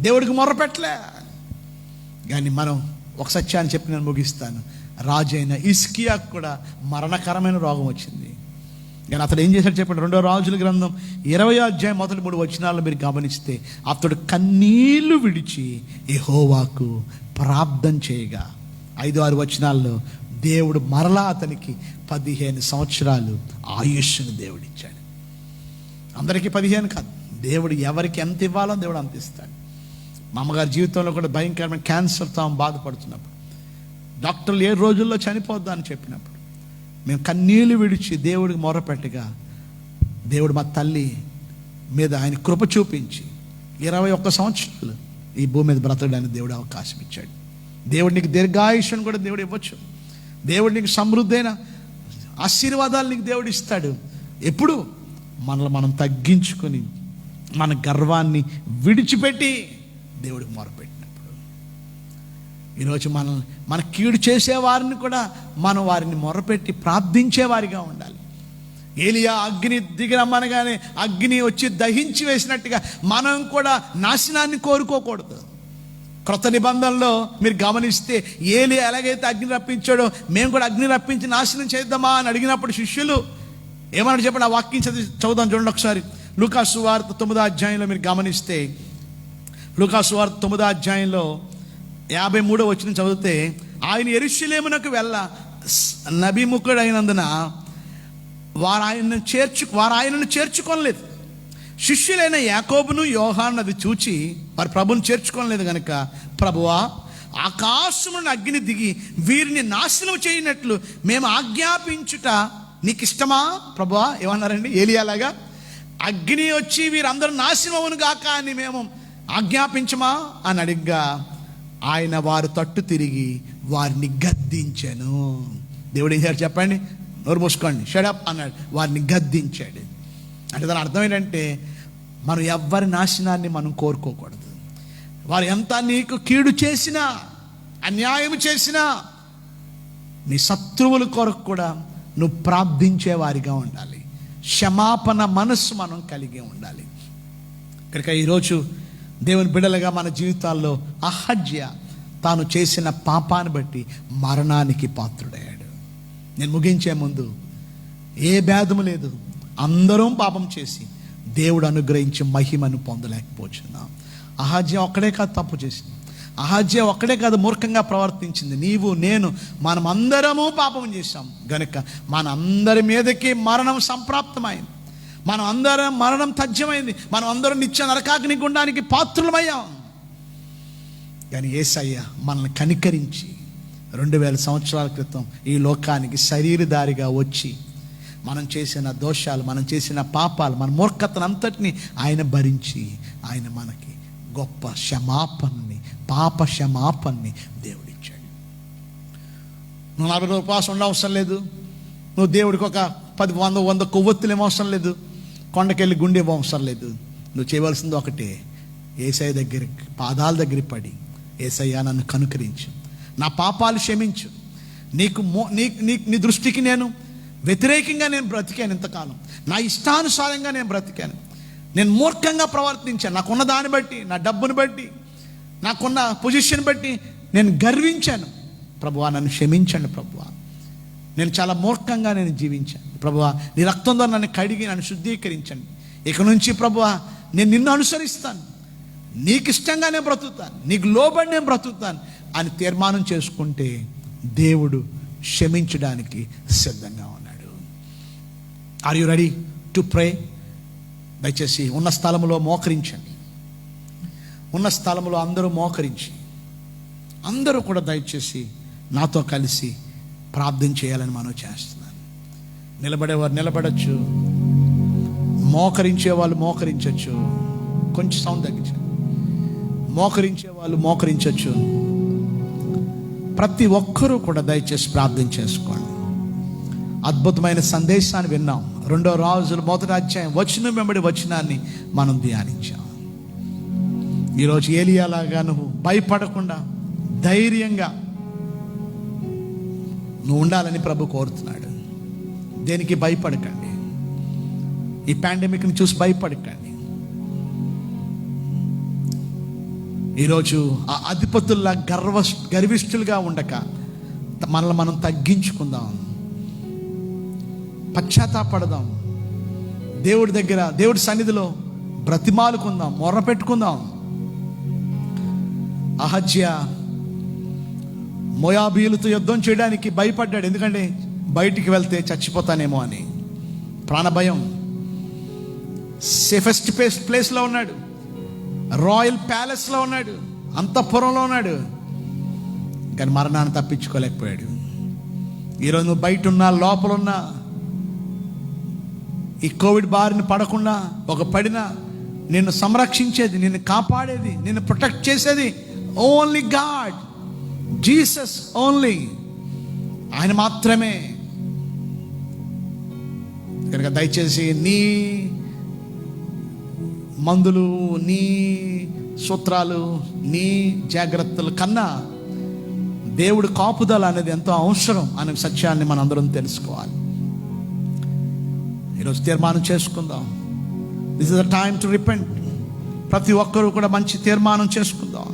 దేవుడికి మొర్రపెట్టలే. కానీ మనం ఒక సత్యాన్ని చెప్పి నేను ముగిస్తాను. రాజైన హిజ్కియాకు కూడా మరణకరమైన రోగం వచ్చింది. కానీ అతడు ఏం చేశాడు చెప్పండి. 2వ రాజుల గ్రంథం 20వ అధ్యాయం మొదటి 3 వచనాలను మీరు గమనిస్తే, అతడు కన్నీళ్లు విడిచి యెహోవాకు ప్రార్థన చేయగా 5-6 వచనాల్లో దేవుడు మరలా అతనికి 15 సంవత్సరాలు ఆయుష్ను దేవుడిచ్చాడు. అందరికీ 15 కాదు, దేవుడు ఎవరికి ఎంత ఇవ్వాలో దేవుడు అంత ఇస్తాడు. మా అమ్మగారి జీవితంలో కూడా భయంకరమైన క్యాన్సర్తో ఆమె బాధపడుతున్నప్పుడు, డాక్టర్లు 7 రోజుల్లో చనిపోద్దా అని చెప్పినప్పుడు, మేము కన్నీళ్లు విడిచి దేవుడికి మొరపెట్టగా దేవుడు మా తల్లి మీద ఆయన కృప చూపించి 21 సంవత్సరాలు ఈ భూమి మీద బ్రతకడానికి దేవుడు అవకాశం ఇచ్చాడు. దేవుడు నీకు దీర్ఘాయుష్ను కూడా దేవుడు ఇవ్వచ్చు. దేవుడు నీకు సమృద్ధైన ఆశీర్వాదాలు నీకు దేవుడు ఇస్తాడు. ఎప్పుడు మనల్ని మనం తగ్గించుకొని మన గర్వాన్ని విడిచిపెట్టి దేవుడికి మొరపెట్టినప్పుడు. ఈరోజు మన కీడు చేసేవారిని కూడా మనం వారిని మొరపెట్టి ప్రార్థించేవారిగా ఉండాలి. ఏలియా అగ్ని దిగరమ్మనగానే అగ్ని వచ్చి దహించి వేసినట్టుగా మనం కూడా నాశనాన్ని కోరుకోకూడదు. క్రొత్త నిబంధనలో మీరు గమనిస్తే ఏలియా ఎలాగైతే అగ్ని రప్పించాడో మేము కూడా అగ్ని రప్పించి నాశనం చేద్దామా అని అడిగినప్పుడు శిష్యులు ఏమన్నా చెప్పండి. ఆ వాక్యం చదువుదాం చూడండి ఒకసారి. లూకాసు సువార్త 9వ అధ్యాయంలో మీరు గమనిస్తే, లూకాసు సువార్త 9వ అధ్యాయంలో 53వ వచనం చదివితే, ఆయన యెరూషలేమునకు వెళ్ళ నబిముఖుడైనందున వారు ఆయనను చేర్చుకోలేదు. శిష్యులైన యాకోబును యోహాను అది చూచి వారి ప్రభుని చేర్చుకోలేదు గనుక, ప్రభువా ఆకాశమును అగ్ని దిగి వీరిని నాశనం చేయనట్లు మేము ఆజ్ఞాపించుట నీకు ఇష్టమా ప్రభువా? ఏమన్నారండి? ఏలియాలాగా అగ్ని వచ్చి వీరందరూ నాశనం అవును గాక అని మేము ఆజ్ఞాపించమా అని అడిగ్గా, ఆయన వారు తట్టు తిరిగి వారిని గద్దించాను. దేవుడు ఏం చేశాడు చెప్పండి? నోరు మూసుకోండి, షడప్ అన్నాడు. వారిని గద్దించాడు. అంటే దాని అర్థం ఏంటంటే, మనం ఎవ్వరి నాశనాన్ని మనం కోరుకోకూడదు. వారు ఎంత నీకు కీడు చేసినా, అన్యాయం చేసినా, నీ శత్రువుల కొరకు కూడా నువ్వు ప్రార్థించే వారిగా ఉండాలి. క్షమాపణ మనస్సు మనం కలిగి ఉండాలి. కనుక ఈరోజు దేవుని బిడ్డలుగా మన జీవితాల్లో అహజ్య తాను చేసిన పాపాన్ని బట్టి మరణానికి పాత్రుడయ్యాడు. నేను ముగించే ముందు, ఏ భేదము లేదు, అందరం పాపం చేసి దేవుడు అనుగ్రహించి మహిమను పొందలేకపోతున్నాం. అహజ్య ఒక్కడే కాదు తప్పు చేసింది, అహజ్య ఒక్కడే కాదు మూర్ఖంగా ప్రవర్తించింది. నీవు నేను మనం అందరము పాపం చేశాం గనుక మన అందరి మీదకి మరణం సంప్రాప్తమైంది. మనం అందరం మరణం తథ్యమైంది. మనం అందరం నిత్య నరకాగ్ని గుండానికి పాత్రులమయ్యాం. కానీ యేసయ్య మనల్ని కనికరించి 2000 సంవత్సరాల క్రితం ఈ లోకానికి శరీరధారిగా వచ్చి మనం చేసిన దోషాలు, మనం చేసిన పాపాలు, మన మూర్ఖతను అంతటిని ఆయన భరించి ఆయన మనకి గొప్ప క్షమాపణని, పాప క్షమాపణని దేవుడిచ్చాడు. నువ్వు 40 రోజులు ఉపవాసం ఉండవసరం లేదు. నువ్వు దేవుడికి ఒక 10, 100 కొవ్వొత్తులు ఏమవసరం లేదు. కొండకెళ్ళి గుండె అవసరం లేదు. నువ్వు చేయవలసింది ఒకటే, యేసయ్య దగ్గరికి పాదాల దగ్గర పడి, యేసయ్య నన్ను కనుకరించు, నా పాపాలు క్షమించు. నీ దృష్టికి నేను వ్యతిరేకంగా నేను బ్రతికాను, ఇంతకాలం నా ఇష్టానుసారంగా నేను బ్రతికాను, నేను మూర్ఖంగా ప్రవర్తించాను, నాకున్న దాన్ని బట్టి, నా డబ్బుని బట్టి, నాకున్న పొజిషన్ బట్టి నేను గర్వించాను. ప్రభువా నన్ను క్షమించండి ప్రభువా, నేను చాలా మూర్ఖంగా నేను జీవించాను ప్రభువా, నీ రక్తం ద్వారా నన్ను కడిగి నన్ను శుద్ధీకరించండి. ఇక నుంచి ప్రభువా నేను నిన్ను అనుసరిస్తాను, నీకు ఇష్టంగా నేను బ్రతుకుతాను, నీకు లోబడి నేను బ్రతుకుతాను అని తీర్మానం చేసుకుంటే దేవుడు క్షమించడానికి సిద్ధంగా ఉన్నాడు. Are you ready to pray? దయచేసి ఉన్న స్థలంలో మోకరించండి. ఉన్న స్థలంలో అందరూ మోకరించి, అందరూ కూడా దయచేసి నాతో కలిసి ప్రార్థన చేయాలని మనం చేస్తున్నాను. నిలబడేవారు నిలబడచ్చు, మోకరించే వాళ్ళు మోకరించవచ్చు. కొంచెం సౌండ్ తగ్గించండి. మోకరించే వాళ్ళు మోకరించవచ్చు. ప్రతి ఒక్కరూ కూడా దయచేసి ప్రార్థన చేసుకోండి. అద్భుతమైన సందేశాన్ని విన్నాం. 2వ రాజుల 1వ అధ్యాయం వచనం వెంబడి వచనాన్ని మనం ధ్యానించాం. ఈరోజు ఏలియాలాగా నువ్వు భయపడకుండా ధైర్యంగా నువ్వు ఉండాలని ప్రభు కోరుతున్నాడు. దేనికి భయపడకండి. ఈ పాండమిక్ని చూసి భయపడకండి. ఈరోజు ఆ అధిపతుల్లా గర్విష్ఠులుగా ఉండక మనల్ని మనం తగ్గించుకుందాం, పశ్చాత్తాపడదాం, దేవుడి దగ్గర దేవుడి సన్నిధిలో బ్రతిమాలుకుందాం, మొర్ర పెట్టుకుందాం. అహజ్యా మోయాబీయులతో యుద్ధం చేయడానికి భయపడ్డాడు. ఎందుకంటే బయటికి వెళ్తే చచ్చిపోతానేమో అని ప్రాణభయం. సేఫెస్ట్ ప్లేస్లో ఉన్నాడు, రాయల్ ప్యాలెస్లో ఉన్నాడు, అంతఃపురంలో ఉన్నాడు, కానీ మరణాన్ని తప్పించుకోలేకపోయాడు. ఈరోజు నువ్వు బయట ఉన్నా లోపల ఉన్నా, ఈ కోవిడ్ బారిన పడకుండా ఒక పడినా నిన్ను సంరక్షించేది, నిన్ను కాపాడేది, నిన్ను ప్రొటెక్ట్ చేసేది ఓన్లీ గాడ్, జీసస్ ఓన్లీ, ఆయన మాత్రమే. కనుక దయచేసి నీ మందులు, నీ సూత్రాలు, నీ జాగ్రత్తల కన్నా దేవుడు కాపుదల అనేది ఎంతో అవసరం అనే సత్యాన్ని మనం అందరం తెలుసుకోవాలి. ఈరోజు తీర్మానం చేసుకుందాం. This is the time to repent. ప్రతి ఒక్కరూ కూడా మంచి తీర్మానం చేసుకుందాం.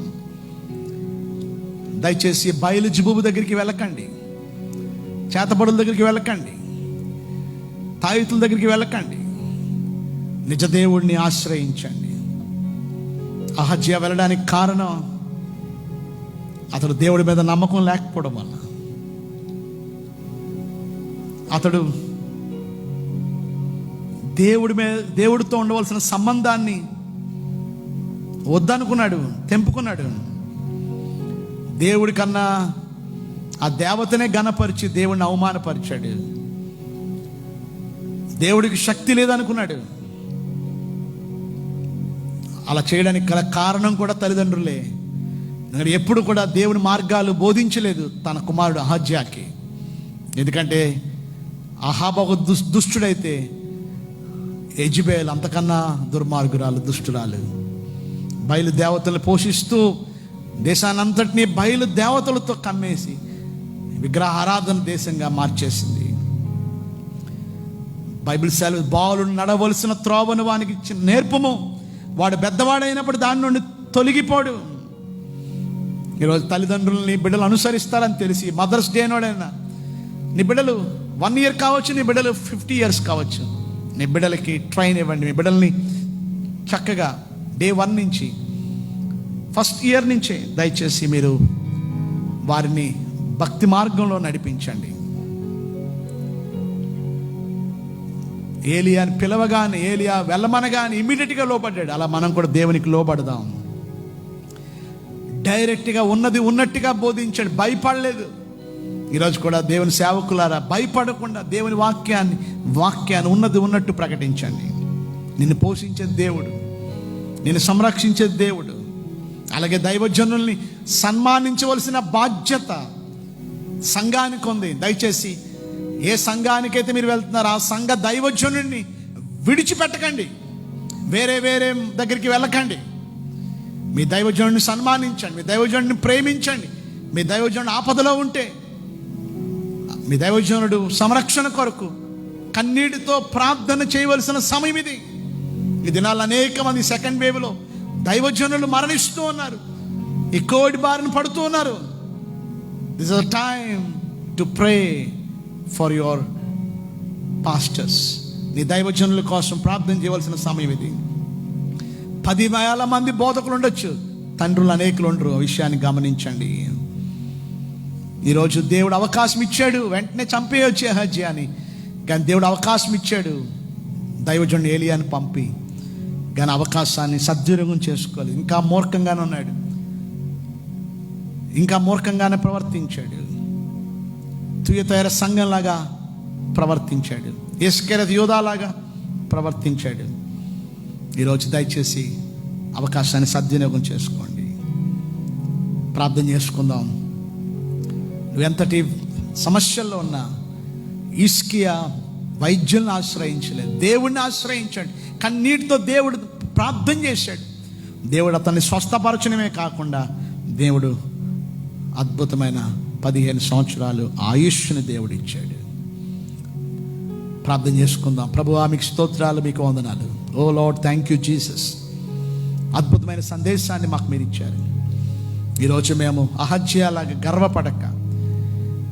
దయచేసి బయలు జిబుబు దగ్గరికి వెళ్ళకండి, చేతబడుల దగ్గరికి వెళ్ళకండి, తాయితుల దగ్గరికి వెళ్ళకండి. నిజ దేవుడిని ఆశ్రయించండి. అహజ్యా వెళ్ళడానికి కారణం అతడు దేవుడి మీద నమ్మకం లేకపోవడం వల్ల. అతడు దేవుడితో ఉండవలసిన సంబంధాన్ని వద్దనుకున్నాడు, తెంపుకున్నాడు. దేవుడి కన్నా ఆ దేవతనే ఘనపరిచి దేవుడిని అవమానపరిచాడు. దేవుడికి శక్తి లేదనుకున్నాడు. అలా చేయడానికి గల కారణం కూడా తల్లిదండ్రులే. ఎప్పుడు కూడా దేవుని మార్గాలు బోధించలేదు తన కుమారుడు అహజ్యాకి. ఎందుకంటే అహాబ ఒక దుష్టుడైతే యెజబెల్ అంతకన్నా దుర్మార్గురాలు, దుష్టురాలు. బయలు దేవతలను పోషిస్తూ దేశానంతటినీ బయలు దేవతలతో కమ్మేసి విగ్రహారాధన దేశంగా మార్చేసింది. బైబిల్ సెలవు, బాలుడు నడవలసిన త్రోవను వానికి ఇచ్చిన నేర్పము, వాడు పెద్దవాడైనప్పుడు దాని నుండి తొలగిపోడు. ఈరోజు తల్లిదండ్రులని బిడ్డలు అనుసరిస్తారని తెలిసి మదర్స్ డే నాడైనా నీ బిడ్డలు 1 year కావచ్చు, నీ బిడ్డలు 50 years కావచ్చు, నీ బిడ్డలకి ట్రైన్ ఇవ్వండి. మీ బిడ్డల్ని చక్కగా day 1 నుంచి, ఫస్ట్ ఇయర్ నుంచే దయచేసి మీరు వారిని భక్తి మార్గంలో నడిపించండి. ఏలియాని పిలవగానే, ఏలియా వెళ్ళమనగానే ఇమ్మీడియట్గా లోపడ్డాడు. అలా మనం కూడా దేవునికి లోపడదాం. డైరెక్ట్గా ఉన్నది ఉన్నట్టుగా బోధించాడు, భయపడలేదు. ఈరోజు కూడా దేవుని సేవకులారా, భయపడకుండా దేవుని వాక్యాన్ని ఉన్నది ఉన్నట్టు ప్రకటించండి. నిన్ను పోషించే దేవుడు, నిన్ను సంరక్షించే దేవుడు. అలాగే దైవజనుల్ని సన్మానించవలసిన బాధ్యత సంఘానికి ఉంది. దయచేసి ఏ సంఘానికైతే మీరు వెళ్తున్నారో ఆ సంఘ దైవజనుడిని విడిచిపెట్టకండి, వేరే దగ్గరికి వెళ్ళకండి. మీ దైవజనుడిని సన్మానించండి, మీ దైవజనుడిని ప్రేమించండి. మీ దైవజనుడు ఆపదలో ఉంటే మీ దైవజనుడు సంరక్షణ కొరకు కన్నీటితో ప్రార్థన చేయవలసిన సమయం ఇది. ఈ దినాల్లో అనేక మంది సెకండ్ వేవ్లో దైవజనులు మరణిస్తూ ఉన్నారు, ఈ కోవిడ్ బారిన పడుతూ ఉన్నారు. This is the time to pray for your pastors. నీ దైవజనుల కోసం ప్రార్థన చేయవలసిన సమయం ఇది. 10,000 మంది బోధకులు ఉండొచ్చు, తండ్రులు అనేకులు ఉండరు. ఆ విషయాన్ని గమనించండి. ఈరోజు దేవుడు అవకాశం ఇచ్చాడు, వెంటనే చంపేయొచ్చు అహజ్యాని, కానీ దేవుడు అవకాశం ఇచ్చాడు దైవజనుడు ఏలియాని పంపి. కానీ అవకాశాన్ని సద్వినియోగం చేసుకోలేదు. ఇంకా మూర్ఖంగానే ఉన్నాడు, ఇంకా మూర్ఖంగానే ప్రవర్తించాడు. తుయతైర సంఘంలాగా ప్రవర్తించాడు, ఇస్కరియోతు యూదాలాగా ప్రవర్తించాడు. ఈరోజు దయచేసి అవకాశాన్ని సద్వినియోగం చేసుకోండి. ప్రార్థన చేసుకుందాం. నువ్వెంతటి సమస్యల్లో ఉన్నా హిజ్కియా వైద్యుల్ని ఆశ్రయించలేదు, దేవుడిని ఆశ్రయించాడు. కన్నీటితో దేవుడు ప్రార్థన చేశాడు. దేవుడు అతన్ని స్వస్థపరచడమే కాకుండా దేవుడు అద్భుతమైన 15 సంవత్సరాలు ఆయుష్ని దేవుడు ఇచ్చాడు. ప్రార్థన చేసుకుందాం. ప్రభువా, మీకు స్తోత్రాలు, మీకు వందనాలు. ఓ లార్డ్, థ్యాంక్ యూ జీసస్. అద్భుతమైన సందేశాన్ని మాకు మీరు ఇచ్చారు. ఈరోజు మేము అహజ్యాలాగా గర్వపడక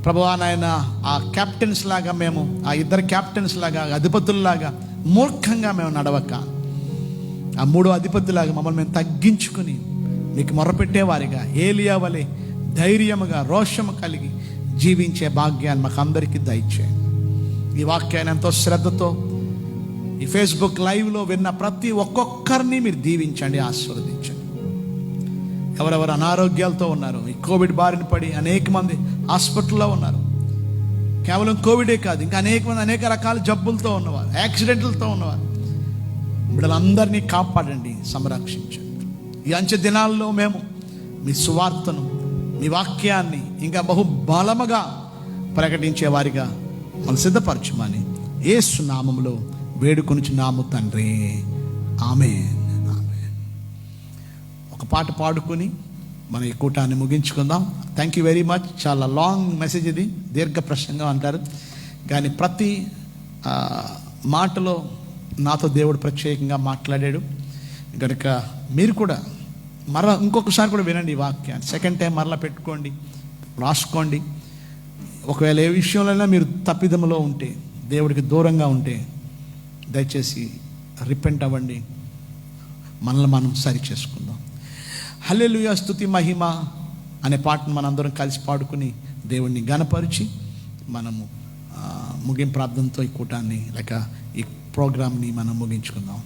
ప్రభువా నాయన, ఆ క్యాప్టెన్స్ లాగా మేము, ఆ ఇద్దరు క్యాప్టెన్స్ లాగా, అధిపతుల్లాగా మూర్ఖంగా మేము నడవక, ఆ 3 అధిపతులాగా మమ్మల్ని మేము తగ్గించుకుని మీకు మొరపెట్టేవారిగా, ఏలియా వలె ధైర్యముగా రోషము కలిగి జీవించే భాగ్యాన్ని మాకు అందరికీ దయచేయండి. ఈ వాక్యాన్ని ఎంతో శ్రద్ధతో ఈ ఫేస్బుక్ లైవ్లో విన్న ప్రతి ఒక్కొక్కరిని మీరు దీవించండి, ఆశీర్వదించండి. ఎవరెవరు అనారోగ్యాలతో ఉన్నారు, ఈ కోవిడ్ బారిన పడి అనేక మంది హాస్పిటల్లో ఉన్నారు. కేవలం కోవిడే కాదు, ఇంకా అనేక మంది అనేక రకాల జబ్బులతో ఉన్నవారు, యాక్సిడెంట్లతో ఉన్నవారు. వీళ్ళందరినీ కాపాడండి, సంరక్షించండి. ఈ అంచె దినాల్లో మేము మీ సువార్తను, మీ వాక్యాన్ని ఇంకా బహు బలముగా ప్రకటించే వారిగా మనం సిద్ధపరచమని యేసు నామములో వేడుకొనుచున్నాము తండ్రి, ఆమేన్. ఒక పాట పాడుకొని మన ఈ కూటాన్ని ముగించుకుందాం. Thank you very much. చాలా లాంగ్ మెసేజ్ ఇది, దీర్ఘ ప్రసంగం అంటారు, కానీ ప్రతి మాటలో నాతో దేవుడు ప్రత్యేకంగా మాట్లాడాడు కనుక మీరు కూడా ఇంకొకసారి కూడా వినండి ఈ వాక్యాన్ని. సెకండ్ టైం మరలా పెట్టుకోండి, రాసుకోండి. ఒకవేళ ఏ విషయంలోనైనా మీరు తప్పిదములో ఉంటే, దేవుడికి దూరంగా ఉంటే దయచేసి రిపెంట్ అవ్వండి, మనల్ని మనం సరి చేసుకుందాం. హల్లెలూయా స్తుతి మహిమ అనే పాటను మనందరం కలిసి పాడుకుని దేవుణ్ణి ఘనపరిచి మనము ముగింపు ప్రార్థనతో ఈ కూటాన్ని లేక ఈ ప్రోగ్రామ్ని మనం ముగించుకుందాం.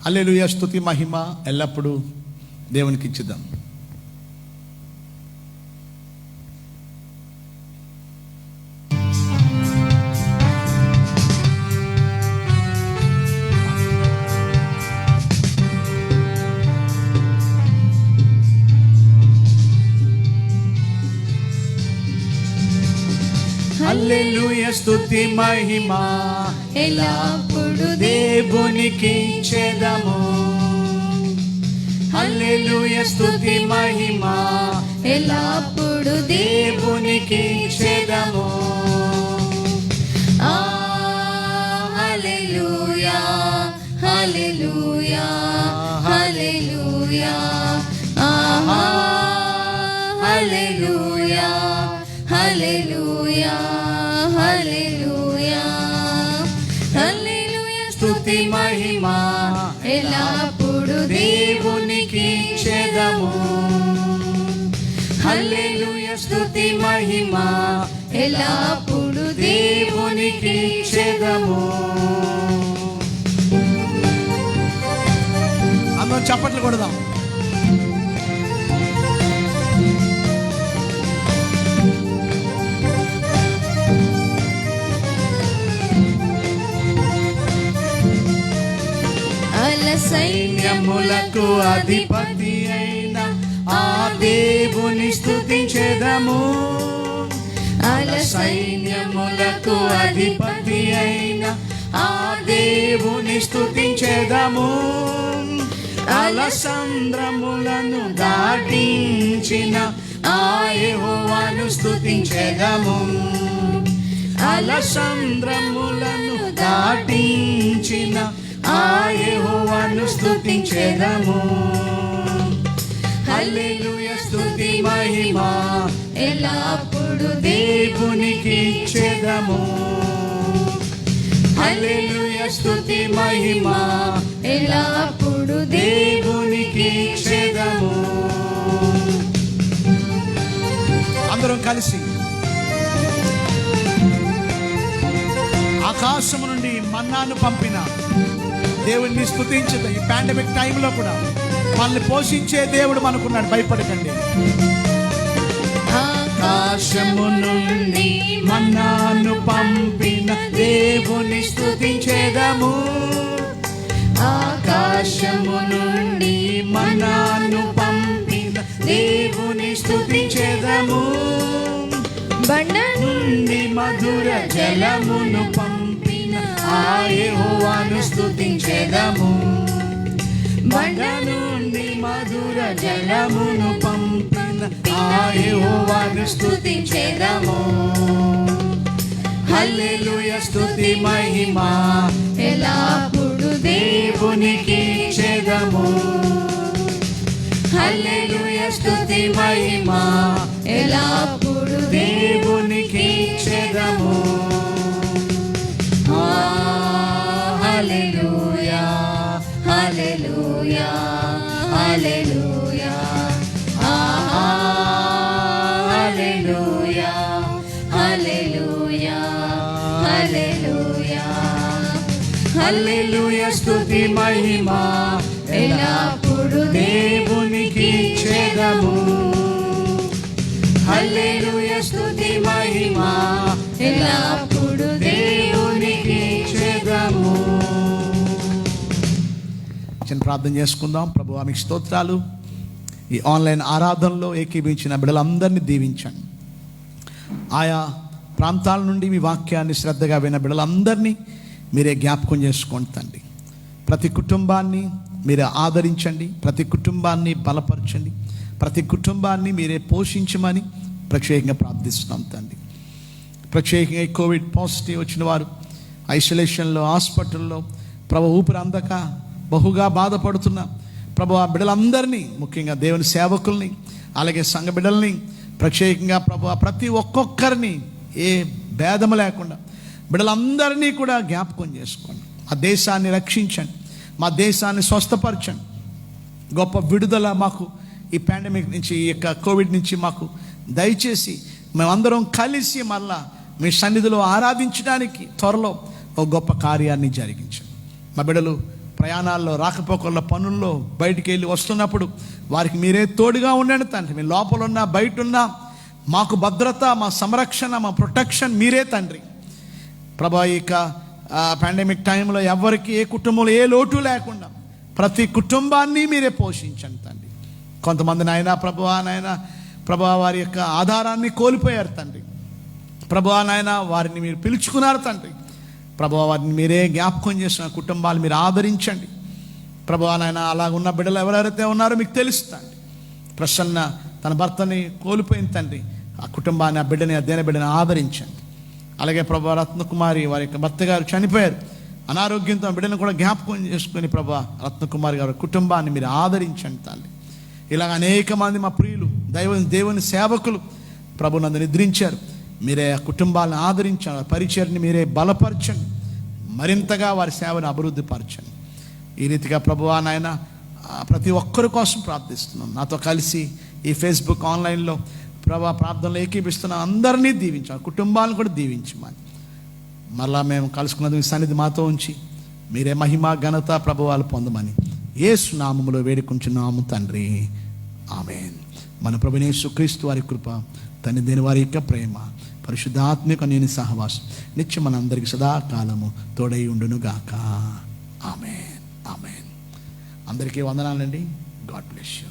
హల్లెలూయా స్తుతి మహిమ ఎల్లప్పుడూ దేవునికి ఇచ్చిద్దాం. హల్లెలూయా స్తుతి మహిమ ఎల్లప్పుడు దేవునికి ఇచ్చేదము. హల్లెలూయా స్తుతి మహిమ ఎల్లప్పుడు దేవునికి ఇచ్చేదము. హల్లెలూయా హల్లెలూయా హల్లెలూయా హల్లెలూయా హల్లెలూయా హల్లెలూయా హల్లెలూయా స్తుతి మహిమ ఎల్లప్పుడు దేవునికి ఇచ్చేదము. హల్లెలూయా స్తుతి మహిమ ఎల్లప్పుడు దేవునికి ఇచ్చేదము. అందరం చప్పట్లు కొడదాం. సైన్యములకు అధిపతి అయిన ఆ దేవుని స్తుతించెదము. సైన్యములకు అధిపతి అయిన ఆ దేవుని స్తుతించెదము. అలసంద్రములను దాటించిన ఆ యెహోవాను స్తుతించెదము. అలసంద్రములను దాటించిన ఆ యెహోవాను స్తుతించెదము. హల్లెలూయా స్తుతి మహిమ ఎల్లప్పుడు దేవునికి ఇచ్చేదము. హల్లెలూయా స్తుతి మహిమ ఎల్లప్పుడు దేవునికి ఇచ్చేదము. అందరం కలిసి ఆకాశము నుండి మన్నాను పంపిన దేవుణ్ణి స్తుతించదు. ఈ పాండమిక్ టైంలో కూడా మనల్ని పోషించే దేవుడు మనకున్నాడు, భయపడకండి. ఆకాశము నుండి మన్నాను పంపిన దేవుని స్తుతించెదము. ఆకాశము నుండి మన్నాను పంపిన దేవుని స్తుతించెదము. బండ నుండి మధుర జలమును పంపిన ఆ యెహోవాను స్తుతించెదము. బండ నుండి మధుర జలమును పంపిన ఆ యెహోవాను స్తుతించెదము. హల్లెలూయా స్తుతి మహిమ ఎల్లప్పుడు దేవునికి చెదము. హల్లెలూయా స్తుతి మహిమ ఎల్లప్పుడు దేవునికి చెదము. హల్లెలూయా హల్లెలూయా హల్లెలూయా హల్లెలూయా హల్లెలూయా హల్లెలూయా హల్లెలూయా స్తుతి మహిమ ఎల్లప్పుడు దేవునికి చెదము. హల్లెలూయా స్తుతి మహిమ ఎల్లప్పుడు దేవునికి చెదము. చిన్న ప్రార్థన చేసుకుందాం. ప్రభువా మీకు స్తోత్రాలు. ఈ ఆన్లైన్ ఆరాధనలో ఏకీభించిన బిడ్డలందరినీ దీవించండి. ఆయా ప్రాంతాల నుండి మీ వాక్యాన్ని శ్రద్ధగా విన్న బిడ్డలందరినీ మీరే జ్ఞాపకం చేసుకోండి తండ్రి. ప్రతి కుటుంబాన్ని మీరే ఆదరించండి, ప్రతి కుటుంబాన్ని బలపరచండి, ప్రతి కుటుంబాన్ని మీరే పోషించమని ప్రత్యేకంగా ప్రార్థిస్తున్నాం తండ్రి. ప్రత్యేకంగా కోవిడ్ పాజిటివ్ వచ్చిన వారు ఐసోలేషన్లో, హాస్పిటల్లో ప్రభు ఊపిరి అందక బహుగా బాధపడుతున్న ప్రభు ఆ బిడ్డలందరినీ, ముఖ్యంగా దేవుని సేవకుల్ని, అలాగే సంఘ బిడ్డల్ని ప్రత్యేకంగా ప్రభు ప్రతి ఒక్కొక్కరిని ఏ భేదము లేకుండా బిడ్డలందరినీ కూడా జ్ఞాపకం చేసుకోండి. మా దేశాన్ని రక్షించండి, మా దేశాన్ని స్వస్థపరచండి. గొప్ప విడుదల మాకు ఈ పాండమిక్ నుంచి, ఈ యొక్క కోవిడ్ నుంచి మాకు దయచేసి మేమందరం కలిసి మళ్ళా మీ సన్నిధిలో ఆరాధించడానికి త్వరలో ఒక గొప్ప కార్యాన్ని జరిగించండి. మా బిడ్డలు ప్రయాణాల్లో, రాకపోకల్లో, పనుల్లో బయటికి వెళ్ళి వస్తున్నప్పుడు వారికి మీరే తోడుగా ఉండండి తండ్రి. మీ లోపల ఉన్నా బయట ఉన్నా మాకు భద్రత, మా సంరక్షణ, మా ప్రొటెక్షన్ మీరే తండ్రి. ప్రభా ఇక పాండమిక్ టైంలో ఎవరికి, ఏ కుటుంబంలో ఏ లోటు లేకుండా ప్రతి కుటుంబాన్ని మీరే పోషించండి తండ్రి. కొంతమంది నాయన ప్రభువా వారి యొక్క ఆధారాన్ని కోల్పోయారు తండ్రి. ప్రభువా నాయన వారిని మీరు పిలుచుకున్నారు తండ్రి. ప్రభువా వారిని మీరే జ్ఞాపకం చేసిన కుటుంబాలు మీరు ఆదరించండి. ప్రభువా నాయన అలాగున్న బిడ్డలు ఎవరెవరైతే ఉన్నారో మీకు తెలుస్తుంది. ప్రసన్న తన భర్తని కోల్పోయింది తండ్రి. ఆ కుటుంబాన్ని, ఆ బిడ్డని, ఆ దేని బిడ్డని ఆదరించండి. అలాగే ప్రభా రత్నకుమారి వారి యొక్క భర్త గారు చనిపోయారు అనారోగ్యంతో, బిడ్డను కూడా జ్ఞాపకం చేసుకుని ప్రభా రత్నకుమారి గారి కుటుంబాన్ని మీరు ఆదరించండి తండ్రి. ఇలాగ అనేక మంది మా ప్రియులు దేవుని సేవకులు ప్రభు నందు నిద్రించారు. మీరే ఆ కుటుంబాలను ఆదరించండి, పరిచయాన్ని మీరే బలపరచండి, మరింతగా వారి సేవను అభివృద్ధి పరచండి. ఈ రీతిగా ప్రభువా నాయన ప్రతి ఒక్కరి కోసం ప్రార్థిస్తున్నాం. నాతో కలిసి ఈ ఫేస్బుక్ ఆన్లైన్లో ప్రభా ప్రార్థనలు ఏకీపిస్తున్న అందరినీ దీవించాలి, కుటుంబాలను కూడా దీవించమని. మరలా మేము కలుసుకున్నది మీ సన్నిధి మాతో ఉంచి మీరే మహిమ ఘనత ప్రభువాలు పొందమని యేసు నామములో వేడుకుంటున్నాము తండ్రి, ఆమేన్. మన ప్రభువైన యేసుక్రీస్తు వారి కృప, తండ్రి దేని వారి యొక్క ప్రేమ, పరిశుద్ధాత్మిక నేను సహవాసం నిత్యం మన అందరికి సదాకాలము తోడై ఉండును గాక. ఆమేన్, ఆమేన్. అందరికీ వందనాలండి. God bless you.